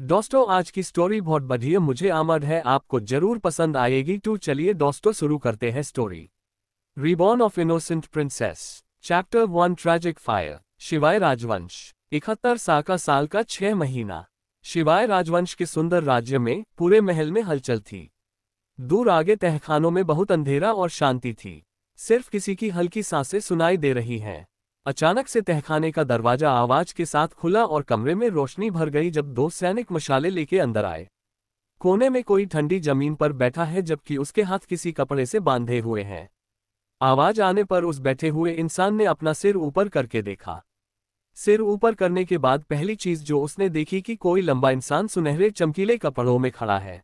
दोस्तों आज की स्टोरी बहुत बढ़िया मुझे आमद है आपको जरूर पसंद आएगी। तो चलिए दोस्तों शुरू करते हैं story. Reborn of innocent princess chapter 1 tragic fire. शिवाय राजवंश 71 साल का 6 महीना। शिवाय राजवंश के सुंदर राज्य में पूरे महल में हलचल थी। दूर आगे तहखानों में बहुत अंधेरा और शांति थी। सिर्फ किसी की हल्की सांसें सुनाई दे रही हैं। अचानक से तहखाने का दरवाजा आवाज के साथ खुला और कमरे में रोशनी भर गई जब दो सैनिक मशाले लेके अंदर आए। कोने में कोई ठंडी जमीन पर बैठा है जबकि उसके हाथ किसी कपड़े से बांधे हुए हैं। आवाज आने पर उस बैठे हुए इंसान ने अपना सिर ऊपर करके देखा। सिर ऊपर करने के बाद पहली चीज जो उसने देखी कि कोई लंबा इंसान सुनहरे चमकीले कपड़ों में खड़ा है।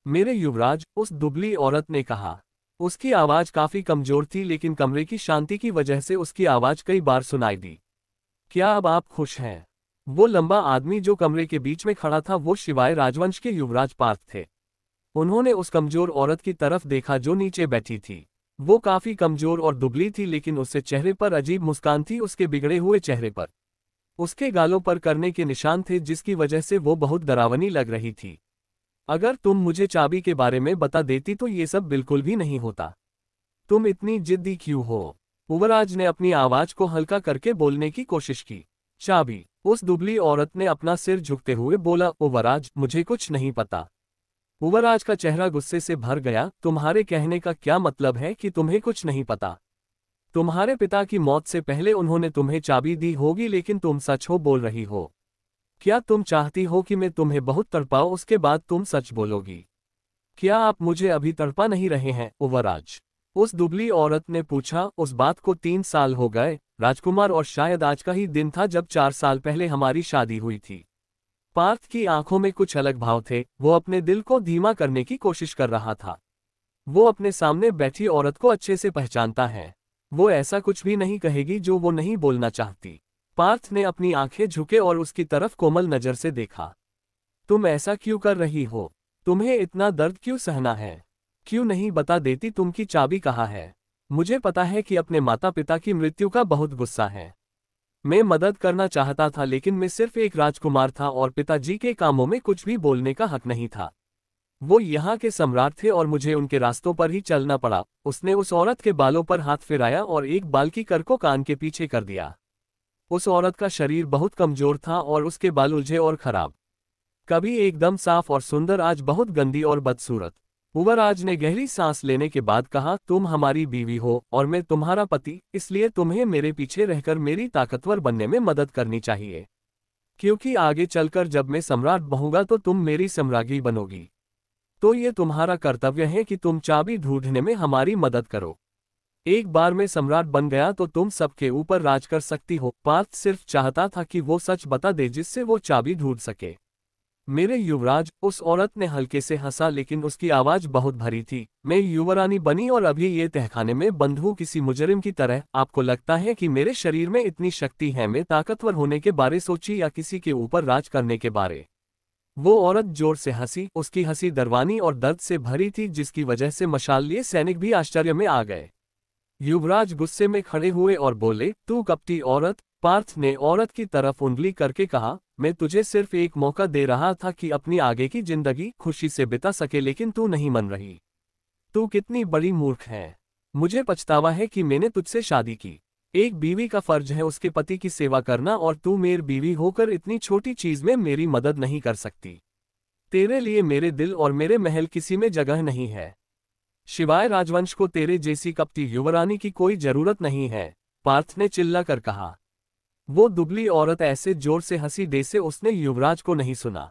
मेरे युवराज, उस दुबली औरत ने कहा। उसकी आवाज काफी कमजोर थी लेकिन कमरे की शांति की वजह से उसकी आवाज कई बार सुनाई दी। क्या अब आप खुश हैं? वो लंबा आदमी जो कमरे के बीच में खड़ा था वो शिवाय राजवंश के युवराज पार्थ थे। उन्होंने उस कमजोर औरत की तरफ देखा जो नीचे बैठी थी। वो काफी कमजोर और दुबली थी लेकिन उसके चेहरे पर अजीब मुस्कान थी। उसके बिगड़े हुए चेहरे पर उसके गालों पर करने के निशान थे जिसकी वजह से वो बहुत डरावनी लग रही थी। अगर तुम मुझे चाबी के बारे में बता देती तो ये सब बिल्कुल भी नहीं होता। तुम इतनी जिद्दी क्यों हो? युवराज ने अपनी आवाज को हल्का करके बोलने की कोशिश की। चाबी? उस दुबली औरत ने अपना सिर झुकते हुए बोला, युवराज मुझे कुछ नहीं पता। युवराज का चेहरा गुस्से से भर गया। तुम्हारे कहने का क्या मतलब है कि तुम्हें कुछ नहीं पता? तुम्हारे पिता की मौत से पहले उन्होंने तुम्हें चाबी दी होगी लेकिन तुम सच हो बोल रही हो। क्या तुम चाहती हो कि मैं तुम्हें बहुत तड़पाऊं उसके बाद तुम सच बोलोगी? क्या आप मुझे अभी तड़पा नहीं रहे हैं युवराज? उस दुबली औरत ने पूछा। उस बात को 3 साल हो गए राजकुमार, और शायद आज का ही दिन था जब 4 साल पहले हमारी शादी हुई थी। पार्थ की आंखों में कुछ अलग भाव थे। वो अपने दिल को धीमा करने की कोशिश कर रहा था। वो अपने सामने बैठी औरत को अच्छे से पहचानता है। वो ऐसा कुछ भी नहीं कहेगी जो वो नहीं बोलना चाहती। पार्थ ने अपनी आंखें झुके और उसकी तरफ कोमल नजर से देखा। तुम ऐसा क्यों कर रही हो? तुम्हें इतना दर्द क्यों सहना है? क्यों नहीं बता देती तुम की चाबी कहाँ है? मुझे पता है कि अपने माता पिता की मृत्यु का बहुत गुस्सा है। मैं मदद करना चाहता था लेकिन मैं सिर्फ एक राजकुमार था और पिताजी के कामों में कुछ भी बोलने का हक नहीं था। वो यहाँ के सम्राट थे और मुझे उनके रास्तों पर ही चलना पड़ा। उसने उस औरत के बालों पर हाथ फिराया और एक बाल की कर को कान के पीछे कर दिया। उस औरत का शरीर बहुत कमजोर था और उसके बाल उलझे और खराब। कभी एकदम साफ और सुंदर, आज बहुत गंदी और बदसूरत। युवराज ने गहरी सांस लेने के बाद कहा, तुम हमारी बीवी हो और मैं तुम्हारा पति, इसलिए तुम्हें मेरे पीछे रहकर मेरी ताकतवर बनने में मदद करनी चाहिए। क्योंकि आगे चलकर जब मैं सम्राट बनूंगा तो तुम मेरी सम्राज्ञी बनोगी। तो ये तुम्हारा कर्तव्य है कि तुम चाबी ढूंढने में हमारी मदद करो। एक बार मैं सम्राट बन गया तो तुम सबके ऊपर राज कर सकती हो। पार्थ सिर्फ चाहता था कि वो सच बता दे जिससे वो चाबी ढूंढ सके। मेरे युवराज, उस औरत ने हल्के से हंसा लेकिन उसकी आवाज बहुत भरी थी। मैं युवरानी बनी और अभी ये तहखाने में बंद हूँ किसी मुजरिम की तरह। आपको लगता है कि मेरे शरीर में इतनी शक्ति है? मैं ताकतवर होने के बारे सोची या किसी के ऊपर राज करने के बारे? वो औरत जोर से हंसी। उसकी हंसी डरवानी और दर्द से भरी थी जिसकी वजह से मशाल लिए सैनिक भी आश्चर्य में आ गए। युवराज गुस्से में खड़े हुए और बोले, तू कपटी औरत। पार्थ ने औरत की तरफ उंगली करके कहा, मैं तुझे सिर्फ एक मौका दे रहा था कि अपनी आगे की जिंदगी खुशी से बिता सके लेकिन तू नहीं मान रही। तू कितनी बड़ी मूर्ख है। मुझे पछतावा है कि मैंने तुझसे शादी की। एक बीवी का फर्ज है उसके पति की सेवा करना और तू मेरी बीवी होकर इतनी छोटी चीज में मेरी मदद नहीं कर सकती। तेरे लिए मेरे दिल और मेरे महल किसी में जगह नहीं है। शिवाय राजवंश को तेरे जैसी कपटी युवरानी की कोई जरूरत नहीं है, पार्थ ने चिल्लाकर कहा। वो दुबली औरत ऐसे जोर से हंसी जैसे उसने युवराज को नहीं सुना।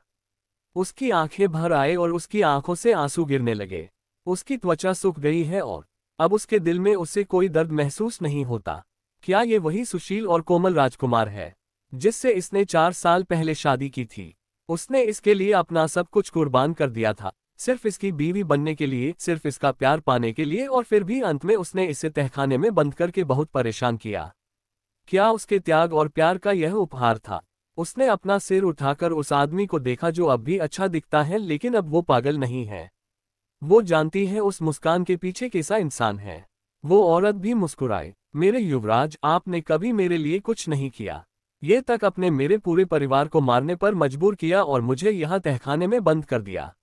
उसकी आंखें भर आए और उसकी आंखों से आंसू गिरने लगे। उसकी त्वचा सूख गई है और अब उसके दिल में उसे कोई दर्द महसूस नहीं होता। क्या ये वही सुशील और कोमल राजकुमार है जिससे इसने 4 साल पहले शादी की थी? उसने इसके लिए अपना सब कुछ कुर्बान कर दिया था, सिर्फ इसकी बीवी बनने के लिए, सिर्फ इसका प्यार पाने के लिए, और फिर भी अंत में उसने इसे तहखाने में बंद करके बहुत परेशान किया। क्या उसके त्याग और प्यार का यह उपहार था? उसने अपना सिर उठाकर उस आदमी को देखा जो अब भी अच्छा दिखता है लेकिन अब वो पागल नहीं है। वो जानती है उस मुस्कान के पीछे कैसा इंसान है। वो औरत भी मुस्कुराए। मेरे युवराज, आपने कभी मेरे लिए कुछ नहीं किया। ये तक अपने मेरे पूरे परिवार को मारने पर मजबूर किया और मुझे यहाँ तहखाने में बंद कर दिया।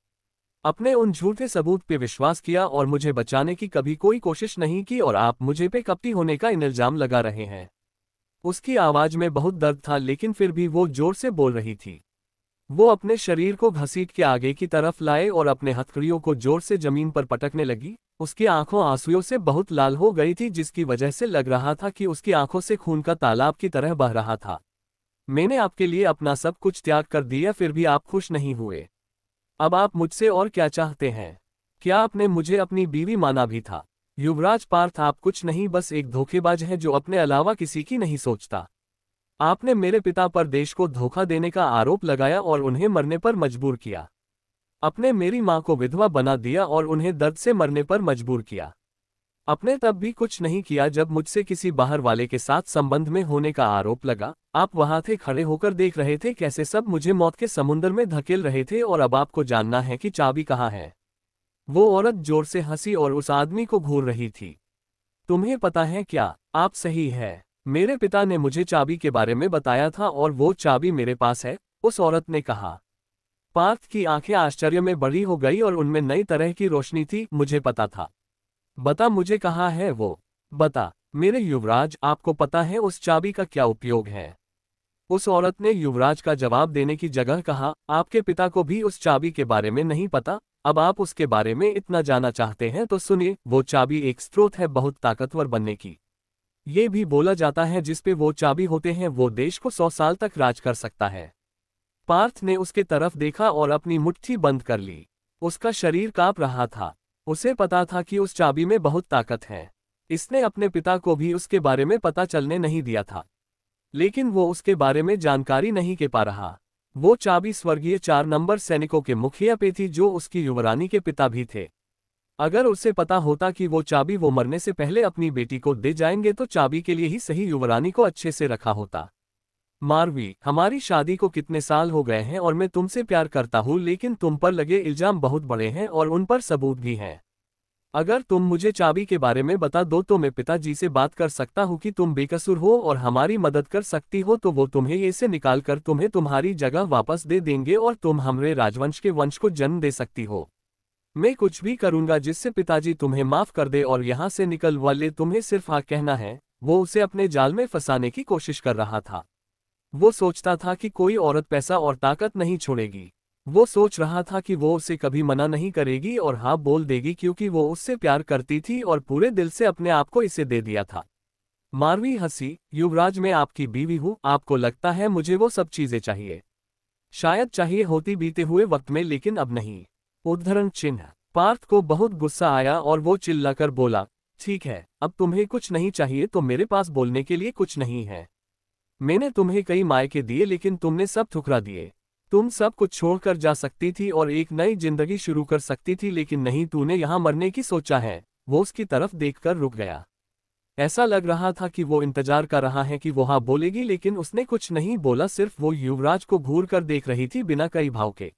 अपने उन झूठे सबूत पे विश्वास किया और मुझे बचाने की कभी कोई कोशिश नहीं की और आप मुझे पे कपटी होने का इल्जाम लगा रहे हैं। उसकी आवाज में बहुत दर्द था लेकिन फिर भी वो जोर से बोल रही थी। वो अपने शरीर को घसीट के आगे की तरफ लाए और अपने हथकड़ियों को जोर से जमीन पर पटकने लगी। उसकी आंखों आंसुओं से बहुत लाल हो गई थी जिसकी वजह से लग रहा था कि उसकी आंखों से खून का तालाब की तरह बह रहा था। मैंने आपके लिए अपना सब कुछ त्याग कर दिया फिर भी आप खुश नहीं हुए। अब आप मुझसे और क्या चाहते हैं? क्या आपने मुझे अपनी बीवी माना भी था? युवराज पार्थ, आप कुछ नहीं बस एक धोखेबाज हैं जो अपने अलावा किसी की नहीं सोचता। आपने मेरे पिता पर देश को धोखा देने का आरोप लगाया और उन्हें मरने पर मजबूर किया। आपने मेरी मां को विधवा बना दिया और उन्हें दर्द से मरने पर मजबूर किया। आपने तब भी कुछ नहीं किया जब मुझसे किसी बाहर वाले के साथ संबंध में होने का आरोप लगा। आप वहां थे, खड़े होकर देख रहे थे कैसे सब मुझे मौत के समुद्र में धकेल रहे थे और अब आपको जानना है कि चाबी कहाँ है। वो औरत जोर से हंसी और उस आदमी को घूर रही थी। तुम्हें पता है क्या, आप सही है। मेरे पिता ने मुझे चाबी के बारे में बताया था और वो चाबी मेरे पास है, उस औरत ने कहा। पार्थ की आंखें आश्चर्य में बड़ी हो गई और उनमें नई तरह की रोशनी थी। मुझे पता था। बता मुझे कहाँ है वो, बता मेरे युवराज, आपको पता है उस चाबी का क्या उपयोग है? उस औरत ने युवराज का जवाब देने की जगह कहा, आपके पिता को भी उस चाबी के बारे में नहीं पता। अब आप उसके बारे में इतना जानना चाहते हैं तो सुनिए, वो चाबी एक स्रोत है बहुत ताकतवर बनने की। ये भी बोला जाता है जिस पे वो चाबी होते हैं वो देश को 100 साल तक राज कर सकता है। पार्थ ने उसके तरफ देखा और अपनी मुट्ठी बंद कर ली। उसका शरीर कांप रहा था। उसे पता था कि उस चाबी में बहुत ताकत है। इसने अपने पिता को भी उसके बारे में पता चलने नहीं दिया था, लेकिन वो उसके बारे में जानकारी नहीं के पा रहा। वो चाबी स्वर्गीय 4 नंबर सैनिकों के मुखिया पे थी जो उसकी युवरानी के पिता भी थे। अगर उसे पता होता कि वो चाबी वो मरने से पहले अपनी बेटी को दे जाएंगे तो चाबी के लिए ही सही युवरानी को अच्छे से रखा होता। मारवी, हमारी शादी को कितने साल हो गए हैं और मैं तुमसे प्यार करता हूँ लेकिन तुम पर लगे इल्जाम बहुत बड़े हैं और उन पर सबूत भी हैं। अगर तुम मुझे चाबी के बारे में बता दो तो मैं पिताजी से बात कर सकता हूँ कि तुम बेकसूर हो और हमारी मदद कर सकती हो, तो वो तुम्हें ये से निकाल कर तुम्हें तुम्हारी जगह वापस दे देंगे और तुम हमारे राजवंश के वंश को जन्म दे सकती हो। मैं कुछ भी करूंगा जिससे पिताजी तुम्हें माफ कर दे और यहाँ से निकलवा ले। तुम्हें सिर्फ हाँ कहना है। वो उसे अपने जाल में फंसाने की कोशिश कर रहा था। वो सोचता था कि कोई औरत पैसा और ताकत नहीं छोड़ेगी। वो सोच रहा था कि वो उसे कभी मना नहीं करेगी और हाँ बोल देगी क्योंकि वो उससे प्यार करती थी और पूरे दिल से अपने आप को इसे दे दिया था। मारवी हंसी, युवराज मैं आपकी बीवी हूँ, आपको लगता है मुझे वो सब चीजें चाहिए? शायद चाहिए होती बीते हुए वक्त में लेकिन अब नहीं। उद्धरण चिन्ह। पार्थ को बहुत गुस्सा आया और वो चिल्लाकर बोला, ठीक है, अब तुम्हें कुछ नहीं चाहिए तो मेरे पास बोलने के लिए कुछ नहीं है। मैंने तुम्हें कई मायके दिए लेकिन तुमने सब ठुकरा दिए। तुम सब कुछ छोड़कर जा सकती थी और एक नई जिंदगी शुरू कर सकती थी लेकिन नहीं, तूने यहाँ मरने की सोचा है। वो उसकी तरफ देखकर रुक गया। ऐसा लग रहा था कि वो इंतजार कर रहा है कि वो हाँ बोलेगी लेकिन उसने कुछ नहीं बोला, सिर्फ वो युवराज को घूर कर देख रही थी बिना कई भाव के।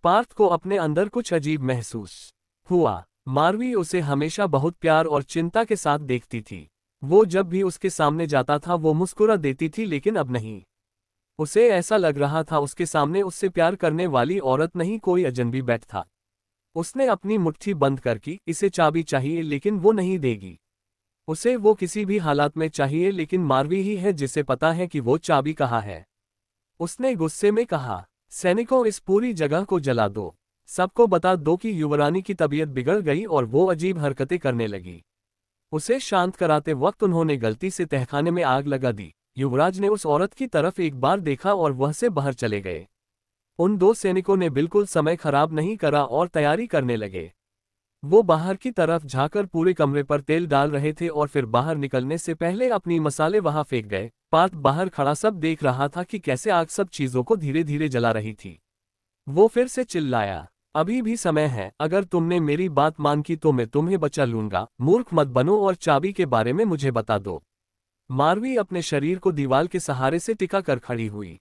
पार्थ को अपने अंदर कुछ अजीब महसूस हुआ। मारवी उसे हमेशा बहुत प्यार और चिंता के साथ देखती थी। वो जब भी उसके सामने जाता था वो मुस्कुरा देती थी लेकिन अब नहीं। उसे ऐसा लग रहा था उसके सामने उससे प्यार करने वाली औरत नहीं, कोई अजनबी बैठ था। उसने अपनी मुट्ठी बंद कर की। इसे चाबी चाहिए लेकिन वो नहीं देगी। उसे वो किसी भी हालात में चाहिए लेकिन मारवी ही है जिसे पता है कि वो चाबी कहाँ है। उसने गुस्से में कहा, सैनिकों इस पूरी जगह को जला दो। सबको बता दो कि युवरानी की तबीयत बिगड़ गई और वो अजीब हरकतें करने लगी। उसे शांत कराते वक्त उन्होंने गलती से तहखाने में आग लगा दी। युवराज ने उस औरत की तरफ एक बार देखा और वह से बाहर चले गए। उन 2 सैनिकों ने बिल्कुल समय खराब नहीं करा और तैयारी करने लगे। वो बाहर की तरफ झांकर पूरे कमरे पर तेल डाल रहे थे और फिर बाहर निकलने से पहले अपनी मसाले वहां फेंक गए। पार्थ बाहर खड़ा सब देख रहा था कि कैसे आग सब चीजों को धीरे धीरे जला रही थी। वो फिर से चिल्लाया, अभी भी समय है, अगर तुमने मेरी बात मान की तो मैं तुम्हें बचा लूंगा। मूर्ख मत बनो और चाबी के बारे में मुझे बता दो। मारवी अपने शरीर को दीवार के सहारे से टिका कर खड़ी हुई।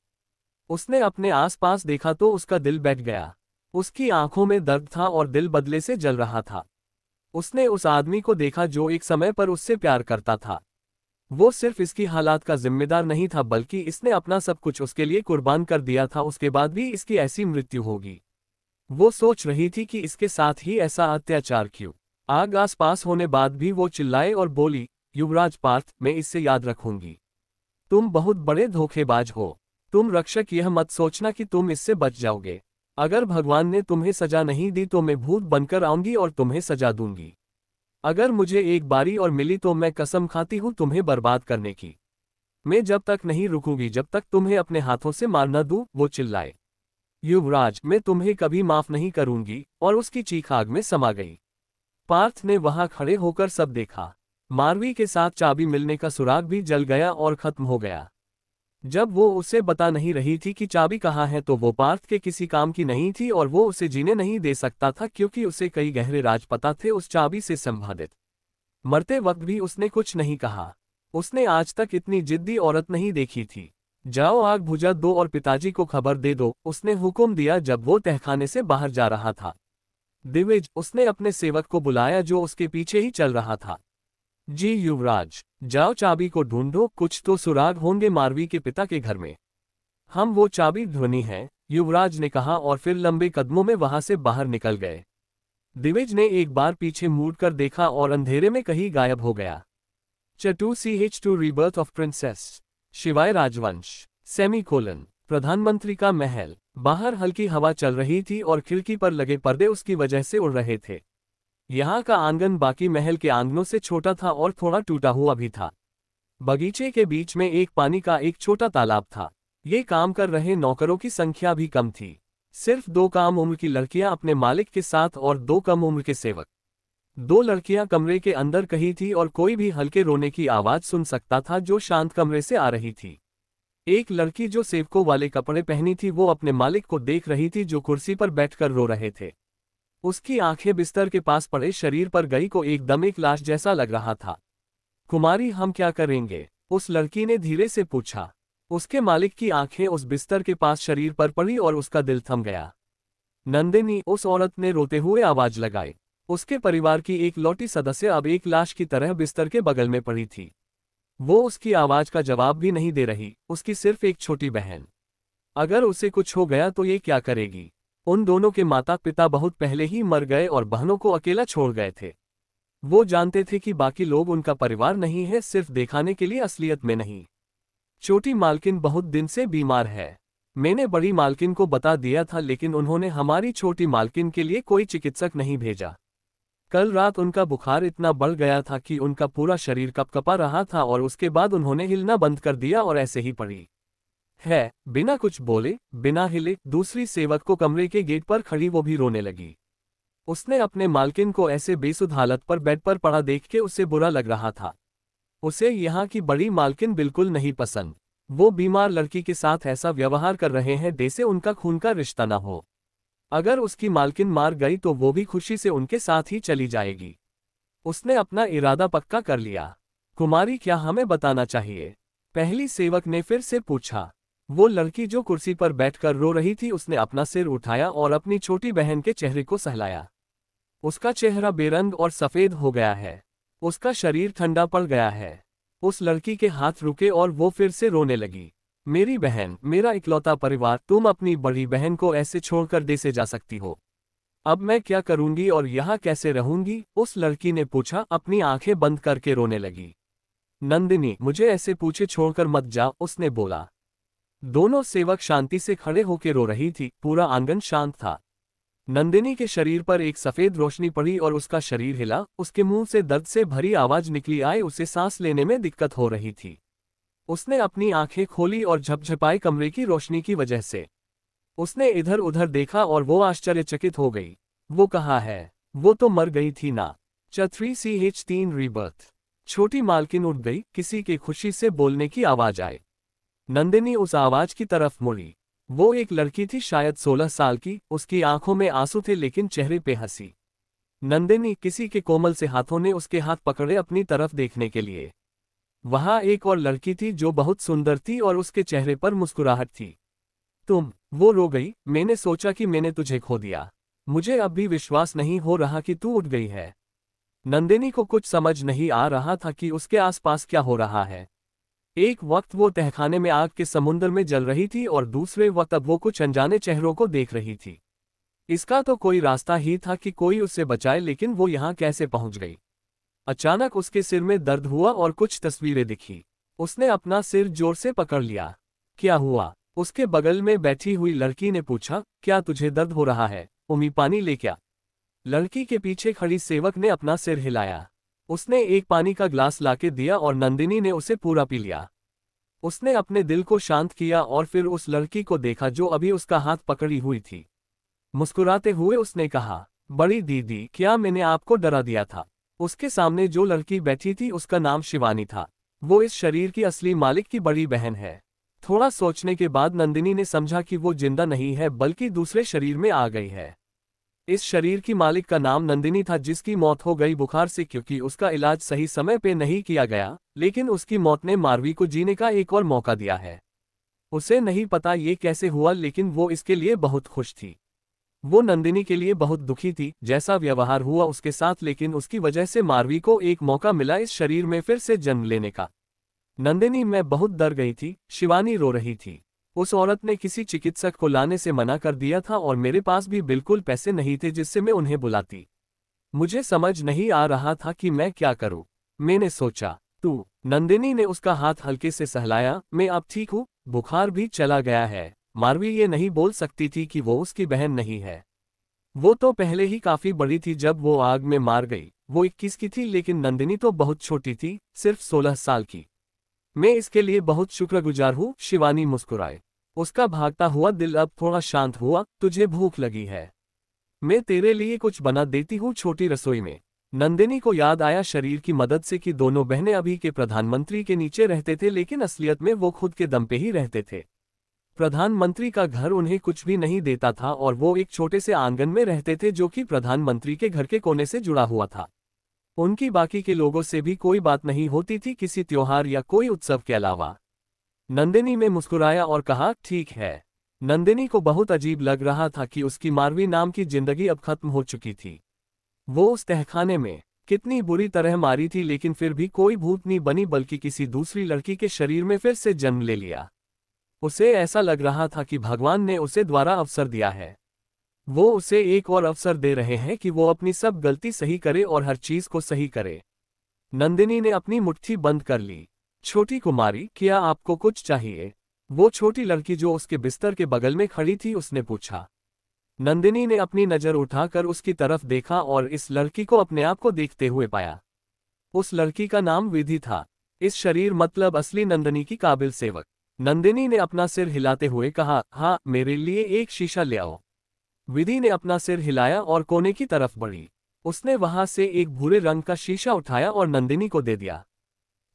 उसने अपने आसपास देखा तो उसका दिल बैठ गया। उसकी आंखों में दर्द था और दिल बदले से जल रहा था। उसने उस आदमी को देखा जो एक समय पर उससे प्यार करता था। वो सिर्फ इसकी हालात का जिम्मेदार नहीं था बल्कि इसने अपना सब कुछ उसके लिए कुर्बान कर दिया था, उसके बाद भी इसकी ऐसी मृत्यु होगी। वो सोच रही थी कि इसके साथ ही ऐसा अत्याचार क्यों। आग आसपास होने बाद भी वो चिल्लाए और बोली, युवराज पार्थ, मैं इससे याद रखूंगी। तुम बहुत बड़े धोखेबाज हो। तुम रक्षक, यह मत सोचना कि तुम इससे बच जाओगे। अगर भगवान ने तुम्हें सजा नहीं दी तो मैं भूत बनकर आऊंगी और तुम्हें सजा दूंगी। अगर मुझे एक बारी और मिली तो मैं कसम खाती हूं तुम्हें बर्बाद करने की। मैं जब तक नहीं रुकूंगी जब तक तुम्हें अपने हाथों से मार न दूं, वो चिल्लाए। युवराज, मैं तुम्हें कभी माफ नहीं करूंगी, और उसकी चीख आग में समा गई। पार्थ ने वहां खड़े होकर सब देखा। मारवी के साथ चाबी मिलने का सुराग भी जल गया और खत्म हो गया। जब वो उसे बता नहीं रही थी कि चाबी कहाँ है तो वो पार्थ के किसी काम की नहीं थी और वो उसे जीने नहीं दे सकता था क्योंकि उसे कई गहरे राज पता थे उस चाबी से संबंधित। मरते वक्त भी उसने कुछ नहीं कहा। उसने आज तक इतनी जिद्दी औरत नहीं देखी थी। जाओ आग बुझा दो और पिताजी को खबर दे दो, उसने हुक्म दिया जब वो तहखाने से बाहर जा रहा था। दिविज, उसने अपने सेवक को बुलाया जो उसके पीछे ही चल रहा था। जी युवराज, जाओ चाबी को ढूंढो, कुछ तो सुराग होंगे मारवी के पिता के घर में। हम वो चाबी ढूंढनी है, युवराज ने कहा और फिर लंबे कदमों में वहां से बाहर निकल गए। दिविज ने एक बार पीछे मुड़कर देखा और अंधेरे में कहीं गायब हो गया। चैप्टर 2 रीबर्थ ऑफ प्रिंसेस, शिवाय राजवंश, सेमीकोलन। प्रधानमंत्री का महल। बाहर हल्की हवा चल रही थी और खिड़की पर लगे पर्दे उसकी वजह से उड़ रहे थे। यहाँ का आंगन बाकी महल के आंगनों से छोटा था और थोड़ा टूटा हुआ भी था। बगीचे के बीच में एक पानी का एक छोटा तालाब था। ये काम कर रहे नौकरों की संख्या भी कम थी। सिर्फ 2 कम उम्र की लड़कियां अपने मालिक के साथ और 2 कम उम्र के सेवक। 2 लड़कियां कमरे के अंदर कहीं थी और कोई भी हल्के रोने की आवाज सुन सकता था जो शांत कमरे से आ रही थी। एक लड़की जो सेवकों वाले कपड़े पहनी थी वो अपने मालिक को देख रही थी जो कुर्सी पर बैठकर रो रहे थे। उसकी आंखें बिस्तर के पास पड़े शरीर पर गई को एकदम एक लाश जैसा लग रहा था। कुमारी, हम क्या करेंगे? उस लड़की ने धीरे से पूछा। उसके मालिक की आंखें उस बिस्तर के पास शरीर पर पड़ी और उसका दिल थम गया। नंदिनी, उस औरत ने रोते हुए आवाज लगाई। उसके परिवार की एक लौटी सदस्य अब एक लाश की तरह बिस्तर के बगल में पड़ी थी। वो उसकी आवाज का जवाब भी नहीं दे रही, उसकी सिर्फ एक छोटी बहन। अगर उसे कुछ हो गया तो ये क्या करेगी? उन दोनों के माता पिता बहुत पहले ही मर गए और बहनों को अकेला छोड़ गए थे। वो जानते थे कि बाकी लोग उनका परिवार नहीं है, सिर्फ दिखाने के लिए, असलियत में नहीं। छोटी मालकिन बहुत दिन से बीमार है। मैंने बड़ी मालकिन को बता दिया था लेकिन उन्होंने हमारी छोटी मालकिन के लिए कोई चिकित्सक नहीं भेजा। कल रात उनका बुखार इतना बढ़ गया था कि उनका पूरा शरीर कपकपा रहा था और उसके बाद उन्होंने हिलना बंद कर दिया और ऐसे ही पड़ी है। बिना कुछ बोले, बिना हिले, दूसरी सेवक को कमरे के गेट पर खड़ी वो भी रोने लगी। उसने अपने मालकिन को ऐसे बेसुध हालत पर बेड पर पड़ा देख के उसे बुरा लग रहा था। उसे यहाँ की बड़ी मालकिन बिल्कुल नहीं पसंद। वो बीमार लड़की के साथ ऐसा व्यवहार कर रहे हैं जैसे उनका खून का रिश्ता न हो। अगर उसकी मालकिन मार गई तो वो भी खुशी से उनके साथ ही चली जाएगी। उसने अपना इरादा पक्का कर लिया। कुमारी, क्या हमें बताना चाहिए? पहली सेवक ने फिर से पूछा। वो लड़की जो कुर्सी पर बैठकर रो रही थी उसने अपना सिर उठाया और अपनी छोटी बहन के चेहरे को सहलाया। उसका चेहरा बेरंग और सफेद हो गया है। उसका शरीर ठंडा पड़ गया है। उस लड़की के हाथ रुके और वो फिर से रोने लगी। मेरी बहन, मेरा इकलौता परिवार, तुम अपनी बड़ी बहन को ऐसे छोड़कर देसे जा सकती हो? अब मैं क्या करूंगी और यहाँ कैसे रहूंगी? उस लड़की ने पूछा, अपनी आंखें बंद करके रोने लगी। नंदिनी, मुझे ऐसे पूछे छोड़कर मत जा, उसने बोला। दोनों सेवक शांति से खड़े होकर रो रही थी। पूरा आंगन शांत था। नंदिनी के शरीर पर एक सफेद रोशनी पड़ी और उसका शरीर हिला। उसके मुंह से दर्द से भरी आवाज निकली आई। उसे सांस लेने में दिक्कत हो रही थी। उसने अपनी आंखें खोली और झपझपाई कमरे की रोशनी की वजह से। उसने इधर उधर देखा और वो आश्चर्यचकित हो गई। वो कहाँ है? वो तो मर गई थी ना। Chapter 3 rebirth. छोटी मालकिन उठ गई। किसी के खुशी से बोलने की आवाज आई। नंदिनी उस आवाज की तरफ मुड़ी। वो एक लड़की थी, शायद 16 साल की। उसकी आंखों में आंसू थे लेकिन चेहरे पे हंसी। नंदिनी, किसी के कोमल से हाथों ने उसके हाथ पकड़े अपनी तरफ देखने के लिए। वहां एक और लड़की थी जो बहुत सुंदर थी और उसके चेहरे पर मुस्कुराहट थी। तुम? वो रो गई। मैंने सोचा कि मैंने तुझे खो दिया। मुझे अब भी विश्वास नहीं हो रहा कि तू उठ गई है। नंदिनी को कुछ समझ नहीं आ रहा था कि उसके आसपास क्या हो रहा है। एक वक्त वो तहखाने में आग के समुद्र में जल रही थी और दूसरे वक्त अब वो कुछ अनजाने चेहरों को देख रही थी। इसका तो कोई रास्ता ही था कि कोई उसे बचाए, लेकिन वो यहाँ कैसे पहुंच गई। अचानक उसके सिर में दर्द हुआ और कुछ तस्वीरें दिखी। उसने अपना सिर जोर से पकड़ लिया। क्या हुआ? उसके बगल में बैठी हुई लड़की ने पूछा। क्या तुझे दर्द हो रहा है? उमी, पानी ले क्या? लड़की के पीछे खड़ी सेवक ने अपना सिर हिलाया। उसने एक पानी का ग्लास लाके दिया और नंदिनी ने उसे पूरा पी लिया। उसने अपने दिल को शांत किया और फिर उस लड़की को देखा जो अभी उसका हाथ पकड़ी हुई थी। मुस्कुराते हुए उसने कहा, बड़ी दीदी, क्या मैंने आपको डरा दिया था? उसके सामने जो लड़की बैठी थी उसका नाम शिवानी था। वो इस शरीर की असली मालिक की बड़ी बहन है। थोड़ा सोचने के बाद नंदिनी ने समझा कि वो जिंदा नहीं है बल्कि दूसरे शरीर में आ गई है। इस शरीर की मालिक का नाम नंदिनी था, जिसकी मौत हो गई बुखार से क्योंकि उसका इलाज सही समय पे नहीं किया गया, लेकिन उसकी मौत ने मारवी को जीने का एक और मौका दिया है। उसे नहीं पता ये कैसे हुआ, लेकिन वो इसके लिए बहुत खुश थी। वो नंदिनी के लिए बहुत दुखी थी जैसा व्यवहार हुआ उसके साथ, लेकिन उसकी वजह से मारवी को एक मौका मिला इस शरीर में फिर से जन्म लेने का। नंदिनी, मैं बहुत डर गई थी। शिवानी रो रही थी। उस औरत ने किसी चिकित्सक को लाने से मना कर दिया था और मेरे पास भी बिल्कुल पैसे नहीं थे जिससे मैं उन्हें बुलाती। मुझे समझ नहीं आ रहा था कि मैं क्या करूं। मैंने सोचा तू। नंदिनी ने उसका हाथ हल्के से सहलाया। मैं अब ठीक हूं, बुखार भी चला गया है। मारवी ये नहीं बोल सकती थी कि वो उसकी बहन नहीं है। वो तो पहले ही काफी बड़ी थी जब वो आग में मार गई। वो 21 की थी, लेकिन नंदिनी तो बहुत छोटी थी, सिर्फ 16 साल की। मैं इसके लिए बहुत शुक्रगुजार हूँ। शिवानी मुस्कुराए। उसका भागता हुआ दिल अब थोड़ा शांत हुआ। तुझे भूख लगी है? मैं तेरे लिए कुछ बना देती हूँ छोटी रसोई में। नंदिनी को याद आया शरीर की मदद से कि दोनों बहनें अभी के प्रधानमंत्री के नीचे रहते थे, लेकिन असलियत में वो खुद के दम पे ही रहते थे। प्रधानमंत्री का घर उन्हें कुछ भी नहीं देता था और वो एक छोटे से आंगन में रहते थे जो कि प्रधानमंत्री के घर के कोने से जुड़ा हुआ था। उनकी बाकी के लोगों से भी कोई बात नहीं होती थी, किसी त्योहार या कोई उत्सव के अलावा। नंदिनी में मुस्कुराया और कहा, ठीक है। नंदिनी को बहुत अजीब लग रहा था कि उसकी मारवी नाम की जिंदगी अब खत्म हो चुकी थी। वो उस तहखाने में कितनी बुरी तरह मारी थी, लेकिन फिर भी कोई भूतनी बनी बल्कि किसी दूसरी लड़की के शरीर में फिर से जन्म ले लिया। उसे ऐसा लग रहा था कि भगवान ने उसे दोबारा अवसर दिया है। वो उसे एक और अवसर दे रहे हैं कि वो अपनी सब गलती सही करे और हर चीज को सही करे। नंदिनी ने अपनी मुट्ठी बंद कर ली। छोटी कुमारी, क्या आपको कुछ चाहिए? वो छोटी लड़की जो उसके बिस्तर के बगल में खड़ी थी उसने पूछा। नंदिनी ने अपनी नजर उठाकर उसकी तरफ देखा और इस लड़की को अपने आप को देखते हुए पाया। उस लड़की का नाम विधि था। इस शरीर मतलब असली नंदिनी की काबिल सेवक। नंदिनी ने अपना सिर हिलाते हुए कहा, हाँ, मेरे लिए एक शीशा ले आओ। विधि ने अपना सिर हिलाया और कोने की तरफ बढ़ी। उसने वहां से एक भूरे रंग का शीशा उठाया और नंदिनी को दे दिया।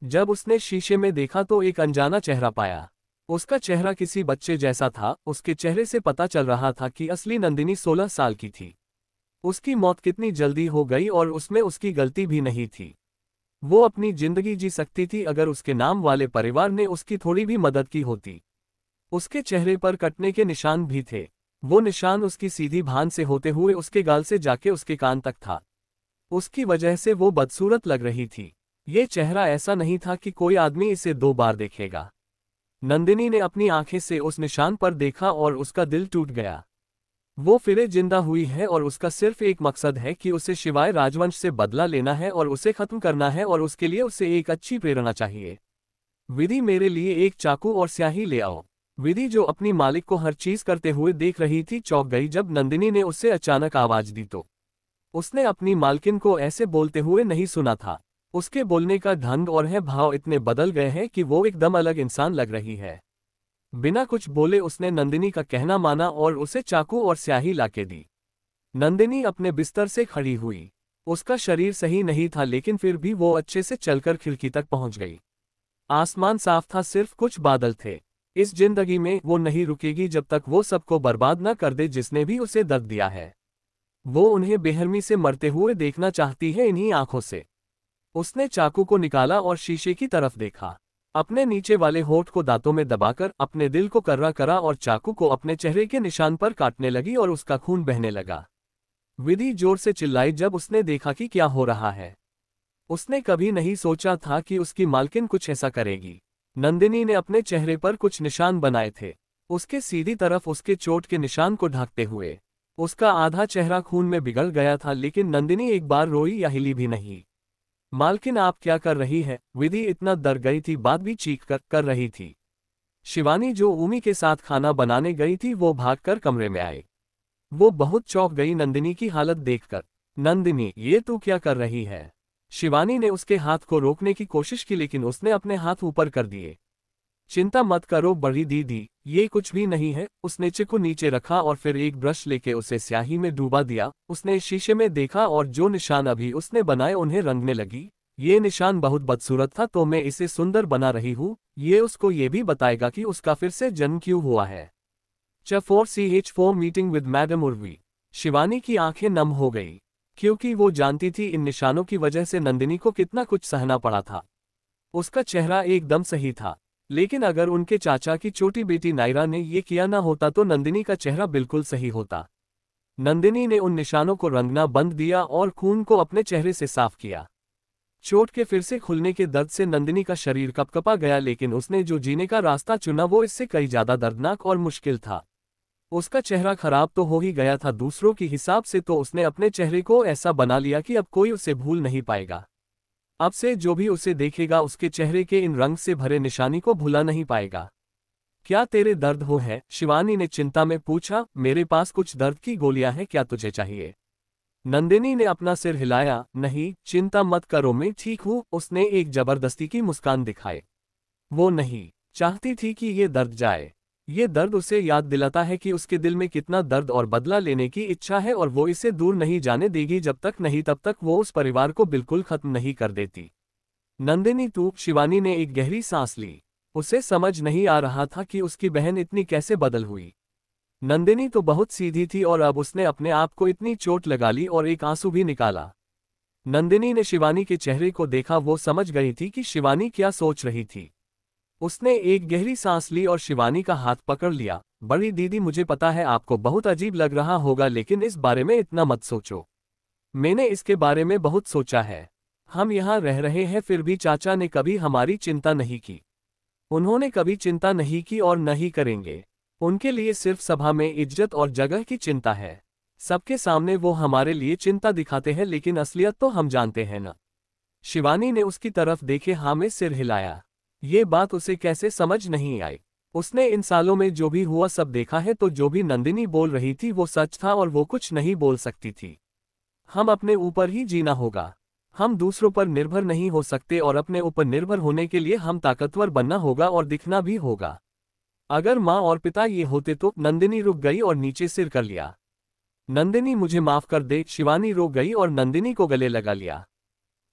जब उसने शीशे में देखा तो एक अनजाना चेहरा पाया। उसका चेहरा किसी बच्चे जैसा था। उसके चेहरे से पता चल रहा था कि असली नंदिनी 16 साल की थी। उसकी मौत कितनी जल्दी हो गई और उसमें उसकी गलती भी नहीं थी। वो अपनी जिंदगी जी सकती थी अगर उसके नाम वाले परिवार ने उसकी थोड़ी भी मदद की होती। उसके चेहरे पर कटने के निशान भी थे। वो निशान उसकी सीधी भान से होते हुए उसके गाल से जाके उसके कान तक था। उसकी वजह से वो बदसूरत लग रही थी। ये चेहरा ऐसा नहीं था कि कोई आदमी इसे 2 बार देखेगा। नंदिनी ने अपनी आंखें से उस निशान पर देखा और उसका दिल टूट गया। वो फिरे जिंदा हुई है और उसका सिर्फ एक मकसद है कि उसे शिवाय राजवंश से बदला लेना है और उसे खत्म करना है, और उसके लिए उसे एक अच्छी प्रेरणा चाहिए। विधि, मेरे लिए एक चाकू और स्याही ले आओ। विधि, जो अपनी मालिक को हर चीज करते हुए देख रही थी, चौंक गई जब नंदिनी ने उससे अचानक आवाज दी तो। उसने अपनी मालकिन को ऐसे बोलते हुए नहीं सुना था। उसके बोलने का ढंग और है भाव इतने बदल गए हैं कि वो एकदम अलग इंसान लग रही है। बिना कुछ बोले उसने नंदिनी का कहना माना और उसे चाकू और स्याही लाके दी। नंदिनी अपने बिस्तर से खड़ी हुई। उसका शरीर सही नहीं था, लेकिन फिर भी वो अच्छे से चलकर खिड़की तक पहुंच गई। आसमान साफ था, सिर्फ कुछ बादल थे। इस जिंदगी में वो नहीं रुकेगी जब तक वो सबको बर्बाद न कर दे जिसने भी उसे दर्द दिया है। वो उन्हें बेरहमी से मरते हुए देखना चाहती है इन्हीं आंखों से। उसने चाकू को निकाला और शीशे की तरफ देखा। अपने नीचे वाले होठ को दांतों में दबाकर अपने दिल को कर्रा करा और चाकू को अपने चेहरे के निशान पर काटने लगी और उसका खून बहने लगा। विधि जोर से चिल्लाई जब उसने देखा कि क्या हो रहा है। उसने कभी नहीं सोचा था कि उसकी मालकिन कुछ ऐसा करेगी। नंदिनी ने अपने चेहरे पर कुछ निशान बनाए थे, उसके सीधी तरफ उसके चोट के निशान को ढकते हुए। उसका आधा चेहरा खून में बिगड़ गया था, लेकिन नंदिनी एक बार रोई या हिली भी नहीं। मालकिन आप क्या कर रही है? विधि इतना डर गई थी, बात भी चीख कर रही थी। शिवानी जो उमी के साथ खाना बनाने गई थी वो भागकर कमरे में आए। वो बहुत चौंक गई नंदिनी की हालत देखकर। नंदिनी, ये तू क्या कर रही है? शिवानी ने उसके हाथ को रोकने की कोशिश की, लेकिन उसने अपने हाथ ऊपर कर दिए। चिंता मत करो बड़ी दीदी, ये कुछ भी नहीं है। उसने चिकू नीचे रखा और फिर एक ब्रश लेके उसे स्याही में डूबा दिया। उसने शीशे में देखा और जो निशान अभी उसने बनाए उन्हें रंगने लगी। ये निशान बहुत बदसूरत था, तो मैं इसे सुंदर बना रही हूँ। ये उसको ये भी बताएगा कि उसका फिर से जन्म क्यों हुआ है। Ch4 meeting with madam Urvi. Shivani की आंखें नम हो गई, क्योंकि वो जानती थी इन निशानों की वजह से नंदिनी को कितना कुछ सहना पड़ा था। उसका चेहरा एकदम सही था, लेकिन अगर उनके चाचा की छोटी बेटी नायरा ने ये किया ना होता तो नंदिनी का चेहरा बिल्कुल सही होता। नंदिनी ने उन निशानों को रंगना बंद दिया और खून को अपने चेहरे से साफ किया। चोट के फिर से खुलने के दर्द से नंदिनी का शरीर कपकपा गया, लेकिन उसने जो जीने का रास्ता चुना वो इससे कई ज्यादा दर्दनाक और मुश्किल था। उसका चेहरा खराब तो हो ही गया था, दूसरों की हिसाब से तो उसने अपने चेहरे को ऐसा बना लिया कि अब कोई उसे भूल नहीं पाएगा। अब से जो भी उसे देखेगा उसके चेहरे के इन रंग से भरे निशानी को भुला नहीं पाएगा। क्या तेरे दर्द हो है? शिवानी ने चिंता में पूछा। मेरे पास कुछ दर्द की गोलियां हैं, क्या तुझे चाहिए? नंदिनी ने अपना सिर हिलाया। नहीं, चिंता मत करो, मैं ठीक हूं। उसने एक जबरदस्ती की मुस्कान दिखाई। वो नहीं चाहती थी कि ये दर्द जाए। ये दर्द उसे याद दिलाता है कि उसके दिल में कितना दर्द और बदला लेने की इच्छा है, और वो इसे दूर नहीं जाने देगी। जब तक नहीं तब तक वो उस परिवार को बिल्कुल खत्म नहीं कर देती। नंदिनी तू। शिवानी ने एक गहरी सांस ली। उसे समझ नहीं आ रहा था कि उसकी बहन इतनी कैसे बदल हुई। नंदिनी तो बहुत सीधी थी और अब उसने अपने आप को इतनी चोट लगा ली और एक आंसू भी निकाला। नंदिनी ने शिवानी के चेहरे को देखा, वो समझ गई थी कि शिवानी क्या सोच रही थी। उसने एक गहरी सांस ली और शिवानी का हाथ पकड़ लिया। बड़ी दीदी, मुझे पता है आपको बहुत अजीब लग रहा होगा, लेकिन इस बारे में इतना मत सोचो। मैंने इसके बारे में बहुत सोचा है। हम यहाँ रह रहे हैं, फिर भी चाचा ने कभी हमारी चिंता नहीं की। उन्होंने कभी चिंता नहीं की और न ही करेंगे। उनके लिए सिर्फ सभा में इज्जत और जगह की चिंता है। सबके सामने वो हमारे लिए चिंता दिखाते हैं, लेकिन असलियत तो हम जानते हैं ना। शिवानी ने उसकी तरफ देखे हाँ में सिर हिलाया। ये बात उसे कैसे समझ नहीं आई। उसने इन सालों में जो भी हुआ सब देखा है, तो जो भी नंदिनी बोल रही थी वो सच था और वो कुछ नहीं बोल सकती थी। हम अपने ऊपर ही जीना होगा। हम दूसरों पर निर्भर नहीं हो सकते, और अपने ऊपर निर्भर होने के लिए हम ताकतवर बनना होगा और दिखना भी होगा। अगर माँ और पिता ये होते तो। नंदिनी रुक गई और नीचे सिर कर लिया। नंदिनी, मुझे माफ कर दे। शिवानी रो गई और नंदिनी को गले लगा लिया।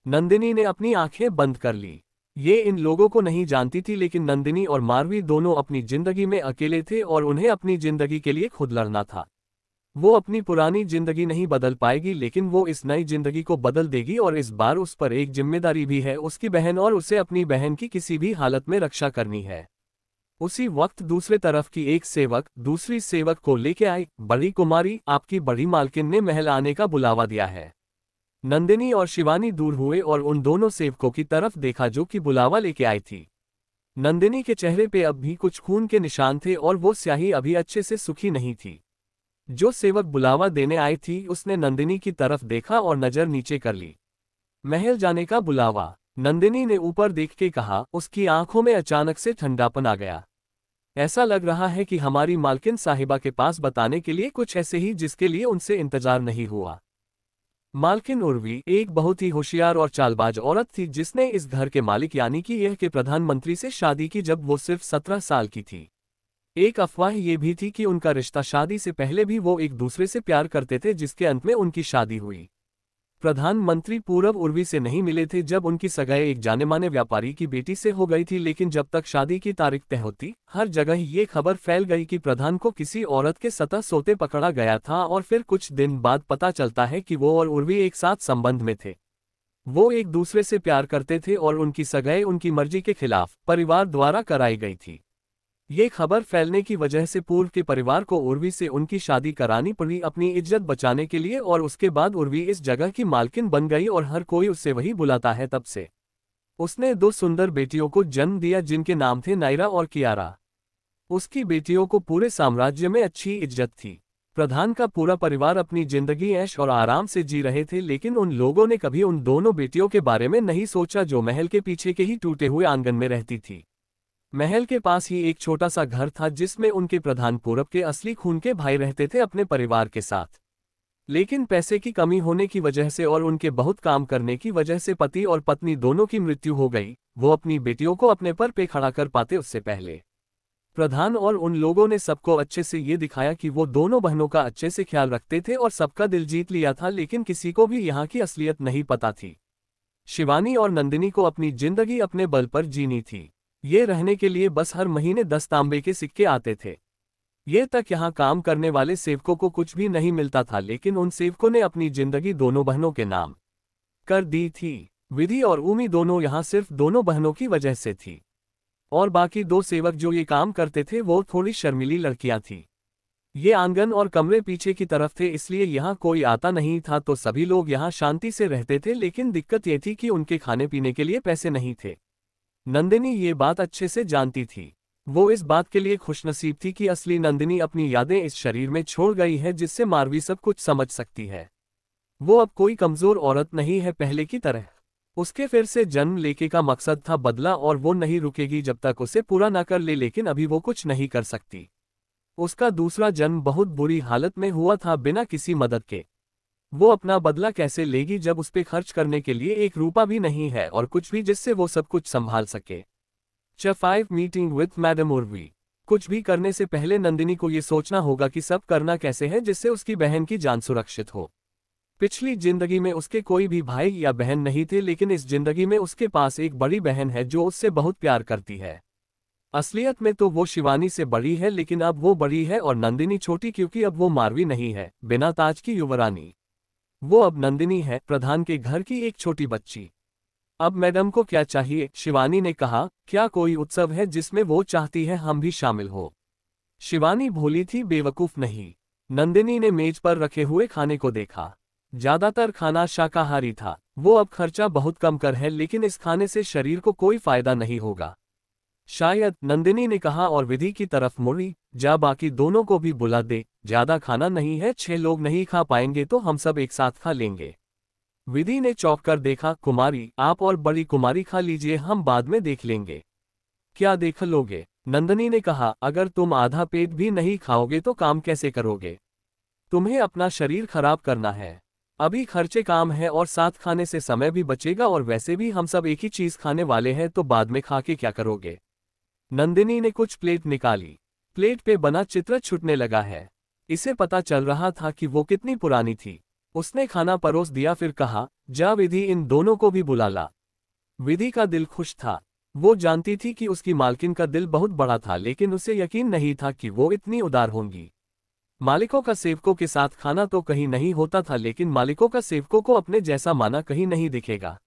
नंदिनी ने अपनी आंखें बंद कर ली। ये इन लोगों को नहीं जानती थी, लेकिन नंदिनी और मारवी दोनों अपनी जिंदगी में अकेले थे और उन्हें अपनी जिंदगी के लिए खुद लड़ना था। वो अपनी पुरानी जिंदगी नहीं बदल पाएगी, लेकिन वो इस नई जिंदगी को बदल देगी, और इस बार उस पर एक जिम्मेदारी भी है, उसकी बहन, और उसे अपनी बहन की किसी भी हालत में रक्षा करनी है। उसी वक्त दूसरे तरफ की एक सेवक दूसरी सेवक को लेके आई। बड़ी कुमारी, आपकी बड़ी मालकिन ने महल आने का बुलावा दिया है। नंदिनी और शिवानी दूर हुए और उन दोनों सेवकों की तरफ देखा जो कि बुलावा लेके आई थी। नंदिनी के चेहरे पे अब भी कुछ खून के निशान थे और वो स्याही अभी अच्छे से सूखी नहीं थी। जो सेवक बुलावा देने आई थी उसने नंदिनी की तरफ देखा और नजर नीचे कर ली। महल जाने का बुलावा? नंदिनी ने ऊपर देख के कहा। उसकी आंखों में अचानक से ठंडापन आ गया। ऐसा लग रहा है कि हमारी मालकिन साहिबा के पास बताने के लिए कुछ ऐसे ही जिसके लिए उनसे इंतजार नहीं हुआ। मालकिन उर्वी एक बहुत ही होशियार और चालबाज औरत थी, जिसने इस घर के मालिक यानी कि यह के प्रधानमंत्री से शादी की जब वो सिर्फ 17 साल की थी। एक अफवाह ये भी थी कि उनका रिश्ता शादी से पहले भी वो एक दूसरे से प्यार करते थे, जिसके अंत में उनकी शादी हुई। प्रधानमंत्री पूरब उर्वी से नहीं मिले थे जब उनकी सगाई एक जाने माने व्यापारी की बेटी से हो गई थी, लेकिन जब तक शादी की तारीख तय होती हर जगह ये खबर फैल गई कि प्रधान को किसी औरत के सतह सोते पकड़ा गया था, और फिर कुछ दिन बाद पता चलता है कि वो और उर्वी एक साथ संबंध में थे। वो एक दूसरे से प्यार करते थे और उनकी सगाई उनकी मर्जी के खिलाफ परिवार द्वारा कराई गई थी। ये खबर फैलने की वजह से पूर्व के परिवार को उर्वी से उनकी शादी करानी पड़ी अपनी इज्जत बचाने के लिए, और उसके बाद उर्वी इस जगह की मालकिन बन गई और हर कोई उससे वही बुलाता है। तब से उसने 2 सुंदर बेटियों को जन्म दिया जिनके नाम थे नायरा और कियारा। उसकी बेटियों को पूरे साम्राज्य में अच्छी इज्जत थी। प्रधान का पूरा परिवार अपनी जिंदगी ऐश और आराम से जी रहे थे, लेकिन उन लोगों ने कभी उन दोनों बेटियों के बारे में नहीं सोचा जो महल के पीछे के ही टूटे हुए आंगन में रहती थी। महल के पास ही एक छोटा सा घर था जिसमें उनके प्रधान पूरब के असली खून के भाई रहते थे अपने परिवार के साथ। लेकिन पैसे की कमी होने की वजह से और उनके बहुत काम करने की वजह से पति और पत्नी दोनों की मृत्यु हो गई। वो अपनी बेटियों को अपने पर पे खड़ा कर पाते उससे पहले प्रधान और उन लोगों ने सबको अच्छे से ये दिखाया कि वो दोनों बहनों का अच्छे से ख्याल रखते थे और सबका दिल जीत लिया था, लेकिन किसी को भी यहाँ की असलियत नहीं पता थी। शिवानी और नंदिनी को अपनी जिंदगी अपने बल पर जीनी थी। ये रहने के लिए बस हर महीने 10 तांबे के सिक्के आते थे। ये तक यहाँ काम करने वाले सेवकों को कुछ भी नहीं मिलता था, लेकिन उन सेवकों ने अपनी जिंदगी दोनों बहनों के नाम कर दी थी। विधि और उमी दोनों यहाँ सिर्फ दोनों बहनों की वजह से थी, और बाकी 2 सेवक जो ये काम करते थे वो थोड़ी शर्मीली लड़कियां थीं। ये आंगन और कमरे पीछे की तरफ थे, इसलिए यहाँ कोई आता नहीं था, तो सभी लोग यहाँ शांति से रहते थे। लेकिन दिक्कत ये थी कि उनके खाने पीने के लिए पैसे नहीं थे। नंदिनी ये बात अच्छे से जानती थी। वो इस बात के लिए खुशनसीब थी कि असली नंदिनी अपनी यादें इस शरीर में छोड़ गई है, जिससे मारवी सब कुछ समझ सकती है। वो अब कोई कमजोर औरत नहीं है पहले की तरह। उसके फिर से जन्म लेके का मकसद था बदला, और वो नहीं रुकेगी जब तक उसे पूरा न कर ले, लेकिन अभी वो कुछ नहीं कर सकती। उसका दूसरा जन्म बहुत बुरी हालत में हुआ था बिना किसी मदद के। वो अपना बदला कैसे लेगी जब उस पे खर्च करने के लिए 1 रुपया भी नहीं है और कुछ भी जिससे वो सब कुछ संभाल सके। च 5 मीटिंग विथ मैडम उर्वी। कुछ भी करने से पहले नंदिनी को ये सोचना होगा कि सब करना कैसे है जिससे उसकी बहन की जान सुरक्षित हो। पिछली जिंदगी में उसके कोई भी भाई या बहन नहीं थे, लेकिन इस जिंदगी में उसके पास एक बड़ी बहन है जो उससे बहुत प्यार करती है। असलियत में तो वो शिवानी से बड़ी है, लेकिन अब वो बड़ी है और नंदिनी छोटी, क्योंकि अब वो मारवी नहीं है बिना ताज की युवरानी। वो अब नंदिनी है, प्रधान के घर की एक छोटी बच्ची। अब मैडम को क्या चाहिए? शिवानी ने कहा। क्या कोई उत्सव है जिसमें वो चाहती है हम भी शामिल हो? शिवानी भोली थी, बेवकूफ नहीं। नंदिनी ने मेज पर रखे हुए खाने को देखा। ज्यादातर खाना शाकाहारी था। वो अब खर्चा बहुत कम कर है, लेकिन इस खाने से शरीर को कोई फायदा नहीं होगा शायद, नंदिनी ने कहा और विधि की तरफ मुड़ी। जा बाकी दोनों को भी बुला दे, ज्यादा खाना नहीं है, 6 लोग नहीं खा पाएंगे तो हम सब एक साथ खा लेंगे। विधि ने चौंक कर देखा। कुमारी, आप और बड़ी कुमारी खा लीजिए, हम बाद में देख लेंगे। क्या देख लोगे? नंदिनी ने कहा। अगर तुम आधा पेट भी नहीं खाओगे तो काम कैसे करोगे? तुम्हें अपना शरीर खराब करना है। अभी खर्चे काम है और साथ खाने से समय भी बचेगा, और वैसे भी हम सब एक ही चीज खाने वाले हैं, तो बाद में खा के क्या करोगे? नंदिनी ने कुछ प्लेट निकाली। प्लेट पे बना चित्र छूटने लगा है। इसे पता चल रहा था कि वो कितनी पुरानी थी। उसने खाना परोस दिया, फिर कहा, जा विधि, इन दोनों को भी बुला ला। विधि का दिल खुश था। वो जानती थी कि उसकी मालकिन का दिल बहुत बड़ा था, लेकिन उसे यकीन नहीं था कि वो इतनी उदार होंगी। मालिकों का सेवकों के साथ खाना तो कहीं नहीं होता था, लेकिन मालिकों का सेवकों को अपने जैसा माना कहीं नहीं दिखेगा।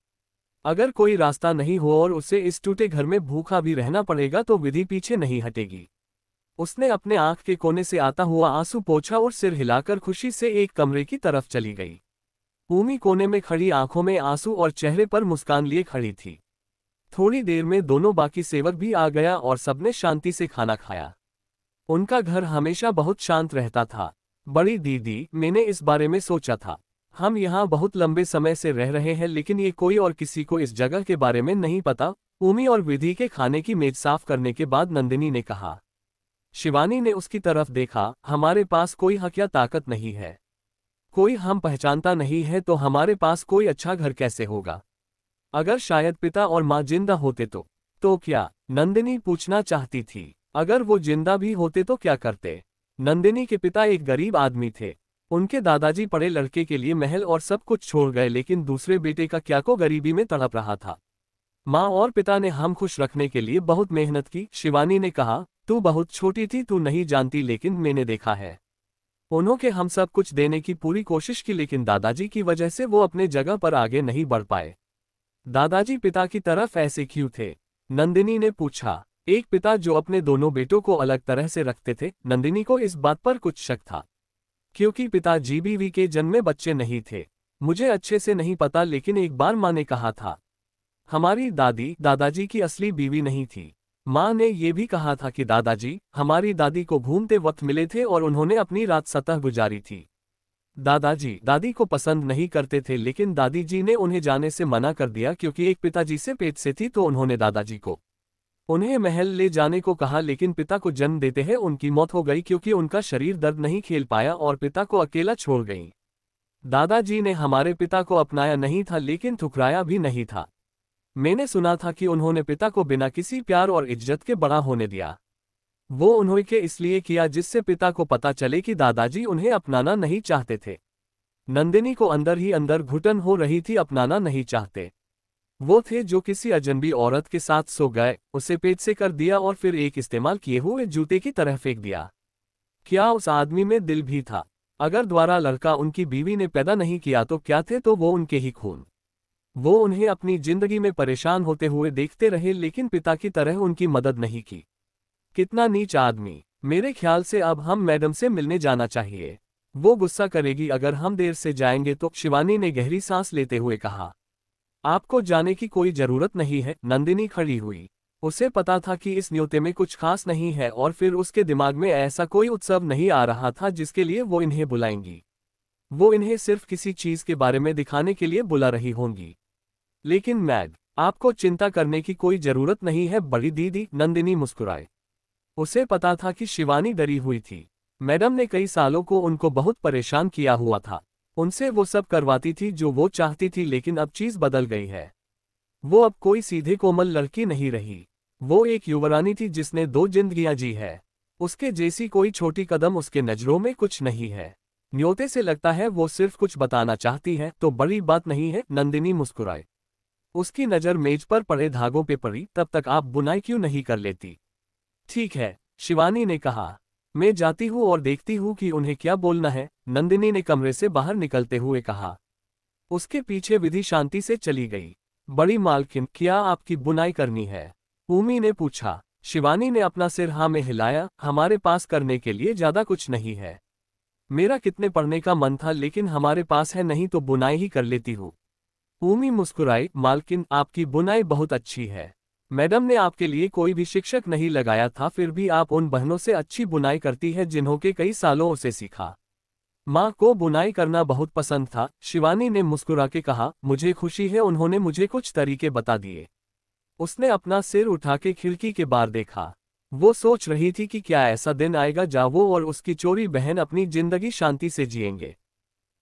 अगर कोई रास्ता नहीं हो और उसे इस टूटे घर में भूखा भी रहना पड़ेगा तो विधि पीछे नहीं हटेगी। उसने अपने आंख के कोने से आता हुआ आंसू पोंछा और सिर हिलाकर खुशी से एक कमरे की तरफ चली गई। भूमि कोने में खड़ी, आंखों में आंसू और चेहरे पर मुस्कान लिए खड़ी थी। थोड़ी देर में दोनों बाकी सेवक भी आ गया और सबने शांति से खाना खाया। उनका घर हमेशा बहुत शांत रहता था। बड़ी दीदी, मैंने इस बारे में सोचा था। हम यहाँ बहुत लंबे समय से रह रहे हैं, लेकिन ये कोई और किसी को इस जगह के बारे में नहीं पता। उमी और विधि के खाने की मेज साफ करने के बाद नंदिनी ने कहा। शिवानी ने उसकी तरफ देखा। हमारे पास कोई हक या ताकत नहीं है, कोई हम पहचानता नहीं है, तो हमारे पास कोई अच्छा घर कैसे होगा? अगर शायद पिता और माँ जिंदा होते तो क्या? नंदिनी पूछना चाहती थी। अगर वो जिंदा भी होते तो क्या करते? नंदिनी के पिता एक गरीब आदमी थे। उनके दादाजी पढ़े लड़के के लिए महल और सब कुछ छोड़ गए, लेकिन दूसरे बेटे का क्या को गरीबी में तड़प रहा था। माँ और पिता ने हम खुश रखने के लिए बहुत मेहनत की। शिवानी ने कहा, तू बहुत छोटी थी, तू नहीं जानती, लेकिन मैंने देखा है। उन्होंने हम सब कुछ देने की पूरी कोशिश की, लेकिन दादाजी की वजह से वो अपने जगह पर आगे नहीं बढ़ पाए। दादाजी पिता की तरफ ऐसे क्यों थे? नंदिनी ने पूछा। एक पिता जो अपने दोनों बेटों को अलग तरह से रखते थे। नंदिनी को इस बात पर कुछ शक था, क्योंकि पिता जीबीवी के जन्मे बच्चे नहीं थे। मुझे अच्छे से नहीं पता, लेकिन एक बार माँ ने कहा था हमारी दादी दादाजी की असली बीवी नहीं थी। माँ ने यह भी कहा था कि दादाजी हमारी दादी को घूमते वक्त मिले थे और उन्होंने अपनी रात सतह गुजारी थी। दादाजी दादी को पसंद नहीं करते थे, लेकिन दादी जी ने उन्हें जाने से मना कर दिया, क्योंकि एक पिताजी से पेट से थी, तो उन्होंने दादाजी को उन्हें महल ले जाने को कहा। लेकिन पिता को जन्म देते हैं उनकी मौत हो गई, क्योंकि उनका शरीर दर्द नहीं खेल पाया और पिता को अकेला छोड़ गई। दादाजी ने हमारे पिता को अपनाया नहीं था, लेकिन ठुकराया भी नहीं था। मैंने सुना था कि उन्होंने पिता को बिना किसी प्यार और इज्जत के बड़ा होने दिया। वो उन्हें इसलिए किया जिससे पिता को पता चले कि दादाजी उन्हें अपनाना नहीं चाहते थे। नंदिनी को अंदर ही अंदर घुटन हो रही थी, अपनाना नहीं चाहते। वो थे जो किसी अजनबी औरत के साथ सो गए, उसे पेट से कर दिया और फिर एक इस्तेमाल किए हुए जूते की तरह फेंक दिया। क्या उस आदमी में दिल भी था? अगर द्वारा लड़का उनकी बीवी ने पैदा नहीं किया तो क्या थे तो वो उनके ही खून। वो उन्हें अपनी जिंदगी में परेशान होते हुए देखते रहे, लेकिन पिता की तरह उनकी मदद नहीं की। कितना नीच आदमी। मेरे ख्याल से अब हम मैडम से मिलने जाना चाहिए। वो गुस्सा करेगी अगर हम देर से जाएंगे तो, शिवानी ने गहरी सांस लेते हुए कहा। आपको जाने की कोई जरूरत नहीं है। नंदिनी खड़ी हुई। उसे पता था कि इस न्योते में कुछ खास नहीं है, और फिर उसके दिमाग में ऐसा कोई उत्सव नहीं आ रहा था जिसके लिए वो इन्हें बुलाएंगी। वो इन्हें सिर्फ किसी चीज के बारे में दिखाने के लिए बुला रही होंगी। लेकिन मैड, आपको चिंता करने की कोई जरूरत नहीं है बड़ी दीदी। नंदिनी मुस्कुराए। उसे पता था कि शिवानी डरी हुई थी। मैडम ने कई सालों को उनको बहुत परेशान किया हुआ था। उनसे वो सब करवाती थी जो वो चाहती थी, लेकिन अब चीज बदल गई है। वो अब कोई सीधे कोमल लड़की नहीं रही। वो एक युवरानी थी जिसने 2 जिंदगियां जी है। उसके जैसी कोई छोटी कदम उसके नजरों में कुछ नहीं है। न्योते से लगता है वो सिर्फ कुछ बताना चाहती है, तो बड़ी बात नहीं है। नंदिनी मुस्कुराए। उसकी नजर मेज पर पड़े धागों पे पड़ी। तब तक आप बुनाई क्यों नहीं कर लेती? ठीक है, शिवानी ने कहा। मैं जाती हूँ और देखती हूँ कि उन्हें क्या बोलना है। नंदिनी ने कमरे से बाहर निकलते हुए कहा। उसके पीछे विधि शांति से चली गई। बड़ी मालकिन, क्या आपकी बुनाई करनी है? ऊमी ने पूछा। शिवानी ने अपना सिर हाँ में हिलाया। हमारे पास करने के लिए ज्यादा कुछ नहीं है। मेरा कितने पढ़ने का मन था, लेकिन हमारे पास है नहीं, तो बुनाई ही कर लेती हूँ। ऊमी मुस्कुराई। मालकिन, आपकी बुनाई बहुत अच्छी है। मैडम ने आपके लिए कोई भी शिक्षक नहीं लगाया था, फिर भी आप उन बहनों से अच्छी बुनाई करती है जिन्हों के कई सालों उसे सीखा। माँ को बुनाई करना बहुत पसंद था। शिवानी ने मुस्कुरा के कहा। मुझे खुशी है उन्होंने मुझे कुछ तरीके बता दिए। उसने अपना सिर उठा के खिड़की के बाहर देखा। वो सोच रही थी कि क्या ऐसा दिन आएगा जहाँ वो और उसकी चोरी बहन अपनी जिंदगी शांति से जिएंगे।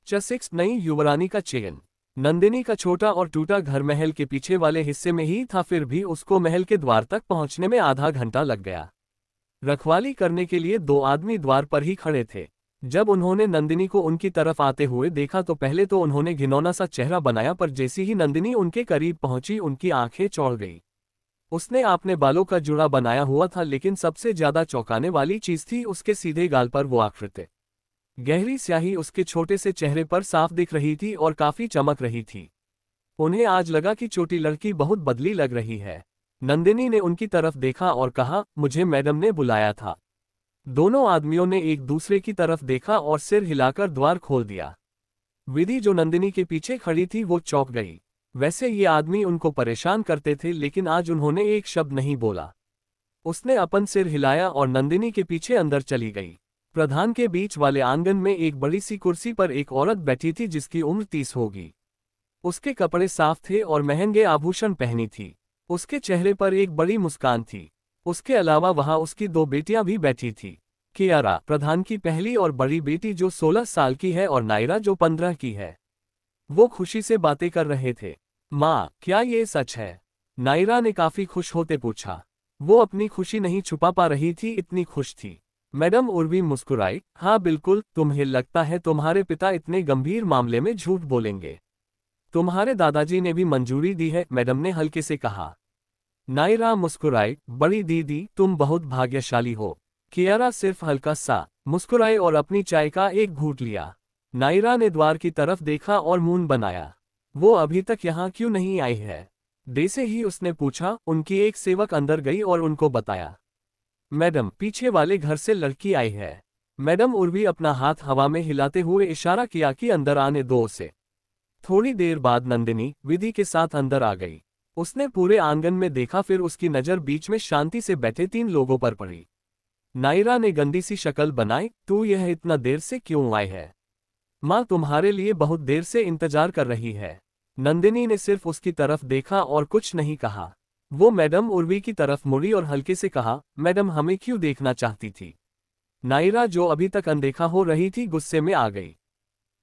6 नई युवरानी का चयन। नंदिनी का छोटा और टूटा घर महल के पीछे वाले हिस्से में ही था, फिर भी उसको महल के द्वार तक पहुंचने में आधा घंटा लग गया। रखवाली करने के लिए 2 आदमी द्वार पर ही खड़े थे। जब उन्होंने नंदिनी को उनकी तरफ आते हुए देखा तो पहले तो उन्होंने घिनौना सा चेहरा बनाया, पर जैसी ही नंदिनी उनके करीब पहुंची उनकी आंखें चौड़ गई। उसने अपने बालों का जुड़ा बनाया हुआ था, लेकिन सबसे ज्यादा चौंकाने वाली चीज थी उसके सीधे गाल पर वो आकृति। गहरी स्याही उसके छोटे से चेहरे पर साफ दिख रही थी और काफी चमक रही थी। उन्हें आज लगा कि छोटी लड़की बहुत बदली लग रही है। नंदिनी ने उनकी तरफ देखा और कहा, मुझे मैडम ने बुलाया था। दोनों आदमियों ने एक दूसरे की तरफ देखा और सिर हिलाकर द्वार खोल दिया। विधि जो नंदिनी के पीछे खड़ी थी वो चौंक गई। वैसे ये आदमी उनको परेशान करते थे, लेकिन आज उन्होंने एक शब्द नहीं बोला। उसने अपन सिर हिलाया और नंदिनी के पीछे अंदर चली गई। प्रधान के बीच वाले आंगन में एक बड़ी सी कुर्सी पर एक औरत बैठी थी जिसकी उम्र 30 होगी। उसके कपड़े साफ थे और महंगे आभूषण पहनी थी। उसके चेहरे पर एक बड़ी मुस्कान थी। उसके अलावा वहां उसकी 2 बेटियां भी बैठी थी। कियारा, प्रधान की पहली और बड़ी बेटी जो 16 साल की है, और नायरा जो 15 की है। वो खुशी से बातें कर रहे थे। माँ, क्या ये सच है? नायरा ने काफी खुश होते पूछा। वो अपनी खुशी नहीं छुपा पा रही थी, इतनी खुश थी। मैडम उर्वी मुस्कुराई। हाँ बिल्कुल, तुम्हें लगता है तुम्हारे पिता इतने गंभीर मामले में झूठ बोलेंगे? तुम्हारे दादाजी ने भी मंजूरी दी है, मैडम ने हल्के से कहा। नायरा मुस्कुराई। बड़ी दीदी, तुम बहुत भाग्यशाली हो। कियारा सिर्फ हल्का सा मुस्कुराए और अपनी चाय का एक घूंट लिया। नायरा ने द्वार की तरफ देखा और मुंह बनाया। वो अभी तक यहाँ क्यों नहीं आई है? जैसे ही उसने पूछा, उनकी एक सेवक अंदर गई और उनको बताया, मैडम, पीछे वाले घर से लड़की आई है। मैडम उर्वी अपना हाथ हवा में हिलाते हुए इशारा किया कि अंदर आने दो उसे। थोड़ी देर बाद नंदिनी विधि के साथ अंदर आ गई। उसने पूरे आंगन में देखा, फिर उसकी नजर बीच में शांति से बैठे 3 लोगों पर पड़ी। नायरा ने गंदी सी शक्ल बनाई, तू यह इतना देर से क्यों आई है? माँ तुम्हारे लिए बहुत देर से इंतजार कर रही है। नंदिनी ने सिर्फ उसकी तरफ देखा और कुछ नहीं कहा। वो मैडम उर्वी की तरफ मुड़ी और हल्के से कहा, मैडम हमें क्यों देखना चाहती थी? नायरा, जो अभी तक अनदेखा हो रही थी, गुस्से में आ गई।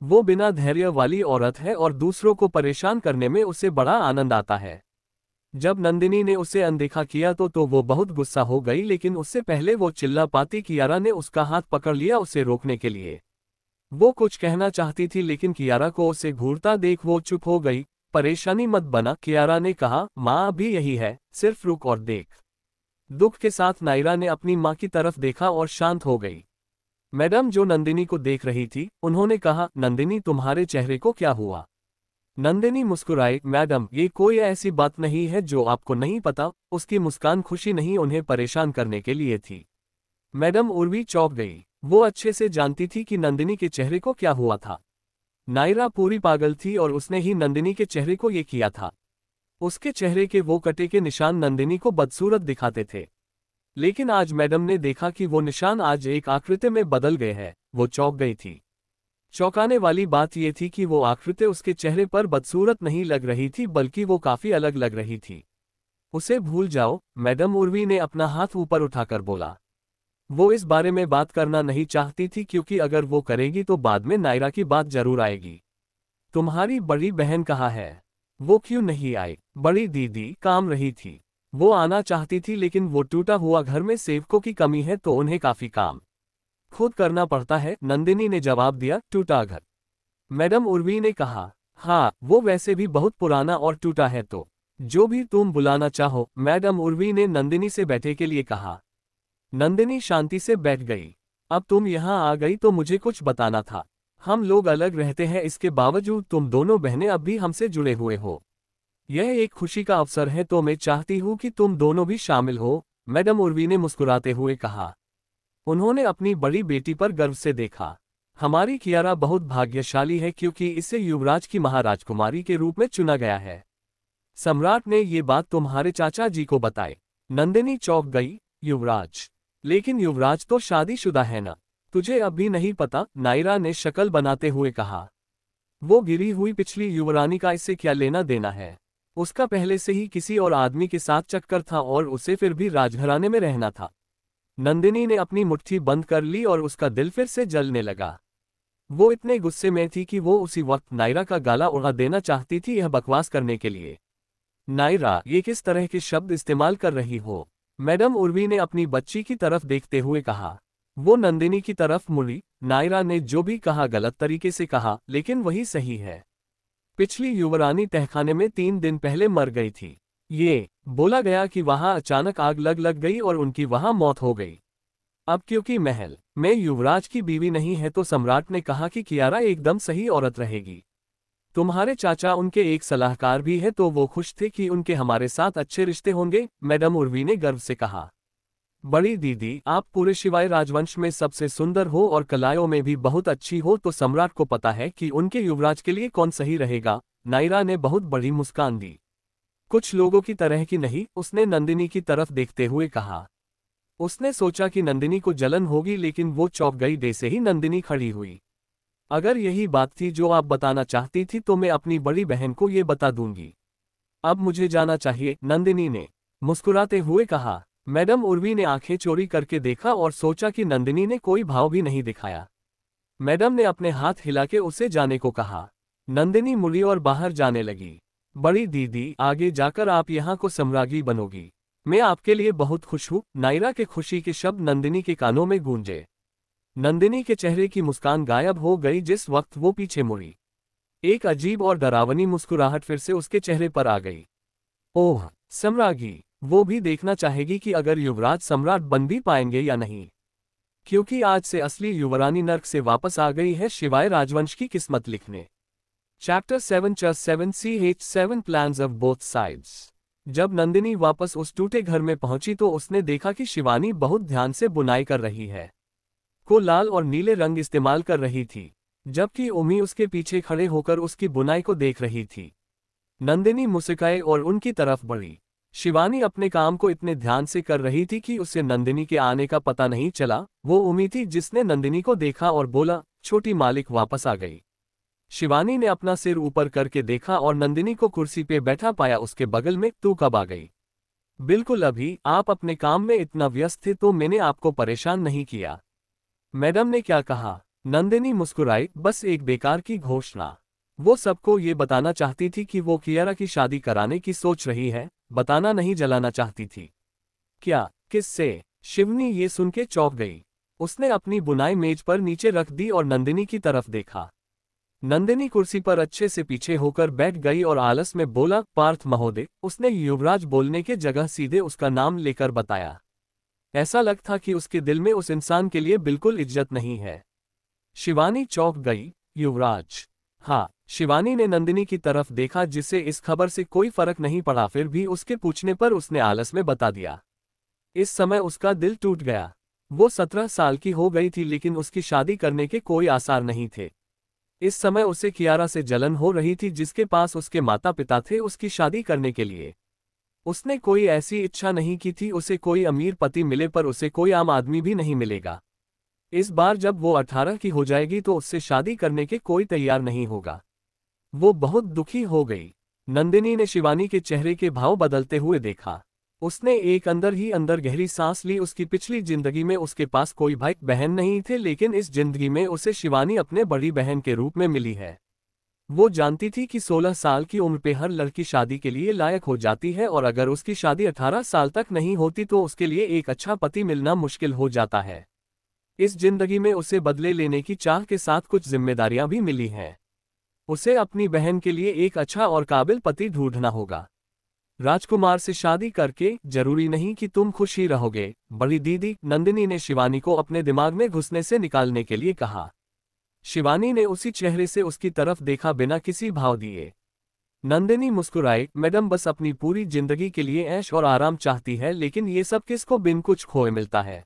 वो बिना धैर्य वाली औरत है और दूसरों को परेशान करने में उसे बड़ा आनंद आता है। जब नंदिनी ने उसे अनदेखा किया तो वो बहुत गुस्सा हो गई, लेकिन उससे पहले वो चिल्ला पाती कियारा ने उसका हाथ पकड़ लिया उसे रोकने के लिए। वो कुछ कहना चाहती थी, लेकिन कियारा को उसे घूरता देख वो चुप हो गई। परेशानी मत बना, कियारा ने कहा, माँ अभी यही है, सिर्फ रुक और देख। दुख के साथ नायरा ने अपनी माँ की तरफ देखा और शांत हो गई। मैडम, जो नंदिनी को देख रही थी, उन्होंने कहा, नंदिनी तुम्हारे चेहरे को क्या हुआ? नंदिनी मुस्कुराई, मैडम ये कोई ऐसी बात नहीं है जो आपको नहीं पता। उसकी मुस्कान खुशी नहीं, उन्हें परेशान करने के लिए थी। मैडम उर्वी चौंक गई। वो अच्छे से जानती थी कि नंदिनी के चेहरे को क्या हुआ था। नायरा पूरी पागल थी और उसने ही नंदिनी के चेहरे को ये किया था। उसके चेहरे के वो कटे के निशान नंदिनी को बदसूरत दिखाते थे, लेकिन आज मैडम ने देखा कि वो निशान आज एक आकृति में बदल गए हैं। वो चौंक गई थी। चौंकाने वाली बात यह थी कि वो आकृति उसके चेहरे पर बदसूरत नहीं लग रही थी, बल्कि वो काफी अलग लग रही थी। उसे भूल जाओ, मैडम उर्वी ने अपना हाथ ऊपर उठाकर बोला। वो इस बारे में बात करना नहीं चाहती थी, क्योंकि अगर वो करेगी तो बाद में नायरा की बात जरूर आएगी। तुम्हारी बड़ी बहन कहाँ है? वो क्यों नहीं आई? बड़ी दीदी काम रही थी। वो आना चाहती थी, लेकिन वो टूटा हुआ घर में सेवकों की कमी है तो उन्हें काफी काम खुद करना पड़ता है। नंदिनी ने जवाब दिया, टूटा घर? मैडम उर्वी ने कहा, हाँ, वो वैसे भी बहुत पुराना और टूटा है, तो जो भी तुम बुलाना चाहो। मैडम उर्वी ने नंदिनी से बैठे के लिए कहा। नंदिनी शांति से बैठ गई। अब तुम यहाँ आ गई तो मुझे कुछ बताना था। हम लोग अलग रहते हैं, इसके बावजूद तुम दोनों बहनें अब भी हमसे जुड़े हुए हो। यह एक खुशी का अवसर है, तो मैं चाहती हूँ कि तुम दोनों भी शामिल हो। मैडम उर्वी ने मुस्कुराते हुए कहा। उन्होंने अपनी बड़ी बेटी पर गर्व से देखा। हमारी कियारा बहुत भाग्यशाली है, क्योंकि इसे युवराज की महाराजकुमारी के रूप में चुना गया है। सम्राट ने ये बात तुम्हारे चाचा जी को बताई। नंदिनी चौंक गई, युवराज? लेकिन युवराज तो शादीशुदा है ना? तुझे अब भी नहीं पता? नायरा ने शक्ल बनाते हुए कहा। वो गिरी हुई पिछली युवरानी का इससे क्या लेना देना है? उसका पहले से ही किसी और आदमी के साथ चक्कर था और उसे फिर भी राजघराने में रहना था। नंदिनी ने अपनी मुट्ठी बंद कर ली और उसका दिल फिर से जलने लगा। वो इतने गुस्से में थी कि वो उसी वक्त नायरा का गाला उड़ा देना चाहती थी, यह बकवास करने के लिए। नायरा, ये किस तरह के शब्द इस्तेमाल कर रही हो? मैडम उर्वी ने अपनी बच्ची की तरफ देखते हुए कहा। वो नंदिनी की तरफ मुड़ी। नायरा ने जो भी कहा गलत तरीके से कहा, लेकिन वही सही है। पिछली युवरानी तहखाने में 3 दिन पहले मर गई थी। ये बोला गया कि वहां अचानक आग लग गई और उनकी वहां मौत हो गई। अब क्योंकि महल में युवराज की बीवी नहीं है, तो सम्राट ने कहा कि कियारा एकदम सही औरत रहेगी। तुम्हारे चाचा उनके एक सलाहकार भी है, तो वो खुश थे कि उनके हमारे साथ अच्छे रिश्ते होंगे। मैडम उर्वी ने गर्व से कहा। बड़ी दीदी, आप पूरे शिवाय राजवंश में सबसे सुंदर हो और कलाओं में भी बहुत अच्छी हो, तो सम्राट को पता है कि उनके युवराज के लिए कौन सही रहेगा। नायरा ने बहुत बड़ी मुस्कान दी। कुछ लोगों की तरह की नहीं, उसने नंदिनी की तरफ देखते हुए कहा। उसने सोचा कि नंदिनी को जलन होगी, लेकिन वो चौंक गई जैसे ही नंदिनी खड़ी हुई। अगर यही बात थी जो आप बताना चाहती थी, तो मैं अपनी बड़ी बहन को ये बता दूंगी। अब मुझे जाना चाहिए, नंदिनी ने मुस्कुराते हुए कहा। मैडम उर्वी ने आंखें चोरी करके देखा और सोचा कि नंदिनी ने कोई भाव भी नहीं दिखाया। मैडम ने अपने हाथ हिला के उसे जाने को कहा। नंदिनी मुड़ी और बाहर जाने लगी। बड़ी दीदी, आगे जाकर आप यहाँ को सम्राज्ञी बनोगी। मैं आपके लिए बहुत खुश हूँ। नायरा के खुशी के शब्द नंदिनी के कानों में गूंजे। नंदिनी के चेहरे की मुस्कान गायब हो गई जिस वक्त वो पीछे मुड़ी। एक अजीब और डरावनी मुस्कुराहट फिर से उसके चेहरे पर आ गई। ओह, सम्राज्ञी! वो भी देखना चाहेगी कि अगर युवराज सम्राट बन भी पाएंगे या नहीं, क्योंकि आज से असली युवरानी नर्क से वापस आ गई है शिवाय राजवंश की किस्मत लिखने। Chapter 7 7 ch 7 plans of both sides. जब नंदिनी वापस उस टूटे घर में पहुंची तो उसने देखा कि शिवानी बहुत ध्यान से बुनाई कर रही है, को लाल और नीले रंग इस्तेमाल कर रही थी, जबकि उमी उसके पीछे खड़े होकर उसकी बुनाई को देख रही थी। नंदिनी मुस्कुराई और उनकी तरफ बढ़ी। शिवानी अपने काम को इतने ध्यान से कर रही थी कि उसे नंदिनी के आने का पता नहीं चला। वो उमी थी जिसने नंदिनी को देखा और बोला, छोटी मालिक वापस आ गई। शिवानी ने अपना सिर ऊपर करके देखा और नंदिनी को कुर्सी पे बैठा पाया उसके बगल में। तू कब आ गई? बिल्कुल अभी, आप अपने काम में इतना व्यस्त थे तो मैंने आपको परेशान नहीं किया। मैडम ने क्या कहा? नंदिनी मुस्कुराई, बस एक बेकार की घोषणा। वो सबको ये बताना चाहती थी कि वो कियारा की शादी कराने की सोच रही है, बताना नहीं, जलाना चाहती थी। क्या? किससे? शिवनी ये सुन के चौंक गई। उसने अपनी बुनाई मेज पर नीचे रख दी और नंदिनी की तरफ देखा। नंदिनी कुर्सी पर अच्छे से पीछे होकर बैठ गई और आलस में बोला, पार्थ महोदय। उसने युवराज बोलने के जगह सीधे उसका नाम लेकर बताया। ऐसा लगता कि उसके दिल में उस इंसान के लिए बिल्कुल इज्जत नहीं है। शिवानी चौंक गई। युवराज? हाँ। शिवानी ने नंदिनी की तरफ देखा जिसे इस खबर से कोई फर्क नहीं पड़ा, फिर भी उसके पूछने पर उसने आलस में बता दिया। इस समय उसका दिल टूट गया। वो 17 साल की हो गई थी लेकिन उसकी शादी करने के कोई आसार नहीं थे। इस समय उसे कियारा से जलन हो रही थी जिसके पास उसके माता पिता थे उसकी शादी करने के लिए। उसने कोई ऐसी इच्छा नहीं की थी उसे कोई अमीर पति मिले, पर उसे कोई आम आदमी भी नहीं मिलेगा। इस बार जब वो 18 की हो जाएगी तो उससे शादी करने के कोई तैयार नहीं होगा। वो बहुत दुखी हो गई। नंदिनी ने शिवानी के चेहरे के भाव बदलते हुए देखा। उसने एक अंदर ही अंदर गहरी सांस ली। उसकी पिछली जिंदगी में उसके पास कोई भाई बहन नहीं थे, लेकिन इस जिंदगी में उसे शिवानी अपने बड़ी बहन के रूप में मिली है। वो जानती थी कि 16 साल की उम्र पे हर लड़की शादी के लिए लायक हो जाती है और अगर उसकी शादी 18 साल तक नहीं होती तो उसके लिए एक अच्छा पति मिलना मुश्किल हो जाता है। इस जिंदगी में उसे बदले लेने की चाह के साथ कुछ जिम्मेदारियां भी मिली हैं। उसे अपनी बहन के लिए एक अच्छा और काबिल पति ढूंढना होगा। राजकुमार से शादी करके जरूरी नहीं कि तुम खुश ही रहोगे, बड़ी दीदी। नंदिनी ने शिवानी को अपने दिमाग में घुसने से निकालने के लिए कहा। शिवानी ने उसी चेहरे से उसकी तरफ देखा बिना किसी भाव दिए। नंदिनी मुस्कुराई, मैडम बस अपनी पूरी जिंदगी के लिए ऐश और आराम चाहती है, लेकिन ये सब किसको बिन कुछ खोए मिलता है।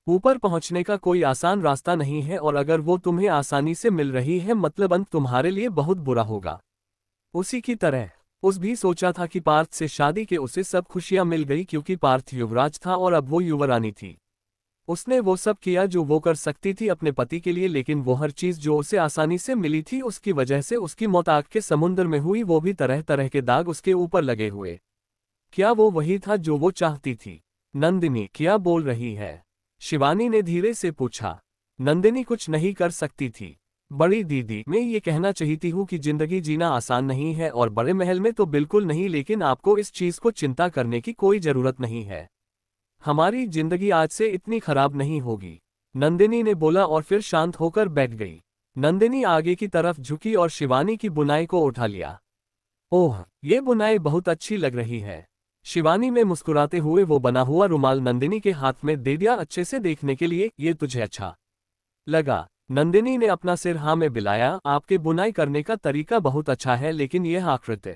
ऊपर पहुंचने का कोई आसान रास्ता नहीं है और अगर वो तुम्हें आसानी से मिल रही है मतलब अंत तुम्हारे लिए बहुत बुरा होगा। उसी की तरह उस भी सोचा था कि पार्थ से शादी के उसे सब खुशियां मिल गई क्योंकि पार्थ युवराज था और अब वो युवरानी थी। उसने वो सब किया जो वो कर सकती थी अपने पति के लिए, लेकिन वो हर चीज जो उसे आसानी से मिली थी उसकी वजह से उसकी मौत आग के समुद्र में हुई, वो भी तरह तरह के दाग उसके ऊपर लगे हुए। क्या वो वही था जो वो चाहती थी? नंदिनी क्या बोल रही है? शिवानी ने धीरे से पूछा। नंदिनी कुछ नहीं कर सकती थी। बड़ी दीदी, मैं ये कहना चाहती हूँ कि जिंदगी जीना आसान नहीं है और बड़े महल में तो बिल्कुल नहीं, लेकिन आपको इस चीज को चिंता करने की कोई जरूरत नहीं है। हमारी जिंदगी आज से इतनी खराब नहीं होगी, नंदिनी ने बोला और फिर शांत होकर बैठ गई। नंदिनी आगे की तरफ झुकी और शिवानी की बुनाई को उठा लिया। ओह, ये बुनाई बहुत अच्छी लग रही है। शिवानी में मुस्कुराते हुए वो बना हुआ रुमाल नंदिनी के हाथ में दे दिया, अच्छे से देखने के लिए। ये तुझे अच्छा लगा? नंदिनी ने अपना सिर हाँ में बिलाया। आपके बुनाई करने का तरीका बहुत अच्छा है, लेकिन यह आकृति।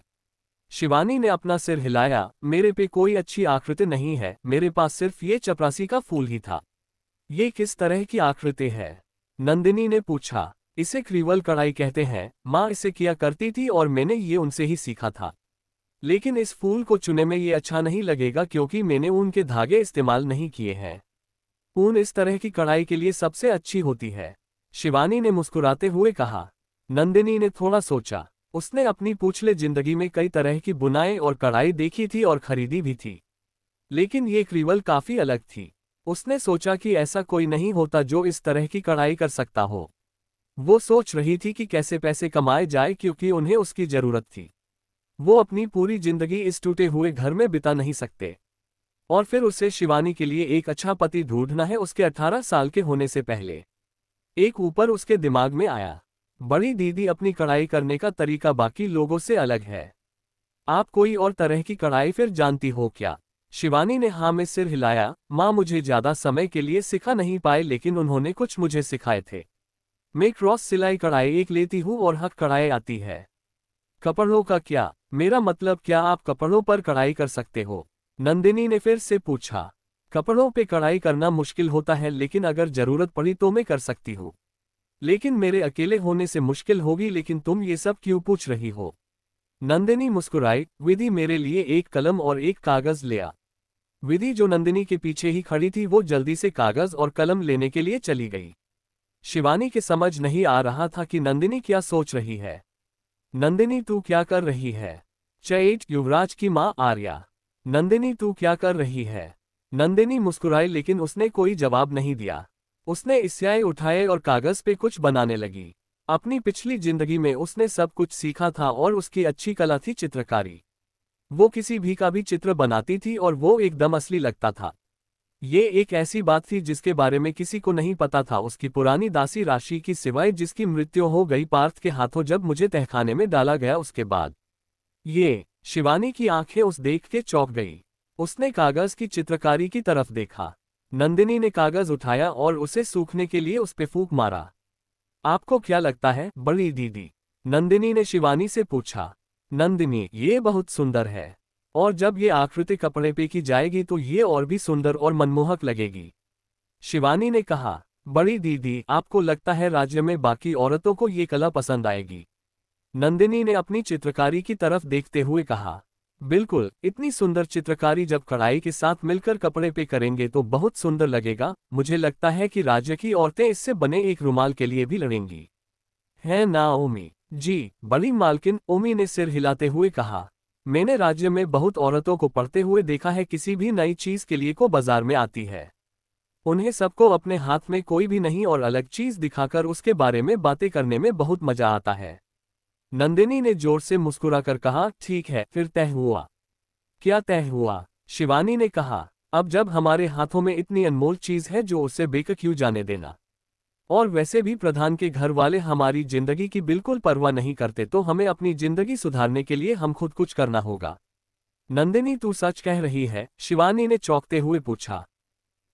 शिवानी ने अपना सिर हिलाया। मेरे पे कोई अच्छी आकृति नहीं है, मेरे पास सिर्फ ये चपरासी का फूल ही था। ये किस तरह की आकृति है? नंदिनी ने पूछा। इसे क्रीवल कढ़ाई कहते हैं, माँ इसे किया करती थी और मैंने ये उनसे ही सीखा था। लेकिन इस फूल को चुने में ये अच्छा नहीं लगेगा क्योंकि मैंने ऊन के धागे इस्तेमाल नहीं किए हैं। ऊन इस तरह की कढ़ाई के लिए सबसे अच्छी होती है, शिवानी ने मुस्कुराते हुए कहा। नंदिनी ने थोड़ा सोचा। उसने अपनी पिछले जिंदगी में कई तरह की बुनाई और कढ़ाई देखी थी और खरीदी भी थी, लेकिन ये क्रीवल काफी अलग थी। उसने सोचा कि ऐसा कोई नहीं होता जो इस तरह की कढ़ाई कर सकता हो। वो सोच रही थी कि कैसे पैसे कमाए जाए क्योंकि उन्हें उसकी जरूरत थी। वो अपनी पूरी जिंदगी इस टूटे हुए घर में बिता नहीं सकते और फिर उसे शिवानी के लिए एक अच्छा पति ढूंढना है उसके 18 साल के होने से पहले। एक ऊपर उसके दिमाग में आया, बड़ी दीदी अपनी कढ़ाई करने का तरीका बाकी लोगों से अलग है। आप कोई और तरह की कढ़ाई फिर जानती हो क्या? शिवानी ने हाँ में सिर हिलाया। माँ मुझे ज्यादा समय के लिए सिखा नहीं पाए, लेकिन उन्होंने कुछ मुझे सिखाए थे। मैं क्रॉस सिलाई कढ़ाई एक लेती हूँ और हक कढ़ाई आती है। कपड़ों का क्या? मेरा मतलब क्या आप कपड़ों पर कढ़ाई कर सकते हो? नंदिनी ने फिर से पूछा। कपड़ों पे कढ़ाई करना मुश्किल होता है, लेकिन अगर जरूरत पड़ी तो मैं कर सकती हूँ। लेकिन मेरे अकेले होने से मुश्किल होगी। लेकिन तुम ये सब क्यों पूछ रही हो? नंदिनी मुस्कुराई। विधि मेरे लिए एक कलम और एक कागज ले आ। विधि जो नंदिनी के पीछे ही खड़ी थी, वो जल्दी से कागज और कलम लेने के लिए चली गई। शिवानी के समझ नहीं आ रहा था कि नंदिनी क्या सोच रही है। नंदिनी तू क्या कर रही है? चैट युवराज की मां आर्या। नंदिनी तू क्या कर रही है? नंदिनी मुस्कुराई, लेकिन उसने कोई जवाब नहीं दिया। उसने स्याही उठाए और कागज पे कुछ बनाने लगी। अपनी पिछली जिंदगी में उसने सब कुछ सीखा था और उसकी अच्छी कला थी चित्रकारी। वो किसी भी का भी चित्र बनाती थी और वो एकदम असली लगता था। ये एक ऐसी बात थी जिसके बारे में किसी को नहीं पता था, उसकी पुरानी दासी राशि की सिवाय, जिसकी मृत्यु हो गई पार्थ के हाथों जब मुझे तहखाने में डाला गया उसके बाद। ये शिवानी की आंखें उस देख के चौंक गई। उसने कागज की चित्रकारी की तरफ देखा। नंदिनी ने कागज उठाया और उसे सूखने के लिए उस पे फूंक मारा। आपको क्या लगता है बड़ी दीदी? नंदिनी ने शिवानी से पूछा। नंदिनी, ये बहुत सुंदर है और जब ये आकृति कपड़े पे की जाएगी तो ये और भी सुंदर और मनमोहक लगेगी। शिवानी ने कहा। बड़ी दीदी, आपको लगता है राज्य में बाकी औरतों को ये कला पसंद आएगी? नंदिनी ने अपनी चित्रकारी की तरफ देखते हुए कहा। बिल्कुल, इतनी सुंदर चित्रकारी जब कढ़ाई के साथ मिलकर कपड़े पे करेंगे तो बहुत सुंदर लगेगा। मुझे लगता है कि राज्य की औरतें इससे बने एक रुमाल के लिए भी लड़ेंगी। है ना ओमी? जी बड़ी मालकिन, ओमी ने सिर हिलाते हुए कहा। मैंने राज्य में बहुत औरतों को पढ़ते हुए देखा है, किसी भी नई चीज के लिए को बाजार में आती है। उन्हें सबको अपने हाथ में कोई भी नहीं और अलग चीज दिखाकर उसके बारे में बातें करने में बहुत मजा आता है। नंदिनी ने जोर से मुस्कुराकर कहा। ठीक है, फिर तय हुआ? क्या तय हुआ? शिवानी ने कहा। अब जब हमारे हाथों में इतनी अनमोल चीज है, जो उसे बेकार क्यों जाने देना? और वैसे भी प्रधान के घर वाले हमारी जिंदगी की बिल्कुल परवाह नहीं करते, तो हमें अपनी जिंदगी सुधारने के लिए हम खुद कुछ करना होगा। नंदिनी, तू सच कह रही है? शिवानी ने चौंकते हुए पूछा।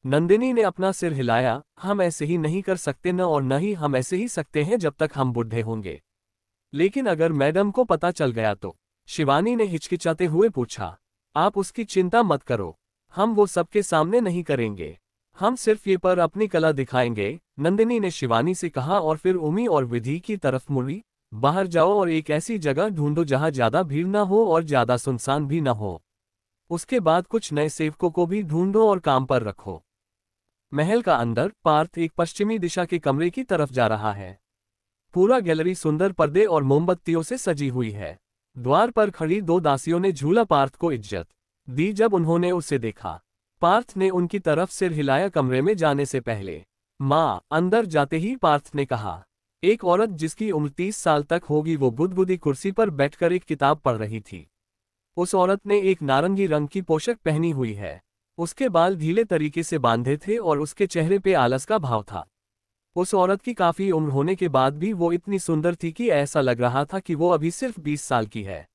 नंदिनी ने अपना सिर हिलाया। हम ऐसे ही नहीं कर सकते न, और न ही हम ऐसे ही सकते हैं जब तक हम बूढ़े होंगे। लेकिन अगर मैडम को पता चल गया तो? शिवानी ने हिचकिचाते हुए पूछा। आप उसकी चिंता मत करो, हम वो सबके सामने नहीं करेंगे। हम सिर्फ ये पर अपनी कला दिखाएंगे, नंदिनी ने शिवानी से कहा और फिर उमी और विधि की तरफ मुड़ी। बाहर जाओ और एक ऐसी जगह ढूंढो जहां ज्यादा भीड़ ना हो और ज्यादा सुनसान भी ना हो। उसके बाद कुछ नए सेवकों को भी ढूंढो और काम पर रखो। महल का अंदर पार्थ एक पश्चिमी दिशा के कमरे की तरफ जा रहा है। पूरा गैलरी सुंदर पर्दे और मोमबत्तियों से सजी हुई है। द्वार पर खड़ी दो दासियों ने झूला पार्थ को इज्जत दी जब उन्होंने उसे देखा। पार्थ ने उनकी तरफ सिर हिलाया कमरे में जाने से पहले। माँ, अंदर जाते ही पार्थ ने कहा। एक औरत जिसकी उम्र 30 साल तक होगी, वो गुदगुदी कुर्सी पर बैठकर एक किताब पढ़ रही थी। उस औरत ने एक नारंगी रंग की पोशाक पहनी हुई है। उसके बाल ढीले तरीके से बांधे थे और उसके चेहरे पे आलस का भाव था। उस औरत की काफी उम्र होने के बाद भी वो इतनी सुंदर थी कि ऐसा लग रहा था कि वो अभी सिर्फ 20 साल की है।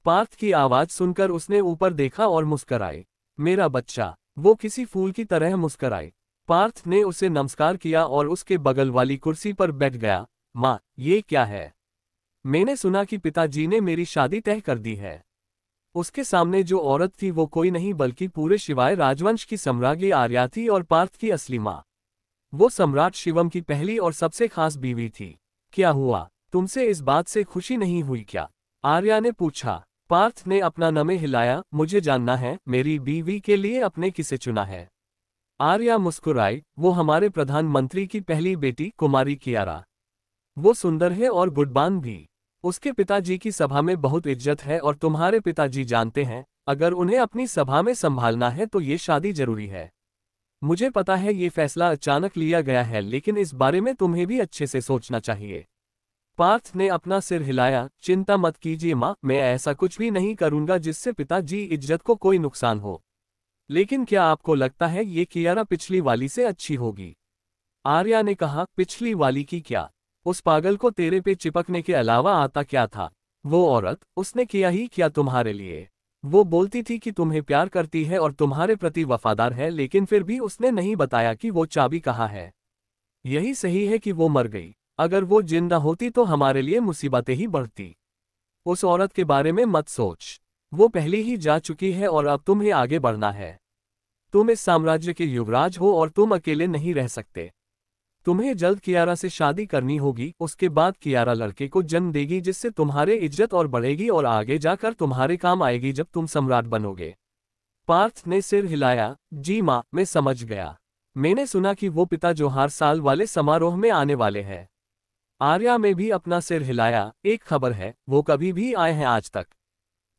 पार्थ की आवाज सुनकर उसने ऊपर देखा और मुस्कुराई। मेरा बच्चा, वो किसी फूल की तरह मुस्कुराई। पार्थ ने उसे नमस्कार किया और उसके बगल वाली कुर्सी पर बैठ गया। माँ, ये क्या है? मैंने सुना कि पिताजी ने मेरी शादी तय कर दी है। उसके सामने जो औरत थी वो कोई नहीं बल्कि पूरे शिवाय राजवंश की सम्राज्ञी आर्या थी और पार्थ की असली माँ। वो सम्राट शिवम की पहली और सबसे खास बीवी थी। क्या हुआ, तुमसे इस बात से खुशी नहीं हुई क्या? आर्या ने पूछा। पार्थ ने अपना नमे हिलाया। मुझे जानना है, मेरी बीवी के लिए अपने किसे चुना है? आर्या मुस्कुराई। वो हमारे प्रधानमंत्री की पहली बेटी कुमारी कियारा। वो सुंदर है और गुणवान भी। उसके पिताजी की सभा में बहुत इज्जत है और तुम्हारे पिताजी जानते हैं, अगर उन्हें अपनी सभा में संभालना है तो ये शादी जरूरी है। मुझे पता है ये फैसला अचानक लिया गया है, लेकिन इस बारे में तुम्हें भी अच्छे से सोचना चाहिए। पार्थ ने अपना सिर हिलाया। चिंता मत कीजिए माँ, मैं ऐसा कुछ भी नहीं करूंगा जिससे पिताजी इज्जत को कोई नुकसान हो। लेकिन क्या आपको लगता है ये कियारा पिछली वाली से अच्छी होगी? आर्या ने कहा। पिछली वाली की क्या? उस पागल को तेरे पे चिपकने के अलावा आता क्या था? वो औरत, उसने किया ही क्या तुम्हारे लिए? वो बोलती थी कि तुम्हें प्यार करती है और तुम्हारे प्रति वफादार है, लेकिन फिर भी उसने नहीं बताया कि वो चाबी कहाँ है। यही सही है कि वो मर गई। अगर वो जिंदा होती तो हमारे लिए मुसीबतें ही बढ़ती। उस औरत के बारे में मत सोच। वो पहले ही जा चुकी है और अब तुम्हें आगे बढ़ना है। तुम इस साम्राज्य के युवराज हो और तुम अकेले नहीं रह सकते। तुम्हें जल्द कियारा से शादी करनी होगी, उसके बाद कियारा लड़के को जन्म देगी जिससे तुम्हारे इज्जत और बढ़ेगी और आगे जाकर तुम्हारे काम आएगी जब तुम सम्राट बनोगे। पार्थ ने सिर हिलाया, जी माँ, मैं समझ गया। मैंने सुना कि वो पिता जो हर साल वाले समारोह में आने वाले हैं। आर्या में भी अपना सिर हिलाया, एक खबर है, वो कभी भी आए हैं आज तक।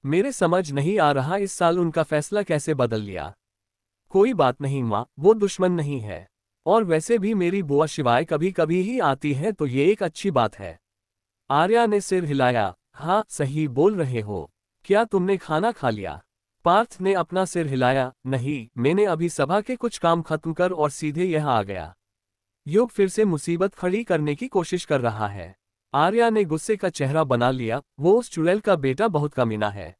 मेरे समझ नहीं आ रहा इस साल उनका फैसला कैसे बदल लिया। कोई बात नहीं माँ, वो दुश्मन नहीं है। और वैसे भी मेरी बुआ शिवाय कभी कभी ही आती है तो ये एक अच्छी बात है। आर्या ने सिर हिलाया, हाँ सही बोल रहे हो। क्या तुमने खाना खा लिया? पार्थ ने अपना सिर हिलाया, नहीं, मैंने अभी सभा के कुछ काम खत्म कर और सीधे यहाँ आ गया। युग फिर से मुसीबत खड़ी करने की कोशिश कर रहा है। आर्या ने गुस्से का चेहरा बना लिया, वो उस चुड़ैल का बेटा बहुत कमीना है।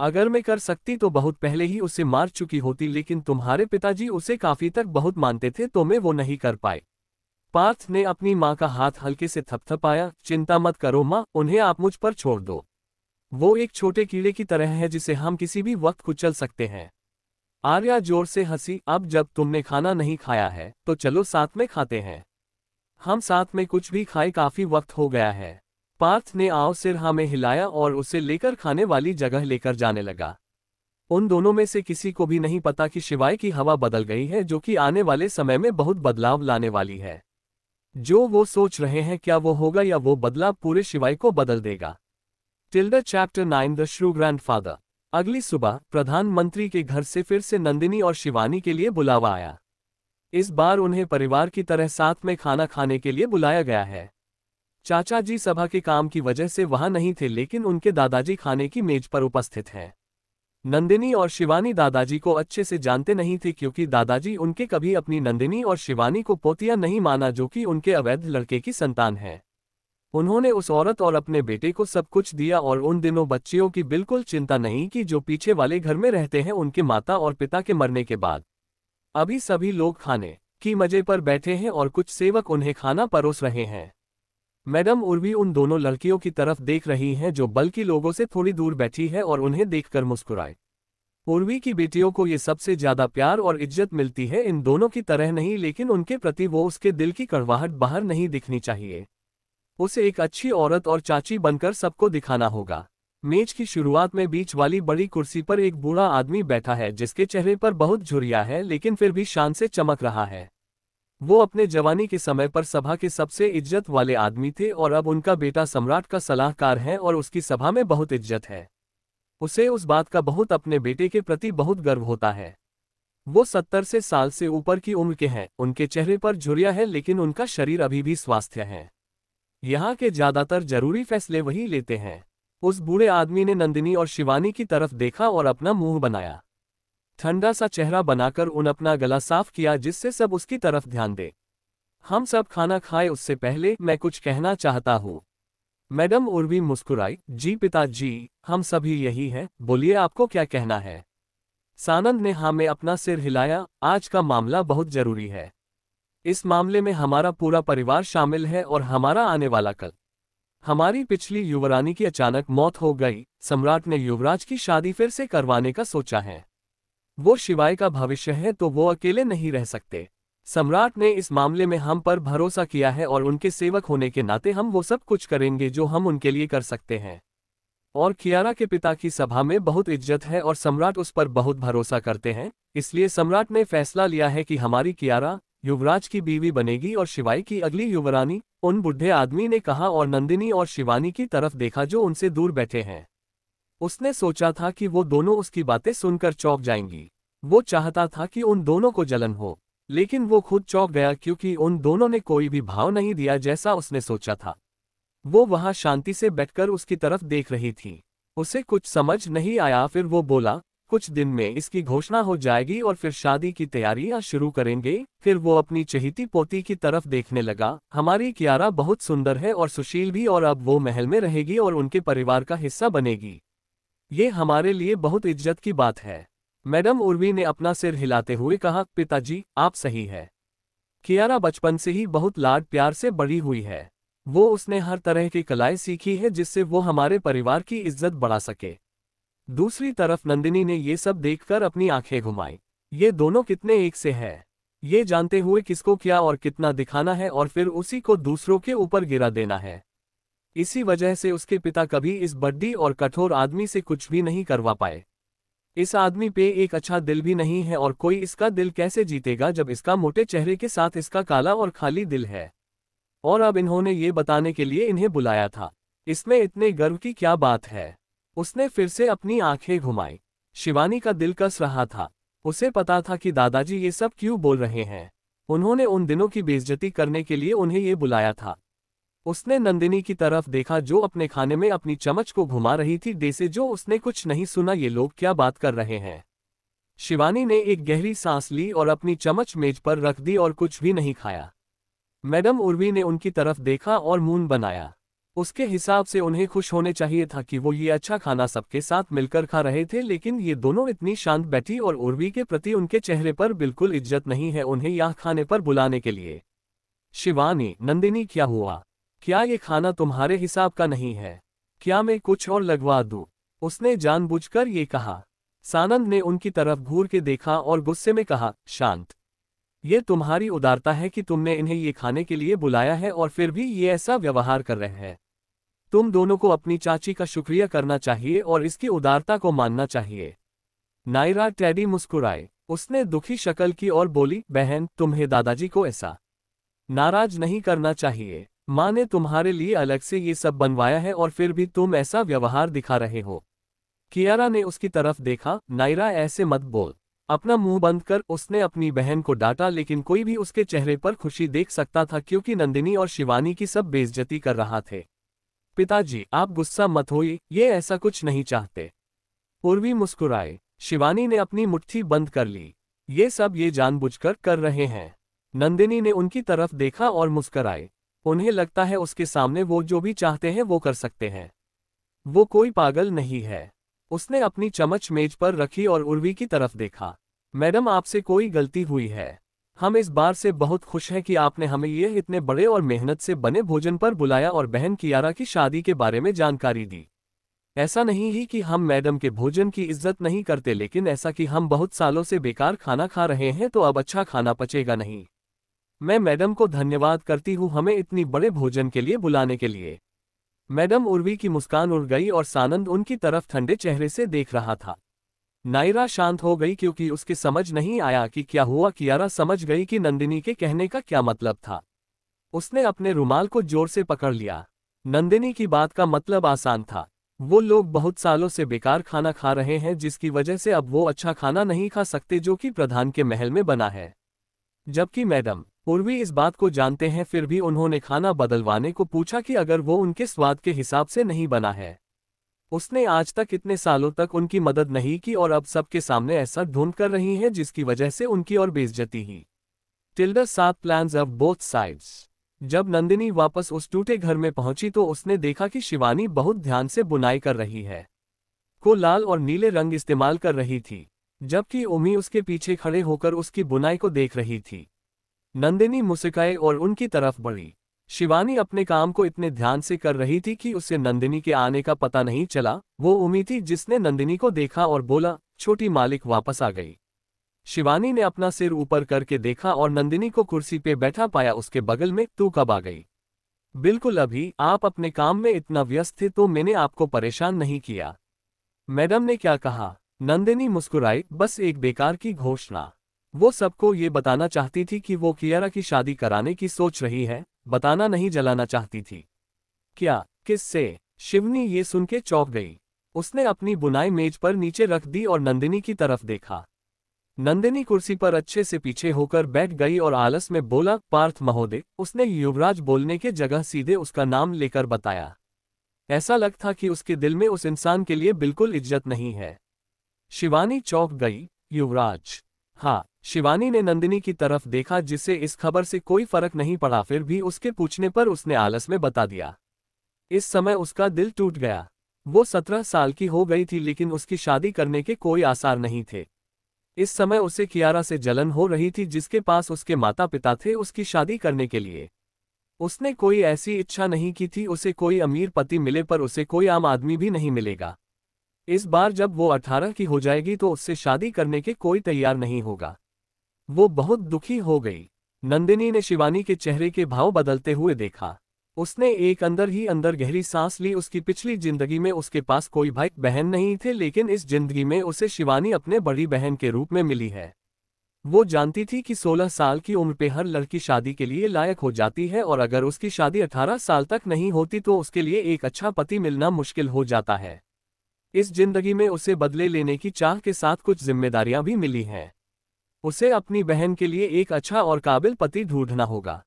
अगर मैं कर सकती तो बहुत पहले ही उसे मार चुकी होती, लेकिन तुम्हारे पिताजी उसे काफी तक बहुत मानते थे तो मैं वो नहीं कर पाए। पार्थ ने अपनी माँ का हाथ हल्के से थपथपाया, चिंता मत करो माँ, उन्हें आप मुझ पर छोड़ दो। वो एक छोटे कीड़े की तरह है जिसे हम किसी भी वक्त कुचल सकते हैं। आर्या जोर से हंसी, अब जब तुमने खाना नहीं खाया है तो चलो साथ में खाते हैं। हम साथ में कुछ भी खाए, काफी वक्त हो गया है। पार्थ ने आओ सिर हाँ में हिलाया और उसे लेकर खाने वाली जगह लेकर जाने लगा। उन दोनों में से किसी को भी नहीं पता कि शिवाय की हवा बदल गई है, जो कि आने वाले समय में बहुत बदलाव लाने वाली है। जो वो सोच रहे हैं क्या वो होगा या वो बदलाव पूरे शिवाय को बदल देगा। टिल्डर चैप्टर 9 द श्रू ग्रैंडफादर। अगली सुबह प्रधानमंत्री के घर से फिर से नंदिनी और शिवानी के लिए बुलावा आया। इस बार उन्हें परिवार की तरह साथ में खाना खाने के लिए बुलाया गया है। चाचा जी सभा के काम की वजह से वहां नहीं थे, लेकिन उनके दादाजी खाने की मेज पर उपस्थित हैं। नंदिनी और शिवानी दादाजी को अच्छे से जानते नहीं थे, क्योंकि दादाजी उनके कभी अपनी नंदिनी और शिवानी को पोतिया नहीं माना, जो कि उनके अवैध लड़के की संतान है। उन्होंने उस औरत और अपने बेटे को सब कुछ दिया और उन दिनों बच्चियों की बिल्कुल चिंता नहीं की जो पीछे वाले घर में रहते हैं उनके माता और पिता के मरने के बाद। अभी सभी लोग खाने की मजे पर बैठे हैं और कुछ सेवक उन्हें खाना परोस रहे हैं। मैडम उर्वी उन दोनों लड़कियों की तरफ देख रही हैं जो बल्कि लोगों से थोड़ी दूर बैठी है और उन्हें देखकर मुस्कुराए। उर्वी की बेटियों को ये सबसे ज्यादा प्यार और इज्जत मिलती है, इन दोनों की तरह नहीं, लेकिन उनके प्रति वो उसके दिल की कड़वाहट बाहर नहीं दिखनी चाहिए। उसे एक अच्छी औरत और चाची बनकर सबको दिखाना होगा। मेज की शुरुआत में बीच वाली बड़ी कुर्सी पर एक बूढ़ा आदमी बैठा है जिसके चेहरे पर बहुत झुर्रियां है, लेकिन फिर भी शान से चमक रहा है। वो अपने जवानी के समय पर सभा के सबसे इज्जत वाले आदमी थे और अब उनका बेटा सम्राट का सलाहकार है और उसकी सभा में बहुत इज्जत है। उसे उस बात का बहुत अपने बेटे के प्रति बहुत गर्व होता है। वो 70 से साल से ऊपर की उम्र के हैं, उनके चेहरे पर झुर्रियां है, लेकिन उनका शरीर अभी भी स्वास्थ्य है। यहाँ के ज्यादातर जरूरी फैसले वही लेते हैं। उस बूढ़े आदमी ने नंदिनी और शिवानी की तरफ देखा और अपना मुंह बनाया। ठंडा सा चेहरा बनाकर उन अपना गला साफ किया जिससे सब उसकी तरफ ध्यान दे। हम सब खाना खाए उससे पहले मैं कुछ कहना चाहता हूँ। मैडम उर्वी मुस्कुराई, जी पिताजी, हम सभी यही हैं, बोलिए आपको क्या कहना है। सानंद ने हाँ में अपना सिर हिलाया, आज का मामला बहुत जरूरी है। इस मामले में हमारा पूरा परिवार शामिल है और हमारा आने वाला कल। हमारी पिछली युवरानी की अचानक मौत हो गई। सम्राट ने युवराज की शादी फिर से करवाने का सोचा है। वो शिवाय का भविष्य है तो वो अकेले नहीं रह सकते। सम्राट ने इस मामले में हम पर भरोसा किया है और उनके सेवक होने के नाते हम वो सब कुछ करेंगे जो हम उनके लिए कर सकते हैं। और कियारा के पिता की सभा में बहुत इज्जत है और सम्राट उस पर बहुत भरोसा करते हैं, इसलिए सम्राट ने फैसला लिया है कि हमारी कियारा युवराज की बीवी बनेगी और शिवाय की अगली युवरानी। उन बुढ़े आदमी ने कहा और नंदिनी और शिवानी की तरफ देखा जो उनसे दूर बैठे हैं। उसने सोचा था कि वो दोनों उसकी बातें सुनकर चौंक जाएंगी। वो चाहता था कि उन दोनों को जलन हो, लेकिन वो खुद चौंक गया क्योंकि उन दोनों ने कोई भी भाव नहीं दिया जैसा उसने सोचा था। वो वहां शांति से बैठकर उसकी तरफ देख रही थी। उसे कुछ समझ नहीं आया, फिर वो बोला, कुछ दिन में इसकी घोषणा हो जाएगी और फिर शादी की तैयारियां शुरू करेंगे। फिर वो अपनी चहेती पोती की तरफ देखने लगा। हमारी कियारा बहुत सुंदर है और सुशील भी, और अब वो महल में रहेगी और उनके परिवार का हिस्सा बनेगी। ये हमारे लिए बहुत इज्जत की बात है। मैडम उर्वी ने अपना सिर हिलाते हुए कहा, पिताजी आप सही है। कियारा बचपन से ही बहुत लाड प्यार से बड़ी हुई है। वो उसने हर तरह की कलाएं सीखी है जिससे वो हमारे परिवार की इज्जत बढ़ा सके। दूसरी तरफ नंदिनी ने ये सब देखकर अपनी आंखें घुमाई। ये दोनों कितने एक से है, ये जानते हुए किसको क्या और कितना दिखाना है और फिर उसी को दूसरों के ऊपर गिरा देना है। इसी वजह से उसके पिता कभी इस बड्डी और कठोर आदमी से कुछ भी नहीं करवा पाए। इस आदमी पे एक अच्छा दिल भी नहीं है और कोई इसका दिल कैसे जीतेगा जब इसका मोटे चेहरे के साथ इसका काला और खाली दिल है। और अब इन्होंने ये बताने के लिए इन्हें बुलाया था। इसमें इतने गर्व की क्या बात है। उसने फिर से अपनी आंखें घुमाई। शिवानी का दिल कस रहा था। उसे पता था कि दादाजी ये सब क्यों बोल रहे हैं। उन्होंने उन दिनों की बेइज्जती करने के लिए उन्हें ये बुलाया था। उसने नंदिनी की तरफ देखा जो अपने खाने में अपनी चम्मच को घुमा रही थी जैसे जो उसने कुछ नहीं सुना ये लोग क्या बात कर रहे हैं। शिवानी ने एक गहरी सांस ली और अपनी चम्मच मेज पर रख दी और कुछ भी नहीं खाया। मैडम उर्वी ने उनकी तरफ देखा और मुंह बनाया। उसके हिसाब से उन्हें खुश होने चाहिए था कि वो ये अच्छा खाना सबके साथ मिलकर खा रहे थे, लेकिन ये दोनों इतनी शांत बैठी और उर्वी के प्रति उनके चेहरे पर बिल्कुल इज्जत नहीं है उन्हें यहाँ खाने पर बुलाने के लिए। शिवानी, नंदिनी क्या हुआ? क्या ये खाना तुम्हारे हिसाब का नहीं है? क्या मैं कुछ और लगवा दूं? उसने जानबूझकर ये कहा। सानंद ने उनकी तरफ घूर के देखा और गुस्से में कहा, शांत, ये तुम्हारी उदारता है कि तुमने इन्हें ये खाने के लिए बुलाया है और फिर भी ये ऐसा व्यवहार कर रहे हैं। तुम दोनों को अपनी चाची का शुक्रिया करना चाहिए और इसकी उदारता को मानना चाहिए। नायरा टेडी मुस्कुराए। उसने दुखी शक्ल की और बोली, बहन, तुम्हें दादाजी को ऐसा नाराज नहीं करना चाहिए। माँ ने तुम्हारे लिए अलग से ये सब बनवाया है और फिर भी तुम ऐसा व्यवहार दिखा रहे हो। कियारा ने उसकी तरफ देखा। नायरा, ऐसे मत बोल। अपना मुंह बंद कर। उसने अपनी बहन को डांटा, लेकिन कोई भी उसके चेहरे पर खुशी देख सकता था क्योंकि नंदिनी और शिवानी की सब बेइज्जती कर रहा थे। पिताजी, आप गुस्सा मत होइए, ये ऐसा कुछ नहीं चाहते। उर्वी मुस्कुराए। शिवानी ने अपनी मुट्ठी बंद कर ली। ये सब ये जानबूझकर कर रहे हैं। नंदिनी ने उनकी तरफ देखा और मुस्कुराए। उन्हें लगता है उसके सामने वो जो भी चाहते हैं वो कर सकते हैं। वो कोई पागल नहीं है। उसने अपनी चम्मच मेज पर रखी और उर्वी की तरफ देखा। मैडम, आपसे कोई गलती हुई है। हम इस बार से बहुत खुश हैं कि आपने हमें ये इतने बड़े और मेहनत से बने भोजन पर बुलाया और बहन कियारा की शादी के बारे में जानकारी दी। ऐसा नहीं ही कि हम मैडम के भोजन की इज्जत नहीं करते, लेकिन ऐसा कि हम बहुत सालों से बेकार खाना खा रहे हैं तो अब अच्छा खाना पचेगा नहीं। मैं मैडम को धन्यवाद करती हूँ हमें इतनी बड़े भोजन के लिए बुलाने के लिए। मैडम उर्वी की मुस्कान उड़ गई और सानंद उनकी तरफ ठंडे चेहरे से देख रहा था। नायरा शांत हो गई क्योंकि उसके समझ नहीं आया कि क्या हुआ। कियारा समझ गई कि नंदिनी के कहने का क्या मतलब था। उसने अपने रुमाल को जोर से पकड़ लिया। नंदिनी की बात का मतलब आसान था। वो लोग बहुत सालों से बेकार खाना खा रहे हैं जिसकी वजह से अब वो अच्छा खाना नहीं खा सकते जो कि प्रधान के महल में बना है। जबकि मैडम उर्वी इस बात को जानते हैं, फिर भी उन्होंने खाना बदलवाने को पूछा कि अगर वो उनके स्वाद के हिसाब से नहीं बना है। उसने आज तक इतने सालों तक उनकी मदद नहीं की और अब सबके सामने ऐसा ढूंढ कर रही है जिसकी वजह से उनकी और बेइज्जती ही। टिल्डर 7 प्लान्स ऑफ बोथ साइड्स। जब नंदिनी वापस उस टूटे घर में पहुंची तो उसने देखा कि शिवानी बहुत ध्यान से बुनाई कर रही है। को लाल और नीले रंग इस्तेमाल कर रही थी, जबकि उमी उसके पीछे खड़े होकर उसकी बुनाई को देख रही थी। नंदिनी मुस्कुराई और उनकी तरफ बढ़ी। शिवानी अपने काम को इतने ध्यान से कर रही थी कि उसे नंदिनी के आने का पता नहीं चला। वो उमी थी जिसने नंदिनी को देखा और बोला, छोटी मालिक वापस आ गई। शिवानी ने अपना सिर ऊपर करके देखा और नंदिनी को कुर्सी पे बैठा पाया उसके बगल में। तू कब आ गई? बिल्कुल अभी। आप अपने काम में इतना व्यस्त थे तो मैंने आपको परेशान नहीं किया। मैडम ने क्या कहा? नंदिनी मुस्कुराई, बस एक बेकार की घोषणा। वो सबको ये बताना चाहती थी कि वो कियारा की शादी कराने की सोच रही है, बताना नहीं, जलाना चाहती थी। क्या? किससे? शिवनी ये सुन के चौंक गई। उसने अपनी बुनाई मेज पर नीचे रख दी और नंदिनी की तरफ देखा। नंदिनी कुर्सी पर अच्छे से पीछे होकर बैठ गई और आलस में बोला, पार्थ महोदय। उसने युवराज बोलने के जगह सीधे उसका नाम लेकर बताया। ऐसा लगता कि उसके दिल में उस इंसान के लिए बिल्कुल इज्जत नहीं है। शिवानी चौंक गई। युवराज? हाँ। शिवानी ने नंदिनी की तरफ देखा जिसे इस खबर से कोई फर्क नहीं पड़ा, फिर भी उसके पूछने पर उसने आलस में बता दिया। इस समय उसका दिल टूट गया। वो 17 साल की हो गई थी लेकिन उसकी शादी करने के कोई आसार नहीं थे। इस समय उसे कियारा से जलन हो रही थी जिसके पास उसके माता पिता थे उसकी शादी करने के लिए। उसने कोई ऐसी इच्छा नहीं की थी उसे कोई अमीर पति मिले पर उसे कोई आम आदमी भी नहीं मिलेगा। इस बार जब वो 18 की हो जाएगी तो उससे शादी करने के कोई तैयार नहीं होगा। वो बहुत दुखी हो गई। नंदिनी ने शिवानी के चेहरे के भाव बदलते हुए देखा। उसने एक अंदर ही अंदर गहरी सांस ली। उसकी पिछली जिंदगी में उसके पास कोई भाई बहन नहीं थे, लेकिन इस जिंदगी में उसे शिवानी अपने बड़ी बहन के रूप में मिली है। वो जानती थी कि 16 साल की उम्र पे हर लड़की शादी के लिए लायक हो जाती है, और अगर उसकी शादी 18 साल तक नहीं होती तो उसके लिए एक अच्छा पति मिलना मुश्किल हो जाता है। इस जिंदगी में उसे बदले लेने की चाह के साथ कुछ जिम्मेदारियां भी मिली हैं। उसे अपनी बहन के लिए एक अच्छा और काबिल पति ढूंढना होगा।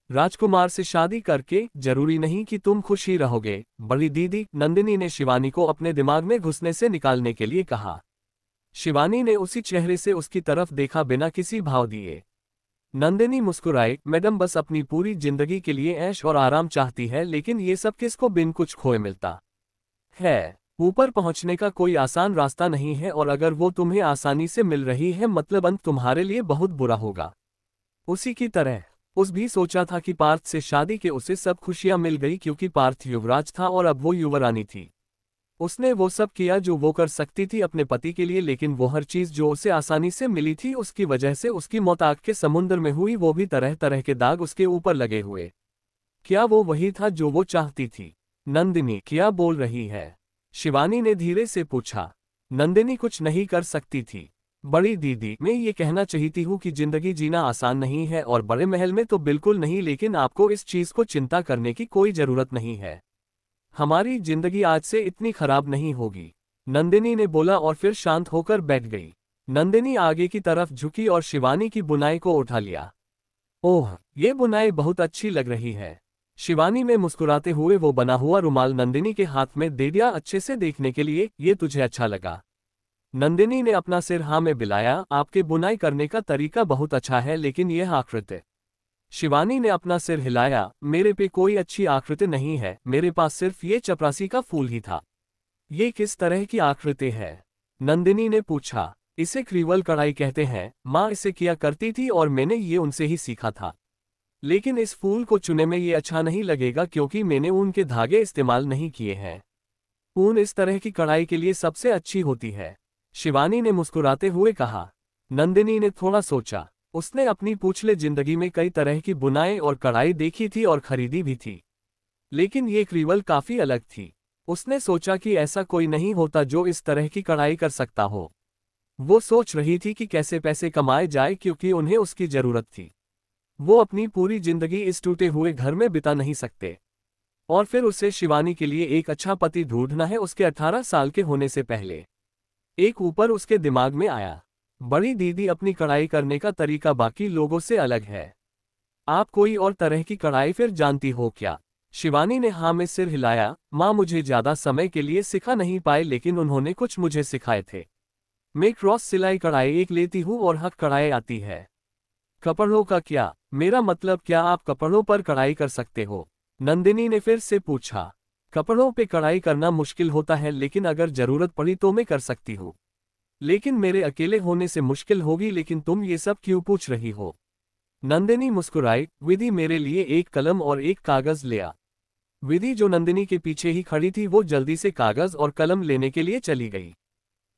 राजकुमार से शादी करके जरूरी नहीं कि तुम खुश ही रहोगे, बड़ी दीदी, नंदिनी ने शिवानी को अपने दिमाग में घुसने से निकालने के लिए कहा। शिवानी ने उसी चेहरे से उसकी तरफ देखा बिना किसी भाव दिए। नंदिनी मुस्कुराई, मैडम बस अपनी पूरी जिंदगी के लिए ऐश और आराम चाहती है, लेकिन ये सब किसको बिन कुछ खोए मिलता है। ऊपर पहुंचने का कोई आसान रास्ता नहीं है, और अगर वो तुम्हें आसानी से मिल रही है मतलब अंत तुम्हारे लिए बहुत बुरा होगा। उसी की तरह उस भी सोचा था कि पार्थ से शादी के उसे सब खुशियां मिल गई क्योंकि पार्थ युवराज था और अब वो युवरानी थी। उसने वो सब किया जो वो कर सकती थी अपने पति के लिए, लेकिन वो हर चीज जो उसे आसानी से मिली थी उसकी वजह से उसकी मौत आग के समुद्र में हुई, वो भी तरह तरह के दाग उसके ऊपर लगे हुए। क्या वो वही था जो वो चाहती थी? नंदिनी क्या बोल रही है? शिवानी ने धीरे से पूछा। नंदिनी कुछ नहीं कर सकती थी। बड़ी दीदी, मैं ये कहना चाहती हूँ कि जिंदगी जीना आसान नहीं है, और बड़े महल में तो बिल्कुल नहीं, लेकिन आपको इस चीज को चिंता करने की कोई जरूरत नहीं है। हमारी जिंदगी आज से इतनी खराब नहीं होगी, नंदिनी ने बोला और फिर शांत होकर बैठ गई। नंदिनी आगे की तरफ झुकी और शिवानी की बुनाई को उठा लिया। ओह, ये बुनाई बहुत अच्छी लग रही है। शिवानी में मुस्कुराते हुए वो बना हुआ रुमाल नंदिनी के हाथ में दे दिया अच्छे से देखने के लिए। ये तुझे अच्छा लगा? नंदिनी ने अपना सिर हाँ में बिलाया। आपके बुनाई करने का तरीका बहुत अच्छा है, लेकिन यह आकृति। शिवानी ने अपना सिर हिलाया। मेरे पे कोई अच्छी आकृति नहीं है, मेरे पास सिर्फ ये चपरासी का फूल ही था। ये किस तरह की आकृति है? नंदिनी ने पूछा। इसे क्रीवल कढ़ाई कहते हैं, माँ इसे किया करती थी और मैंने ये उनसे ही सीखा था। लेकिन इस फूल को चुने में ये अच्छा नहीं लगेगा क्योंकि मैंने ऊन के धागे इस्तेमाल नहीं किए हैं। ऊन इस तरह की कढ़ाई के लिए सबसे अच्छी होती है, शिवानी ने मुस्कुराते हुए कहा। नंदिनी ने थोड़ा सोचा। उसने अपनी पिछले जिंदगी में कई तरह की बुनाई और कढ़ाई देखी थी और खरीदी भी थी, लेकिन ये क्रीवल काफी अलग थी। उसने सोचा कि ऐसा कोई नहीं होता जो इस तरह की कढ़ाई कर सकता हो। वो सोच रही थी कि कैसे पैसे कमाए जाए क्योंकि उन्हें उसकी जरूरत थी। वो अपनी पूरी जिंदगी इस टूटे हुए घर में बिता नहीं सकते, और फिर उसे शिवानी के लिए एक अच्छा पति ढूंढना है उसके 18 साल के होने से पहले। एक ऊपर उसके दिमाग में आया। बड़ी दीदी, अपनी कढ़ाई करने का तरीका बाकी लोगों से अलग है। आप कोई और तरह की कढ़ाई फिर जानती हो क्या? शिवानी ने हाँ में सिर हिलाया। माँ मुझे ज्यादा समय के लिए सिखा नहीं पाए, लेकिन उन्होंने कुछ मुझे सिखाए थे। मैं क्रॉस सिलाई कढ़ाई एक लेती हूँ और हक कढ़ाई आती है। कपड़ों का क्या? मेरा मतलब क्या आप कपड़ों पर कढ़ाई कर सकते हो? नंदिनी ने फिर से पूछा। कपड़ों पे कढ़ाई करना मुश्किल होता है, लेकिन अगर जरूरत पड़ी तो मैं कर सकती हूँ। लेकिन मेरे अकेले होने से मुश्किल होगी। लेकिन तुम ये सब क्यों पूछ रही हो? नंदिनी मुस्कुराई। विधि मेरे लिए एक कलम और एक कागज ले आ। विधि जो नंदिनी के पीछे ही खड़ी थी वो जल्दी से कागज और कलम लेने के लिए चली गई।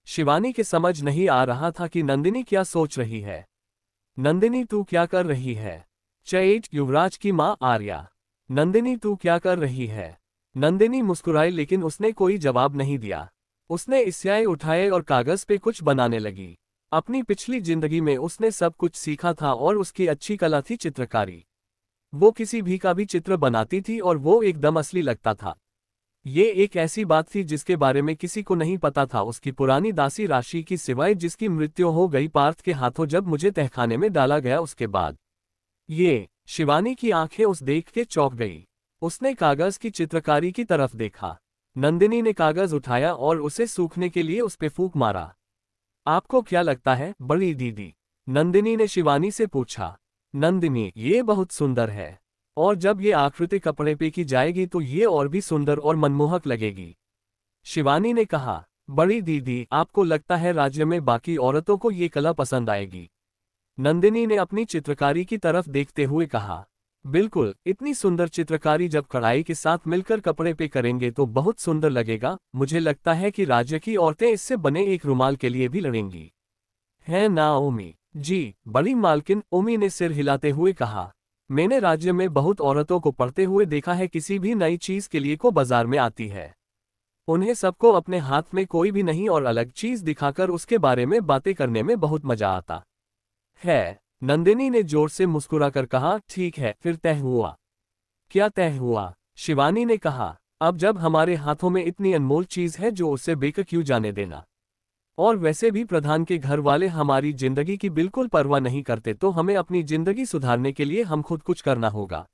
शिवानी के समझ नहीं आ रहा था कि नंदिनी क्या सोच रही है। नंदिनी तू क्या कर रही है? चैट, युवराज की माँ आर्या। नंदिनी तू क्या कर रही है? नंदिनी मुस्कुराई, लेकिन उसने कोई जवाब नहीं दिया। उसने स्याही उठाए और कागज पे कुछ बनाने लगी। अपनी पिछली जिंदगी में उसने सब कुछ सीखा था और उसकी अच्छी कला थी चित्रकारी। वो किसी भी का भी चित्र बनाती थी और वो एकदम असली लगता था। ये एक ऐसी बात थी जिसके बारे में किसी को नहीं पता था, उसकी पुरानी दासी राशि की सिवाय, जिसकी मृत्यु हो गई पार्थ के हाथों जब मुझे तहखाने में डाला गया उसके बाद। ये शिवानी की आंखें उस देख के चौंक गई। उसने कागज की चित्रकारी की तरफ देखा। नंदिनी ने कागज उठाया और उसे सूखने के लिए उस पे फूंक मारा। आपको क्या लगता है बड़ी दीदी? नंदिनी ने शिवानी से पूछा। नंदिनी, ये बहुत सुंदर है, और जब ये आकृति कपड़े पे की जाएगी तो ये और भी सुंदर और मनमोहक लगेगी, शिवानी ने कहा। बड़ी दीदी, आपको लगता है राज्य में बाकी औरतों को ये कला पसंद आएगी? नंदिनी ने अपनी चित्रकारी की तरफ देखते हुए कहा। बिल्कुल, इतनी सुंदर चित्रकारी जब कढ़ाई के साथ मिलकर कपड़े पे करेंगे तो बहुत सुंदर लगेगा। मुझे लगता है कि राज्य की औरतें इससे बने एक रुमाल के लिए भी लड़ेंगी। है ना ओमी? जी, बड़ी मालकिन, ओमी ने सिर हिलाते हुए कहा। मैंने राज्य में बहुत औरतों को पढ़ते हुए देखा है, किसी भी नई चीज के लिए को बाजार में आती है। उन्हें सबको अपने हाथ में कोई भी नहीं और अलग चीज दिखाकर उसके बारे में बातें करने में बहुत मजा आता है। नंदिनी ने जोर से मुस्कुराकर कहा, ठीक है, फिर तय हुआ? क्या तय हुआ? शिवानी ने कहा। अब जब हमारे हाथों में इतनी अनमोल चीज है, जो उससे बेकार क्यों जाने देना। और वैसे भी प्रधान के घर वाले हमारी जिंदगी की बिल्कुल परवाह नहीं करते, तो हमें अपनी जिंदगी सुधारने के लिए हम खुद कुछ करना होगा।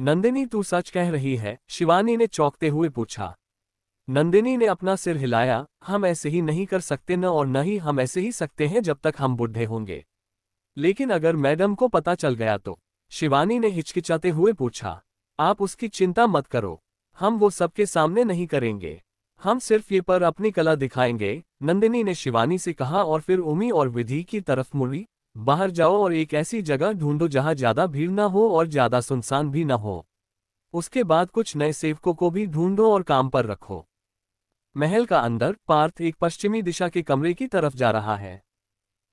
नंदिनी, तू सच कह रही है? शिवानी ने चौंकते हुए पूछा। नंदिनी ने अपना सिर हिलाया। हम ऐसे ही नहीं कर सकते न, और न ही हम ऐसे ही सकते हैं जब तक हम बूढ़े होंगे। लेकिन अगर मैडम को पता चल गया तो? शिवानी ने हिचकिचाते हुए पूछा। आप उसकी चिंता मत करो, हम वो सबके सामने नहीं करेंगे। हम सिर्फ ये पर अपनी कला दिखाएंगे, नंदिनी ने शिवानी से कहा और फिर उमी और विधि की तरफ मुड़ी। बाहर जाओ और एक ऐसी जगह ढूंढो जहां ज्यादा भीड़ न हो और ज्यादा सुनसान भी न हो। उसके बाद कुछ नए सेवकों को भी ढूंढो और काम पर रखो। महल का अंदर पार्थ एक पश्चिमी दिशा के कमरे की तरफ जा रहा है।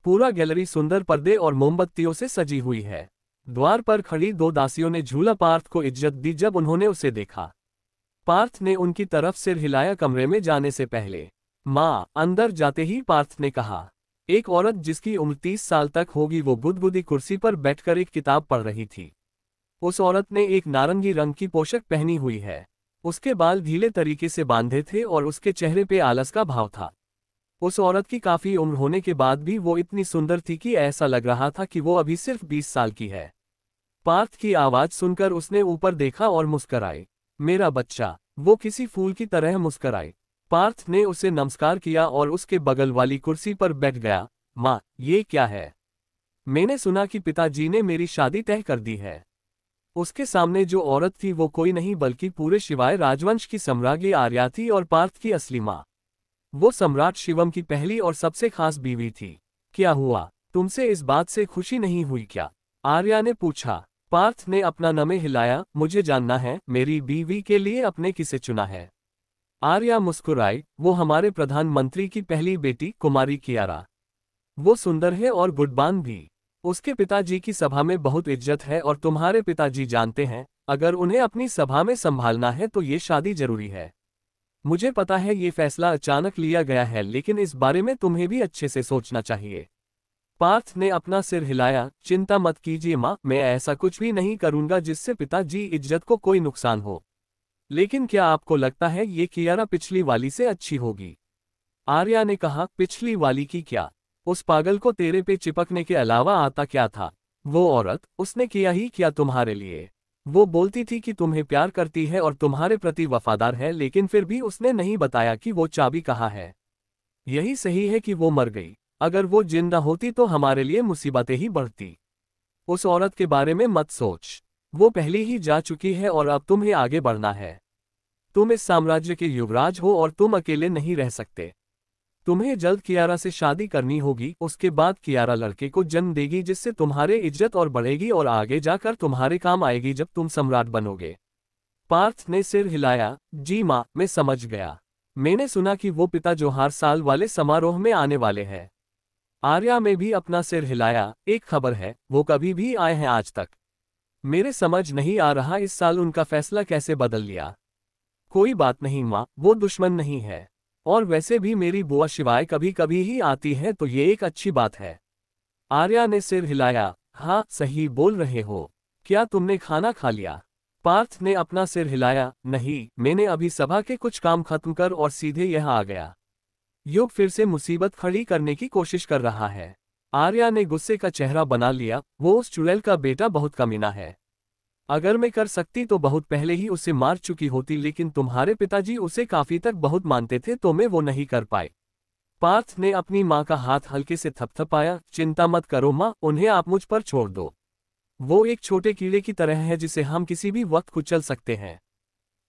पूरा गैलरी सुंदर पर्दे और मोमबत्तियों से सजी हुई है। द्वार पर खड़ी दो दासियों ने झूला पार्थ को इज्जत दी जब उन्होंने उसे देखा। पार्थ ने उनकी तरफ सिर हिलाया कमरे में जाने से पहले। माँ, अंदर जाते ही पार्थ ने कहा। एक औरत जिसकी उम्र 30 साल तक होगी, वो गुदगुदी कुर्सी पर बैठकर एक किताब पढ़ रही थी। उस औरत ने एक नारंगी रंग की पोशाक पहनी हुई है। उसके बाल ढीले तरीके से बांधे थे और उसके चेहरे पे आलस का भाव था। उस औरत की काफी उम्र होने के बाद भी वो इतनी सुंदर थी कि ऐसा लग रहा था कि वो अभी सिर्फ 20 साल की है। पार्थ की आवाज सुनकर उसने ऊपर देखा और मुस्कुराई। मेरा बच्चा, वो किसी फूल की तरह मुस्कुराई। पार्थ ने उसे नमस्कार किया और उसके बगल वाली कुर्सी पर बैठ गया। माँ, ये क्या है? मैंने सुना कि पिताजी ने मेरी शादी तय कर दी है। उसके सामने जो औरत थी वो कोई नहीं बल्कि पूरे शिवाय राजवंश की सम्राज्ञी आर्या थी और पार्थ की असली माँ। वो सम्राट शिवम की पहली और सबसे खास बीवी थी। क्या हुआ, तुमसे इस बात से खुशी नहीं हुई क्या? आर्या ने पूछा। पार्थ ने अपना नमे हिलाया। मुझे जानना है, मेरी बीवी के लिए अपने किसे चुना है? आर्या मुस्कुराई। वो हमारे प्रधानमंत्री की पहली बेटी कुमारी कियारा। वो सुंदर है और गुणवान भी। उसके पिताजी की सभा में बहुत इज्जत है और तुम्हारे पिताजी जानते हैं, अगर उन्हें अपनी सभा में संभालना है तो ये शादी जरूरी है। मुझे पता है ये फैसला अचानक लिया गया है, लेकिन इस बारे में तुम्हें भी अच्छे से सोचना चाहिए। पार्थ ने अपना सिर हिलाया। चिंता मत कीजिए माँ, मैं ऐसा कुछ भी नहीं करूंगा जिससे पिताजी इज्जत को कोई नुकसान हो। लेकिन क्या आपको लगता है ये कियारा पिछली वाली से अच्छी होगी? आर्या ने कहा। पिछली वाली की क्या? उस पागल को तेरे पे चिपकने के अलावा आता क्या था? वो औरत, उसने किया ही क्या तुम्हारे लिए? वो बोलती थी कि तुम्हें प्यार करती है और तुम्हारे प्रति वफादार है, लेकिन फिर भी उसने नहीं बताया कि वो चाबी कहाँ है। यही सही है कि वो मर गई। अगर वो जिंदा होती तो हमारे लिए मुसीबतें ही बढ़ती। उस औरत के बारे में मत सोच। वो पहले ही जा चुकी है और अब तुम्हें आगे बढ़ना है। तुम इस साम्राज्य के युवराज हो और तुम अकेले नहीं रह सकते। तुम्हें जल्द कियारा से शादी करनी होगी। उसके बाद कियारा लड़के को जन्म देगी जिससे तुम्हारे इज्जत और बढ़ेगी और आगे जाकर तुम्हारे काम आएगी जब तुम सम्राट बनोगे। पार्थ ने सिर हिलाया। जी माँ, मैं समझ गया। मैंने सुना कि वो पिता जो हर साल वाले समारोह में आने वाले हैं। आर्या में भी अपना सिर हिलाया। एक खबर है, वो कभी भी आए हैं आज तक? मेरे समझ नहीं आ रहा इस साल उनका फैसला कैसे बदल लिया। कोई बात नहीं माँ, वो दुश्मन नहीं है। और वैसे भी मेरी बुआ शिवाय कभी कभी ही आती है, तो ये एक अच्छी बात है। आर्या ने सिर हिलाया। हाँ, सही बोल रहे हो। क्या तुमने खाना खा लिया? पार्थ ने अपना सिर हिलाया। नहीं, मैंने अभी सभा के कुछ काम खत्म कर और सीधे यहाँ आ गया। युग फिर से मुसीबत खड़ी करने की कोशिश कर रहा है। आर्या ने गुस्से का चेहरा बना लिया। वो उस चुड़ैल का बेटा बहुत कमीना है। अगर मैं कर सकती तो बहुत पहले ही उसे मार चुकी होती, लेकिन तुम्हारे पिताजी उसे काफी तक बहुत मानते थे, तो मैं वो नहीं कर पाए। पार्थ ने अपनी माँ का हाथ हल्के से थपथपाया। चिंता मत करो माँ, उन्हें आप मुझ पर छोड़ दो। वो एक छोटे कीड़े की तरह है जिसे हम किसी भी वक्त कुचल सकते हैं।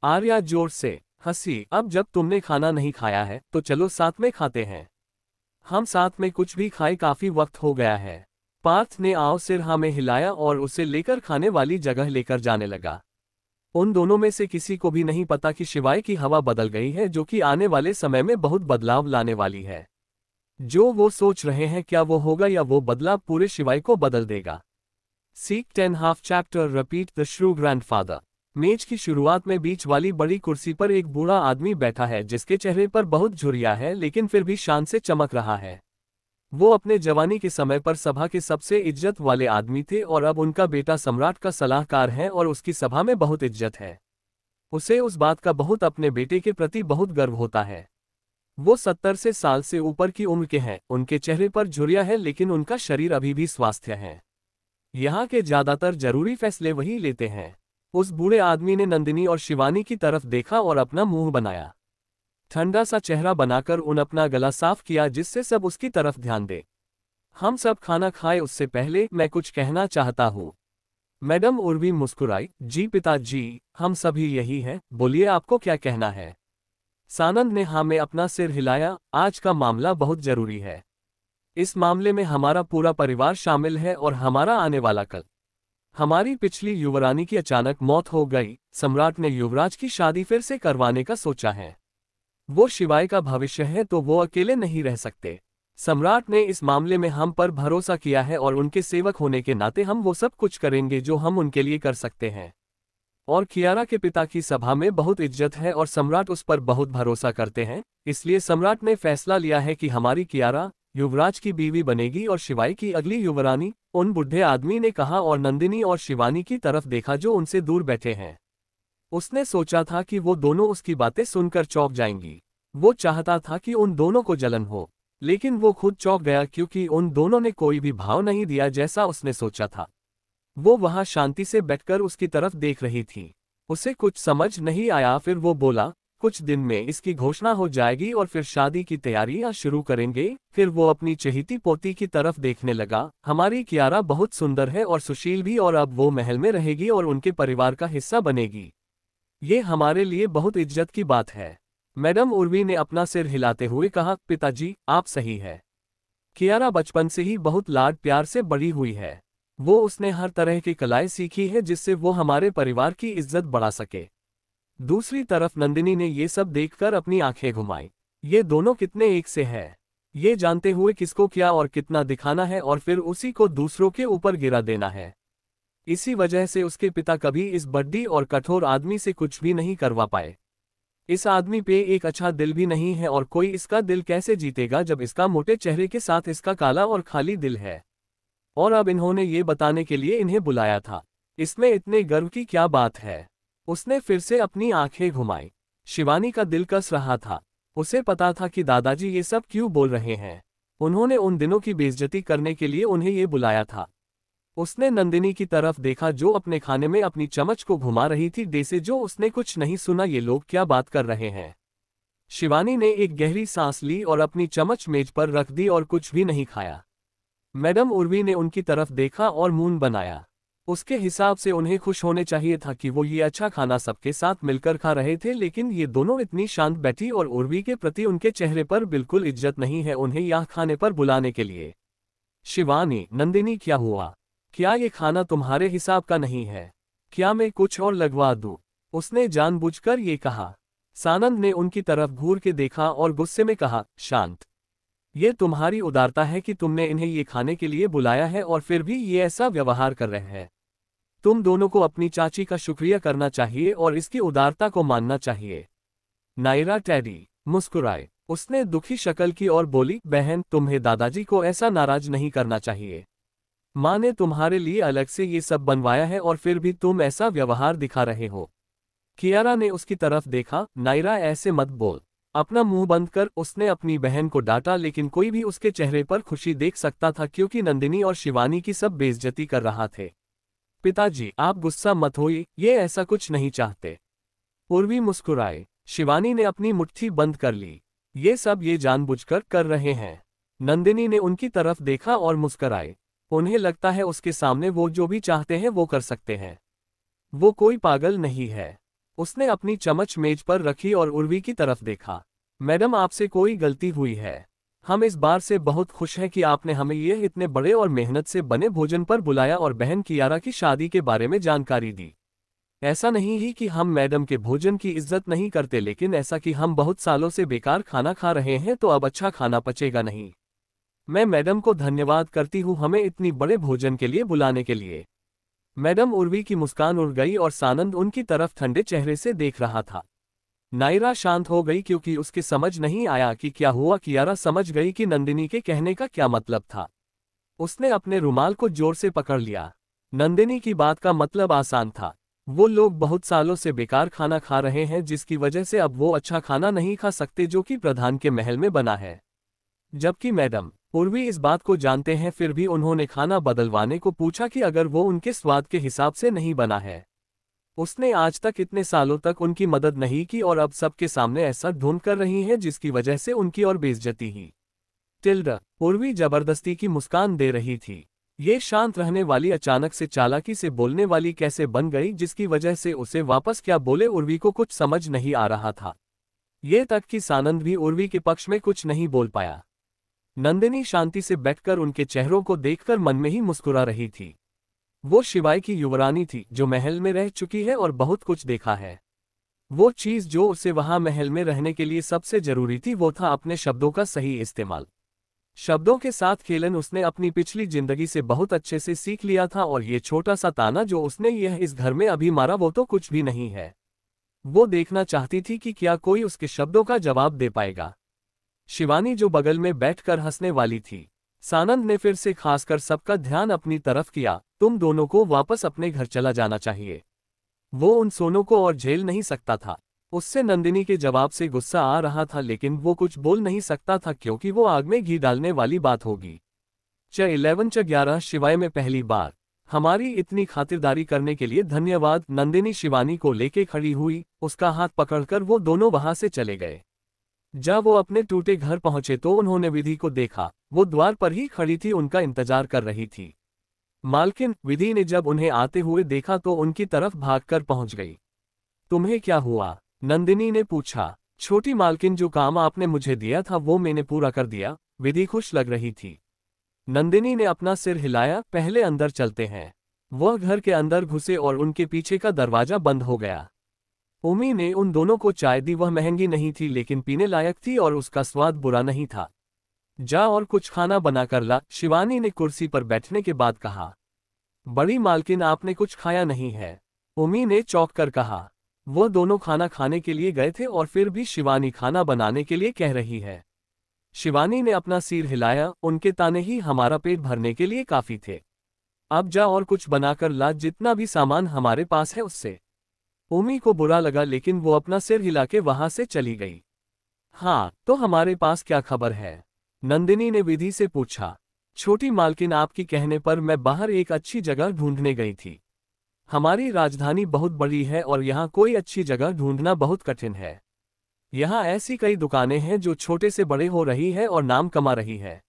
आर्या जोर से हंसी। अब जब तुमने खाना नहीं खाया है तो चलो साथ में खाते हैं। हम साथ में कुछ भी खाए, काफी वक्त हो गया है। पार्थ ने आओ सिर हाँ में हिलाया और उसे लेकर खाने वाली जगह लेकर जाने लगा। उन दोनों में से किसी को भी नहीं पता कि शिवाय की हवा बदल गई है, जो कि आने वाले समय में बहुत बदलाव लाने वाली है। जो वो सोच रहे हैं क्या वो होगा या वो बदलाव पूरे शिवाय को बदल देगा। Seek 10 half chapter repeat the श्रू ग्रैंडफादर। मेज की शुरुआत में बीच वाली बड़ी कुर्सी पर एक बूढ़ा आदमी बैठा है जिसके चेहरे पर बहुत झुर्रियां है लेकिन फिर भी शान से चमक रहा है। वो अपने जवानी के समय पर सभा के सबसे इज्जत वाले आदमी थे और अब उनका बेटा सम्राट का सलाहकार है और उसकी सभा में बहुत इज्जत है। उसे उस बात का बहुत अपने बेटे के प्रति बहुत गर्व होता है। वो 70 से साल से ऊपर की उम्र के हैं, उनके चेहरे पर झुर्रियां है लेकिन उनका शरीर अभी भी स्वस्थ है। यहाँ के ज्यादातर जरूरी फैसले वही लेते हैं। उस बूढ़े आदमी ने नंदिनी और शिवानी की तरफ देखा और अपना मुंह बनाया। ठंडा सा चेहरा बनाकर उन अपना गला साफ किया जिससे सब उसकी तरफ ध्यान दे। हम सब खाना खाए उससे पहले मैं कुछ कहना चाहता हूँ। मैडम उर्वी मुस्कुराई। जी पिताजी, हम सभी यही हैं, बोलिए आपको क्या कहना है। सानंद ने हाँ में अपना सिर हिलाया। आज का मामला बहुत जरूरी है। इस मामले में हमारा पूरा परिवार शामिल है और हमारा आने वाला कल। हमारी पिछली युवरानी की अचानक मौत हो गई। सम्राट ने युवराज की शादी फिर से करवाने का सोचा है। वो शिवाय का भविष्य है तो वो अकेले नहीं रह सकते। सम्राट ने इस मामले में हम पर भरोसा किया है और उनके सेवक होने के नाते हम वो सब कुछ करेंगे जो हम उनके लिए कर सकते हैं। और कियारा के पिता की सभा में बहुत इज्जत है और सम्राट उस पर बहुत भरोसा करते हैं, इसलिए सम्राट ने फैसला लिया है कि हमारी कियारा युवराज की बीवी बनेगी और शिवाय की अगली युवरानी। उन बुढ़े आदमी ने कहा और नंदिनी और शिवानी की तरफ देखा जो उनसे दूर बैठे हैं। उसने सोचा था कि वो दोनों उसकी बातें सुनकर चौंक जाएंगी। वो चाहता था कि उन दोनों को जलन हो, लेकिन वो खुद चौंक गया क्योंकि उन दोनों ने कोई भी भाव नहीं दिया जैसा उसने सोचा था। वो वहां शांति से बैठकर उसकी तरफ देख रही थी। उसे कुछ समझ नहीं आया। फिर वो बोला, कुछ दिन में इसकी घोषणा हो जाएगी और फिर शादी की तैयारियां शुरू करेंगे। फिर वो अपनी चहेती पोती की तरफ देखने लगा। हमारी कियारा बहुत सुंदर है और सुशील भी, और अब वो महल में रहेगी और उनके परिवार का हिस्सा बनेगी। ये हमारे लिए बहुत इज्जत की बात है। मैडम उर्वी ने अपना सिर हिलाते हुए कहा, पिताजी आप सही है। कियारा बचपन से ही बहुत लाड प्यार से बड़ी हुई है। वो उसने हर तरह की कलाएं सीखी है जिससे वो हमारे परिवार की इज्जत बढ़ा सके। दूसरी तरफ नंदिनी ने ये सब देखकर अपनी आंखें घुमाई। ये दोनों कितने एक से है, ये जानते हुए किसको क्या और कितना दिखाना है और फिर उसी को दूसरों के ऊपर गिरा देना है। इसी वजह से उसके पिता कभी इस बड्डी और कठोर आदमी से कुछ भी नहीं करवा पाए। इस आदमी पे एक अच्छा दिल भी नहीं है और कोई इसका दिल कैसे जीतेगा जब इसका मोटे चेहरे के साथ इसका काला और खाली दिल है। और अब इन्होंने ये बताने के लिए इन्हें बुलाया था। इसमें इतने गर्व की क्या बात है। उसने फिर से अपनी आंखें घुमाई। शिवानी का दिल कस रहा था। उसे पता था कि दादाजी ये सब क्यों बोल रहे हैं। उन्होंने उन दिनों की बेइज्जती करने के लिए उन्हें ये बुलाया था। उसने नंदिनी की तरफ देखा जो अपने खाने में अपनी चम्मच को घुमा रही थी, जैसे जो उसने कुछ नहीं सुना ये लोग क्या बात कर रहे हैं। शिवानी ने एक गहरी सांस ली और अपनी चम्मच मेज पर रख दी और कुछ भी नहीं खाया। मैडम उर्वी ने उनकी तरफ देखा और मुंह बनाया। उसके हिसाब से उन्हें खुश होने चाहिए था कि वो ये अच्छा खाना सबके साथ मिलकर खा रहे थे, लेकिन ये दोनों इतनी शांत बैठी और उर्वी के प्रति उनके चेहरे पर बिल्कुल इज्जत नहीं है उन्हें यहाँ खाने पर बुलाने के लिए। शिवानी, नंदिनी क्या हुआ? क्या ये खाना तुम्हारे हिसाब का नहीं है? क्या मैं कुछ और लगवा दूं? उसने जानबूझकर ये कहा। सानंद ने उनकी तरफ घूर के देखा और गुस्से में कहा, शांत, ये तुम्हारी उदारता है कि तुमने इन्हें ये खाने के लिए बुलाया है और फिर भी ये ऐसा व्यवहार कर रहे हैं। तुम दोनों को अपनी चाची का शुक्रिया करना चाहिए और इसकी उदारता को मानना चाहिए। नायरा टेडी मुस्कुराए। उसने दुखी शक्ल की और बोली, बहन तुम्हें दादाजी को ऐसा नाराज नहीं करना चाहिए। माँ ने तुम्हारे लिए अलग से ये सब बनवाया है और फिर भी तुम ऐसा व्यवहार दिखा रहे हो। कियारा ने उसकी तरफ देखा। नायरा ऐसे मत बोल। अपना मुंह बंद कर, उसने अपनी बहन को डांटा, लेकिन कोई भी उसके चेहरे पर खुशी देख सकता था क्योंकि नंदिनी और शिवानी की सब बेइज्जती कर रहा थे। पिताजी आप गुस्सा मत होइए, ये ऐसा कुछ नहीं चाहते। उर्वी मुस्कुराए। शिवानी ने अपनी मुट्ठी बंद कर ली। ये सब ये जानबूझकर कर रहे हैं। नंदिनी ने उनकी तरफ देखा और मुस्कुराए। उन्हें लगता है उसके सामने वो जो भी चाहते हैं वो कर सकते हैं। वो कोई पागल नहीं है। उसने अपनी चम्मच मेज पर रखी और उर्वी की तरफ देखा। मैडम आपसे कोई गलती हुई है। हम इस बार से बहुत खुश हैं कि आपने हमें यह इतने बड़े और मेहनत से बने भोजन पर बुलाया और बहन कियारा की शादी के बारे में जानकारी दी। ऐसा नहीं ही कि हम मैडम के भोजन की इज्जत नहीं करते, लेकिन ऐसा कि हम बहुत सालों से बेकार खाना खा रहे हैं तो अब अच्छा खाना पचेगा नहीं। मैं मैडम को धन्यवाद करती हूँ हमें इतनी बड़े भोजन के लिए बुलाने के लिए। मैडम उर्वी की मुस्कान उड़ गई और सानंद उनकी तरफ ठंडे चेहरे से देख रहा था। नायरा शांत हो गई क्योंकि उसके समझ नहीं आया कि क्या हुआ। कियारा समझ गई कि नंदिनी के कहने का क्या मतलब था। उसने अपने रुमाल को जोर से पकड़ लिया। नंदिनी की बात का मतलब आसान था। वो लोग बहुत सालों से बेकार खाना खा रहे हैं जिसकी वजह से अब वो अच्छा खाना नहीं खा सकते जो कि प्रधान के महल में बना है। जबकि मैडम उर्वी इस बात को जानते हैं, फिर भी उन्होंने खाना बदलवाने को पूछा कि अगर वो उनके स्वाद के हिसाब से नहीं बना है। उसने आज तक इतने सालों तक उनकी मदद नहीं की और अब सबके सामने ऐसा ढूंढ कर रही है जिसकी वजह से उनकी और बेइज्जती ही। टिल्डा उर्वी जबरदस्ती की मुस्कान दे रही थी। ये शांत रहने वाली अचानक से चालाकी से बोलने वाली कैसे बन गई जिसकी वजह से उसे वापस क्या बोले उर्वी को कुछ समझ नहीं आ रहा था। ये तक कि सानंद भी उर्वी के पक्ष में कुछ नहीं बोल पाया। नंदिनी शांति से बैठकर उनके चेहरों को देखकर मन में ही मुस्कुरा रही थी। वो शिवाय की युवरानी थी जो महल में रह चुकी है और बहुत कुछ देखा है। वो चीज जो उसे वहां महल में रहने के लिए सबसे जरूरी थी वो था अपने शब्दों का सही इस्तेमाल। शब्दों के साथ खेलन उसने अपनी पिछली जिंदगी से बहुत अच्छे से सीख लिया था और ये छोटा सा ताना जो उसने यह इस घर में अभी मारा वो तो कुछ भी नहीं है। वो देखना चाहती थी कि क्या कोई उसके शब्दों का जवाब दे पाएगा। शिवानी जो बगल में बैठकर हंसने वाली थी। सानंद ने फिर से खासकर सबका ध्यान अपनी तरफ किया। तुम दोनों को वापस अपने घर चला जाना चाहिए। वो उन सोनों को और झेल नहीं सकता था। उससे नंदिनी के जवाब से गुस्सा आ रहा था लेकिन वो कुछ बोल नहीं सकता था क्योंकि वो आग में घी डालने वाली बात होगी। 11 शिवाय में पहली बार। हमारी इतनी खातिरदारी करने के लिए धन्यवाद। नंदिनी शिवानी को लेके खड़ी हुई, उसका हाथ पकड़कर वो दोनों वहां से चले गए। जब वो अपने टूटे घर पहुंचे तो उन्होंने विधि को देखा। वो द्वार पर ही खड़ी थी, उनका इंतजार कर रही थी। मालकिन विधि ने जब उन्हें आते हुए देखा तो उनकी तरफ भागकर पहुंच गई। तुम्हें क्या हुआ? नंदिनी ने पूछा। छोटी मालकिन, जो काम आपने मुझे दिया था वो मैंने पूरा कर दिया। विधि खुश लग रही थी। नंदिनी ने अपना सिर हिलाया। पहले अंदर चलते हैं। वह घर के अंदर घुसे और उनके पीछे का दरवाजा बंद हो गया। उमी ने उन दोनों को चाय दी। वह महंगी नहीं थी लेकिन पीने लायक थी और उसका स्वाद बुरा नहीं था। जा और कुछ खाना बनाकर ला, शिवानी ने कुर्सी पर बैठने के बाद कहा। बड़ी मालकिन, आपने कुछ खाया नहीं है, उमी ने चौंक कर कहा। वह दोनों खाना खाने के लिए गए थे और फिर भी शिवानी खाना बनाने के लिए कह रही है। शिवानी ने अपना सिर हिलाया। उनके ताने ही हमारा पेट भरने के लिए काफी थे। अब जा और कुछ बनाकर ला, जितना भी सामान हमारे पास है उससे। उमी को बुरा लगा लेकिन वो अपना सिर हिला के वहां से चली गई। हाँ, तो हमारे पास क्या खबर है? नंदिनी ने विधि से पूछा। छोटी मालकिन, आपकी कहने पर मैं बाहर एक अच्छी जगह ढूंढने गई थी। हमारी राजधानी बहुत बड़ी है और यहाँ कोई अच्छी जगह ढूंढना बहुत कठिन है। यहाँ ऐसी कई दुकानें हैं जो छोटे से बड़े हो रही है और नाम कमा रही है।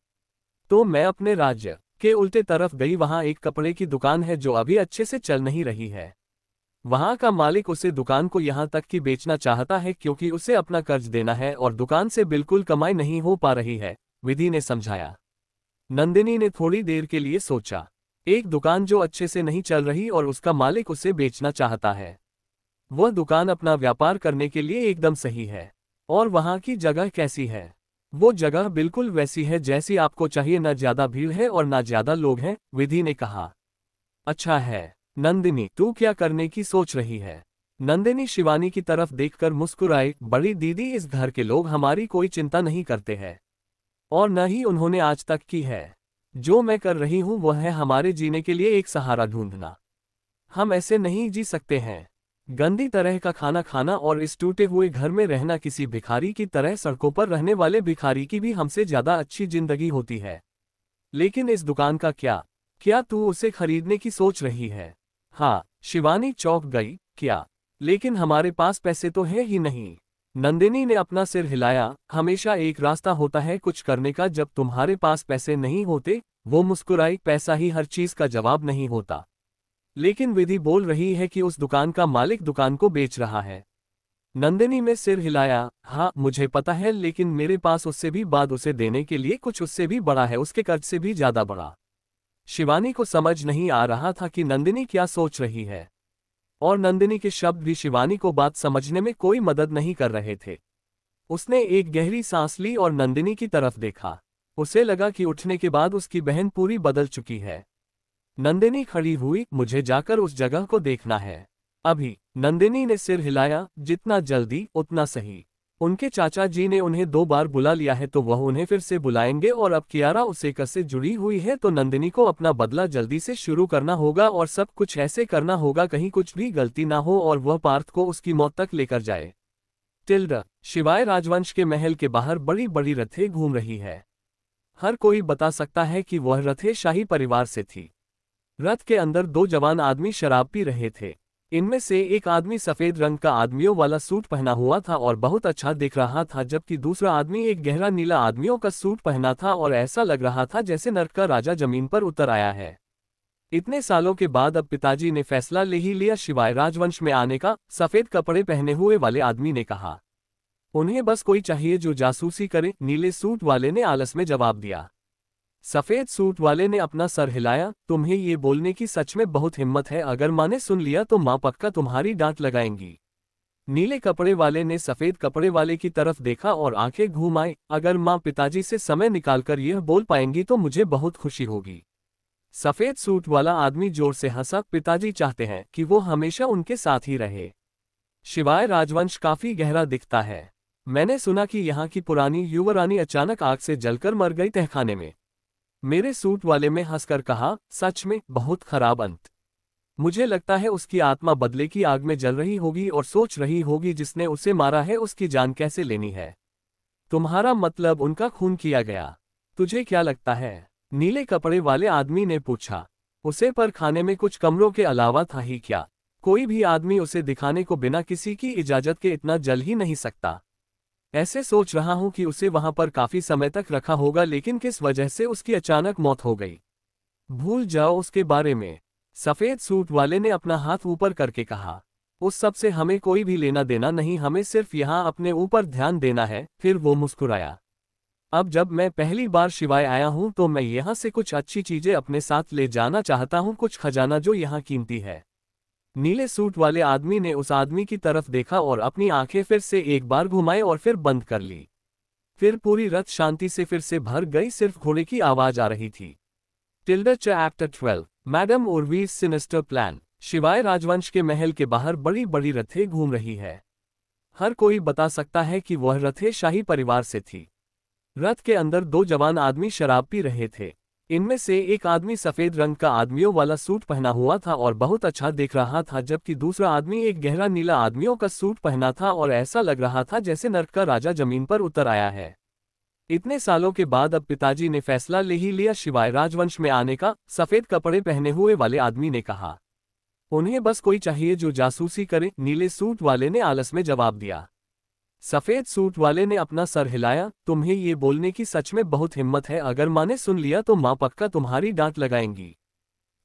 तो मैं अपने राज्य के उल्टे तरफ गई। वहाँ एक कपड़े की दुकान है जो अभी अच्छे से चल नहीं रही है। वहाँ का मालिक उसे दुकान को यहाँ तक कि बेचना चाहता है क्योंकि उसे अपना कर्ज देना है और दुकान से बिल्कुल कमाई नहीं हो पा रही है, विधि ने समझाया। नंदिनी ने थोड़ी देर के लिए सोचा। एक दुकान जो अच्छे से नहीं चल रही और उसका मालिक उसे बेचना चाहता है। वह दुकान अपना व्यापार करने के लिए एकदम सही है। और वहाँ की जगह कैसी है? वो जगह बिल्कुल वैसी है जैसी आपको चाहिए, न ज्यादा भीड़ है और न ज्यादा लोग हैं, विधि ने कहा। अच्छा है। नंदिनी, तू क्या करने की सोच रही है? नंदिनी शिवानी की तरफ देखकर मुस्कुराई। बड़ी दीदी, इस घर के लोग हमारी कोई चिंता नहीं करते हैं और न ही उन्होंने आज तक की है। जो मैं कर रही हूं वह है हमारे जीने के लिए एक सहारा ढूंढना। हम ऐसे नहीं जी सकते हैं। गंदी तरह का खाना खाना और इस टूटे हुए घर में रहना किसी भिखारी की तरह। सड़कों पर रहने वाले भिखारी की भी हमसे ज्यादा अच्छी जिंदगी होती है। लेकिन इस दुकान का क्या? क्या तू उसे खरीदने की सोच रही है? हाँ, शिवानी चौंक गई। क्या? लेकिन हमारे पास पैसे तो है ही नहीं। नंदिनी ने अपना सिर हिलाया। हमेशा एक रास्ता होता है कुछ करने का जब तुम्हारे पास पैसे नहीं होते। वो मुस्कुराई। पैसा ही हर चीज का जवाब नहीं होता। लेकिन विधि बोल रही है कि उस दुकान का मालिक दुकान को बेच रहा है। नंदिनी ने सिर हिलाया। हाँ मुझे पता है, लेकिन मेरे पास उससे भी बाद उसे देने के लिए कुछ उससे भी बड़ा है, उसके कर्ज से भी ज्यादा बड़ा। शिवानी को समझ नहीं आ रहा था कि नंदिनी क्या सोच रही है, और नंदिनी के शब्द भी शिवानी को बात समझने में कोई मदद नहीं कर रहे थे। उसने एक गहरी सांस ली और नंदिनी की तरफ देखा। उसे लगा कि उठने के बाद उसकी बहन पूरी बदल चुकी है। नंदिनी खड़ी हुई। मुझे जाकर उस जगह को देखना है अभी। नंदिनी ने सिर हिलाया। जितना जल्दी उतना सही। उनके चाचा जी ने उन्हें 2 बार बुला लिया है तो वह उन्हें फिर से बुलाएंगे, और अब कियारा उसे से जुड़ी हुई है तो नंदिनी को अपना बदला जल्दी से शुरू करना होगा और सब कुछ ऐसे करना होगा कहीं कुछ भी गलती ना हो और वह पार्थ को उसकी मौत तक लेकर जाए। शिवाय राजवंश के महल के बाहर बड़ी बड़ी रथें घूम रही है। हर कोई बता सकता है कि वह रथें शाही परिवार से थी। रथ के अंदर 2 जवान आदमी शराब पी रहे थे। इनमें से एक आदमी सफेद रंग का आदमियों वाला सूट पहना हुआ था और बहुत अच्छा दिख रहा था, जबकि दूसरा आदमी एक गहरा नीला आदमियों का सूट पहना था और ऐसा लग रहा था जैसे नर्क का राजा जमीन पर उतर आया है। इतने सालों के बाद अब पिताजी ने फैसला ले ही लिया शिवाय राजवंश में आने का, सफेद कपड़े पहने हुए वाले आदमी ने कहा। उन्हें बस कोई चाहिए जो जासूसी करे, नीले सूट वाले ने आलस में जवाब दिया। सफेद सूट वाले ने अपना सर हिलाया। तुम्हें ये बोलने की सच में बहुत हिम्मत है, अगर माँ ने सुन लिया तो माँ पक्का तुम्हारी डांट लगाएंगी। नीले कपड़े वाले ने सफेद कपड़े वाले की तरफ देखा और आंखें घूमाई। अगर माँ पिताजी से समय निकालकर यह बोल पाएंगी तो मुझे बहुत खुशी होगी। सफेद सूट वाला आदमी जोर से हंसा। पिताजी चाहते हैं कि वो हमेशा उनके साथ ही रहे। शिवाय राजवंश काफी गहरा दिखता है। मैंने सुना कि यहाँ की पुरानी युवरानी अचानक आग से जलकर मर गई तहखाने में। मेरे सूट वाले में हंसकर कहा। सच में बहुत खराब अंत। मुझे लगता है उसकी आत्मा बदले की आग में जल रही होगी और सोच रही होगी जिसने उसे मारा है उसकी जान कैसे लेनी है। तुम्हारा मतलब उनका खून किया गया? तुझे क्या लगता है? नीले कपड़े वाले आदमी ने पूछा। उसे पर खाने में कुछ कमरों के अलावा था ही क्या? कोई भी आदमी उसे दिखाने को बिना किसी की इजाजत के इतना जल ही नहीं सकता। ऐसे सोच रहा हूं कि उसे वहां पर काफी समय तक रखा होगा, लेकिन किस वजह से उसकी अचानक मौत हो गई। भूल जाओ उसके बारे में। सफेद सूट वाले ने अपना हाथ ऊपर करके कहा। उस सब से हमें कोई भी लेना देना नहीं, हमें सिर्फ यहाँ अपने ऊपर ध्यान देना है। फिर वो मुस्कुराया। अब जब मैं पहली बार शिवाय आया हूं तो मैं यहाँ से कुछ अच्छी चीजें अपने साथ ले जाना चाहता हूँ, कुछ खजाना जो यहाँ कीमती है। नीले सूट वाले आदमी ने उस आदमी की तरफ देखा और अपनी आंखें फिर से एक बार घुमाई और फिर बंद कर ली। फिर पूरी रथ शांति से फिर से भर गई, सिर्फ घोड़े की आवाज आ रही थी। Chapter 12 madam Urvi's sinister plan. Shivaay Rajvansh के महल के बाहर बड़ी बड़ी रथें घूम रही है। हर कोई बता सकता है कि वह रथें शाही परिवार से थी। रथ के अंदर 2 जवान आदमी शराब पी रहे थे। इनमें से एक आदमी सफेद रंग का आदमियों वाला सूट पहना हुआ था और बहुत अच्छा दिख रहा था, जबकि दूसरा आदमी एक गहरा नीला आदमियों का सूट पहना था और ऐसा लग रहा था जैसे नर्क का राजा जमीन पर उतर आया है। इतने सालों के बाद अब पिताजी ने फैसला ले ही लिया शिवाय राजवंश में आने का, सफेद कपड़े पहने हुए वाले आदमी ने कहा। उन्हें बस कोई चाहिए जो जासूसी करे, नीले सूट वाले ने आलस में जवाब दिया। सफेद सूट वाले ने अपना सर हिलाया। तुम्हें ये बोलने की सच में बहुत हिम्मत है, अगर माँ ने सुन लिया तो माँ पक्का तुम्हारी डांट लगाएंगी।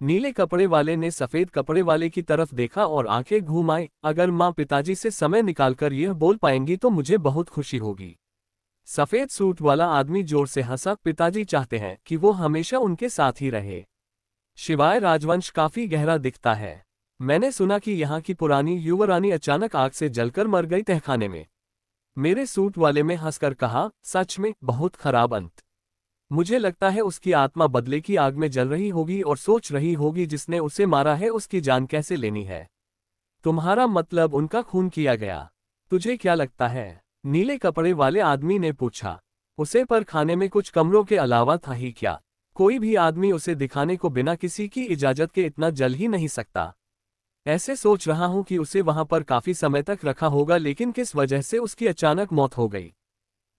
नीले कपड़े वाले ने सफेद कपड़े वाले की तरफ देखा और आंखें घूमाई। अगर माँ पिताजी से समय निकालकर यह बोल पाएंगी तो मुझे बहुत खुशी होगी। सफेद सूट वाला आदमी जोर से हंसा। पिताजी चाहते हैं कि वो हमेशा उनके साथ ही रहे। शिवाय राजवंश काफी गहरा दिखता है। मैंने सुना कि यहाँ की पुरानी युवरानी अचानक आग से जलकर मर गई तहखाने में। मेरे सूट वाले में हंसकर कहा। सच में बहुत खराब अंत। मुझे लगता है उसकी आत्मा बदले की आग में जल रही होगी और सोच रही होगी जिसने उसे मारा है उसकी जान कैसे लेनी है। तुम्हारा मतलब उनका खून किया गया? तुझे क्या लगता है? नीले कपड़े वाले आदमी ने पूछा। उसे पर खाने में कुछ कमरों के अलावा था ही क्या? कोई भी आदमी उसे दिखाने को बिना किसी की इजाजत के इतना जल ही नहीं सकता। ऐसे सोच रहा हूं कि उसे वहां पर काफी समय तक रखा होगा, लेकिन किस वजह से उसकी अचानक मौत हो गई।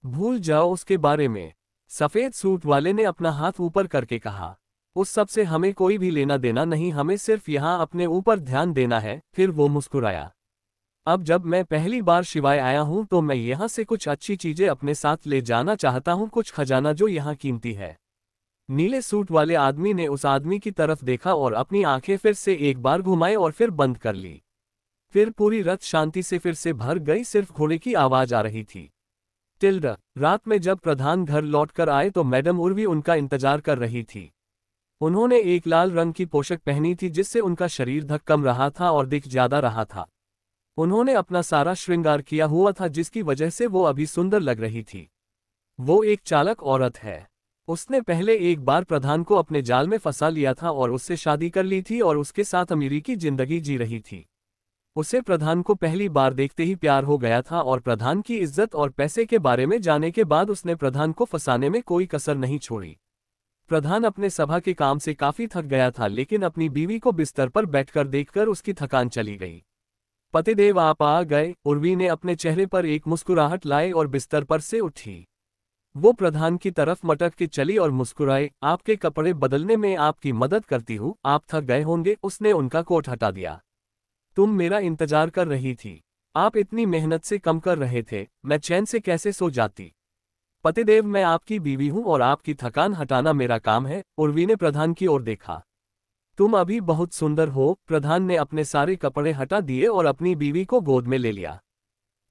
भूल जाओ उसके बारे में। सफेद सूट वाले ने अपना हाथ ऊपर करके कहा। उस सब से हमें कोई भी लेना देना नहीं, हमें सिर्फ यहाँ अपने ऊपर ध्यान देना है। फिर वो मुस्कुराया। अब जब मैं पहली बार शिवाय आया हूं तो मैं यहाँ से कुछ अच्छी चीजें अपने साथ ले जाना चाहता हूँ, कुछ खजाना जो यहाँ कीमती है। नीले सूट वाले आदमी ने उस आदमी की तरफ देखा और अपनी आंखें फिर से एक बार घुमाई और फिर बंद कर ली। फिर पूरी रथ शांति से फिर से भर गई, सिर्फ घोड़े की आवाज आ रही थी। टिल्डा। रात में जब प्रधान घर लौटकर आए तो मैडम उर्वी उनका इंतजार कर रही थी। उन्होंने एक लाल रंग की पोशाक पहनी थी जिससे उनका शरीर धक कम रहा था और दिख ज्यादा रहा था। उन्होंने अपना सारा श्रृंगार किया हुआ था जिसकी वजह से वो अभी सुंदर लग रही थी। वो एक चालाक औरत है। उसने पहले एक बार प्रधान को अपने जाल में फंसा लिया था और उससे शादी कर ली थी और उसके साथ अमीरी की जिंदगी जी रही थी। उसे प्रधान को पहली बार देखते ही प्यार हो गया था और प्रधान की इज्जत और पैसे के बारे में जानने के बाद उसने प्रधान को फंसाने में कोई कसर नहीं छोड़ी। प्रधान अपने सभा के काम से काफी थक गया था, लेकिन अपनी बीवी को बिस्तर पर बैठकर देखकर उसकी थकान चली गई। पतिदेव आप आ गए, उर्वी ने अपने चेहरे पर एक मुस्कुराहट लाई और बिस्तर पर से उठी। वो प्रधान की तरफ मटक के चली और मुस्कुराए, आपके कपड़े बदलने में आपकी मदद करती हूँ, आप थक गए होंगे। उसने उनका कोट हटा दिया। तुम मेरा इंतजार कर रही थी। आप इतनी मेहनत से कम कर रहे थे, मैं चैन से कैसे सो जाती। पतिदेव मैं आपकी बीवी हूं और आपकी थकान हटाना मेरा काम है। उर्वी ने प्रधान की ओर देखा। तुम अभी बहुत सुंदर हो। प्रधान ने अपने सारे कपड़े हटा दिए और अपनी बीवी को गोद में ले लिया।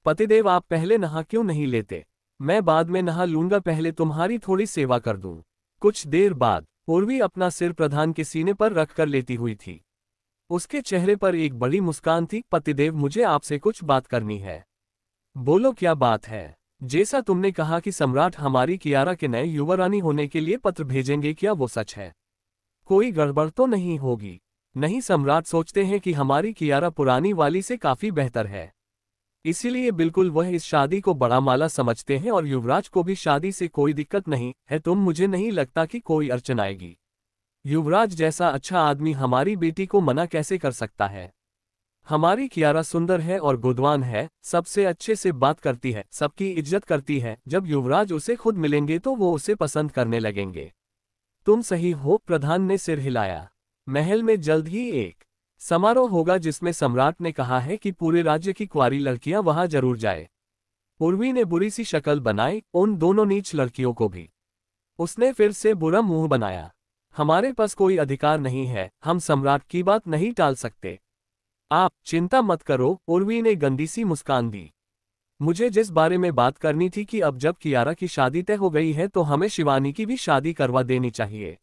पतिदेव आप पहले नहा क्यों नहीं लेते? मैं बाद में नहा लूंगा, पहले तुम्हारी थोड़ी सेवा कर दूं। कुछ देर बाद उर्वी अपना सिर प्रधान के सीने पर रखकर लेती हुई थी। उसके चेहरे पर एक बड़ी मुस्कान थी। पतिदेव मुझे आपसे कुछ बात करनी है। बोलो क्या बात है? जैसा तुमने कहा कि सम्राट हमारी कियारा के नए युवरानी होने के लिए पत्र भेजेंगे, क्या वो सच है? कोई गड़बड़ तो नहीं होगी? नहीं, सम्राट सोचते हैं कि हमारी कियारा पुरानी वाली से काफी बेहतर है, इसीलिए बिल्कुल वह इस शादी को बड़ा माला समझते हैं और युवराज को भी शादी से कोई दिक्कत नहीं है। मुझे नहीं लगता कि कोई अड़चन आएगी। युवराज जैसा अच्छा आदमी हमारी बेटी को मना कैसे कर सकता है? हमारी कियारा सुंदर है और गुणवान है, सबसे अच्छे से बात करती है, सबकी इज्जत करती है। जब युवराज उसे खुद मिलेंगे तो वो उसे पसंद करने लगेंगे। तुम सही हो, प्रधान ने सिर हिलाया। महल में जल्द ही एक समारोह होगा जिसमें सम्राट ने कहा है कि पूरे राज्य की कुंवारी लड़कियां वहां जरूर जाए। उर्वी ने बुरी सी शक्ल बनाई, उन दोनों नीच लड़कियों को भी। उसने फिर से बुरा मुंह बनाया। हमारे पास कोई अधिकार नहीं है, हम सम्राट की बात नहीं टाल सकते। आप चिंता मत करो, उर्वी ने गंदी सी मुस्कान दी। मुझे जिस बारे में बात करनी थी कि अब जब कियारा की शादी तय हो गई है तो हमें शिवानी की भी शादी करवा देनी चाहिए।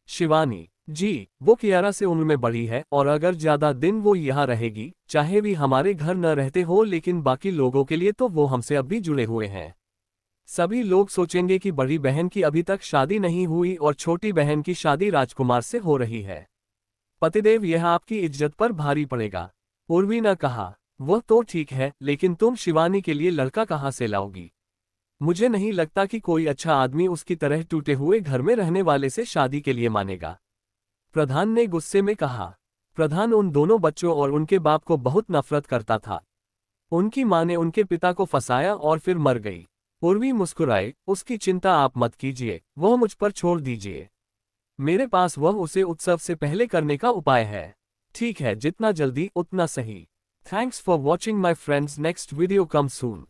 शिवानी? जी, वो कियारा से उम्र में बड़ी है और अगर ज्यादा दिन वो यहाँ रहेगी, चाहे भी हमारे घर न रहते हो, लेकिन बाकी लोगों के लिए तो वो हमसे अब भी जुड़े हुए हैं। सभी लोग सोचेंगे कि बड़ी बहन की अभी तक शादी नहीं हुई और छोटी बहन की शादी राजकुमार से हो रही है। पतिदेव यह आपकी इज्जत पर भारी पड़ेगा। उर्वी ने कहा। वह तो ठीक है, लेकिन तुम शिवानी के लिए लड़का कहाँ से लाओगी? मुझे नहीं लगता कि कोई अच्छा आदमी उसकी तरह टूटे हुए घर में रहने वाले से शादी के लिए मानेगा, प्रधान ने गुस्से में कहा। प्रधान उन दोनों बच्चों और उनके बाप को बहुत नफरत करता था। उनकी मां ने उनके पिता को फंसाया और फिर मर गई। उर्वी मुस्कुराए, उसकी चिंता आप मत कीजिए, वह मुझ पर छोड़ दीजिए। मेरे पास वह उसे उत्सव से पहले करने का उपाय है। ठीक है, जितना जल्दी उतना सही। Thanks for watching my friends, next video come soon.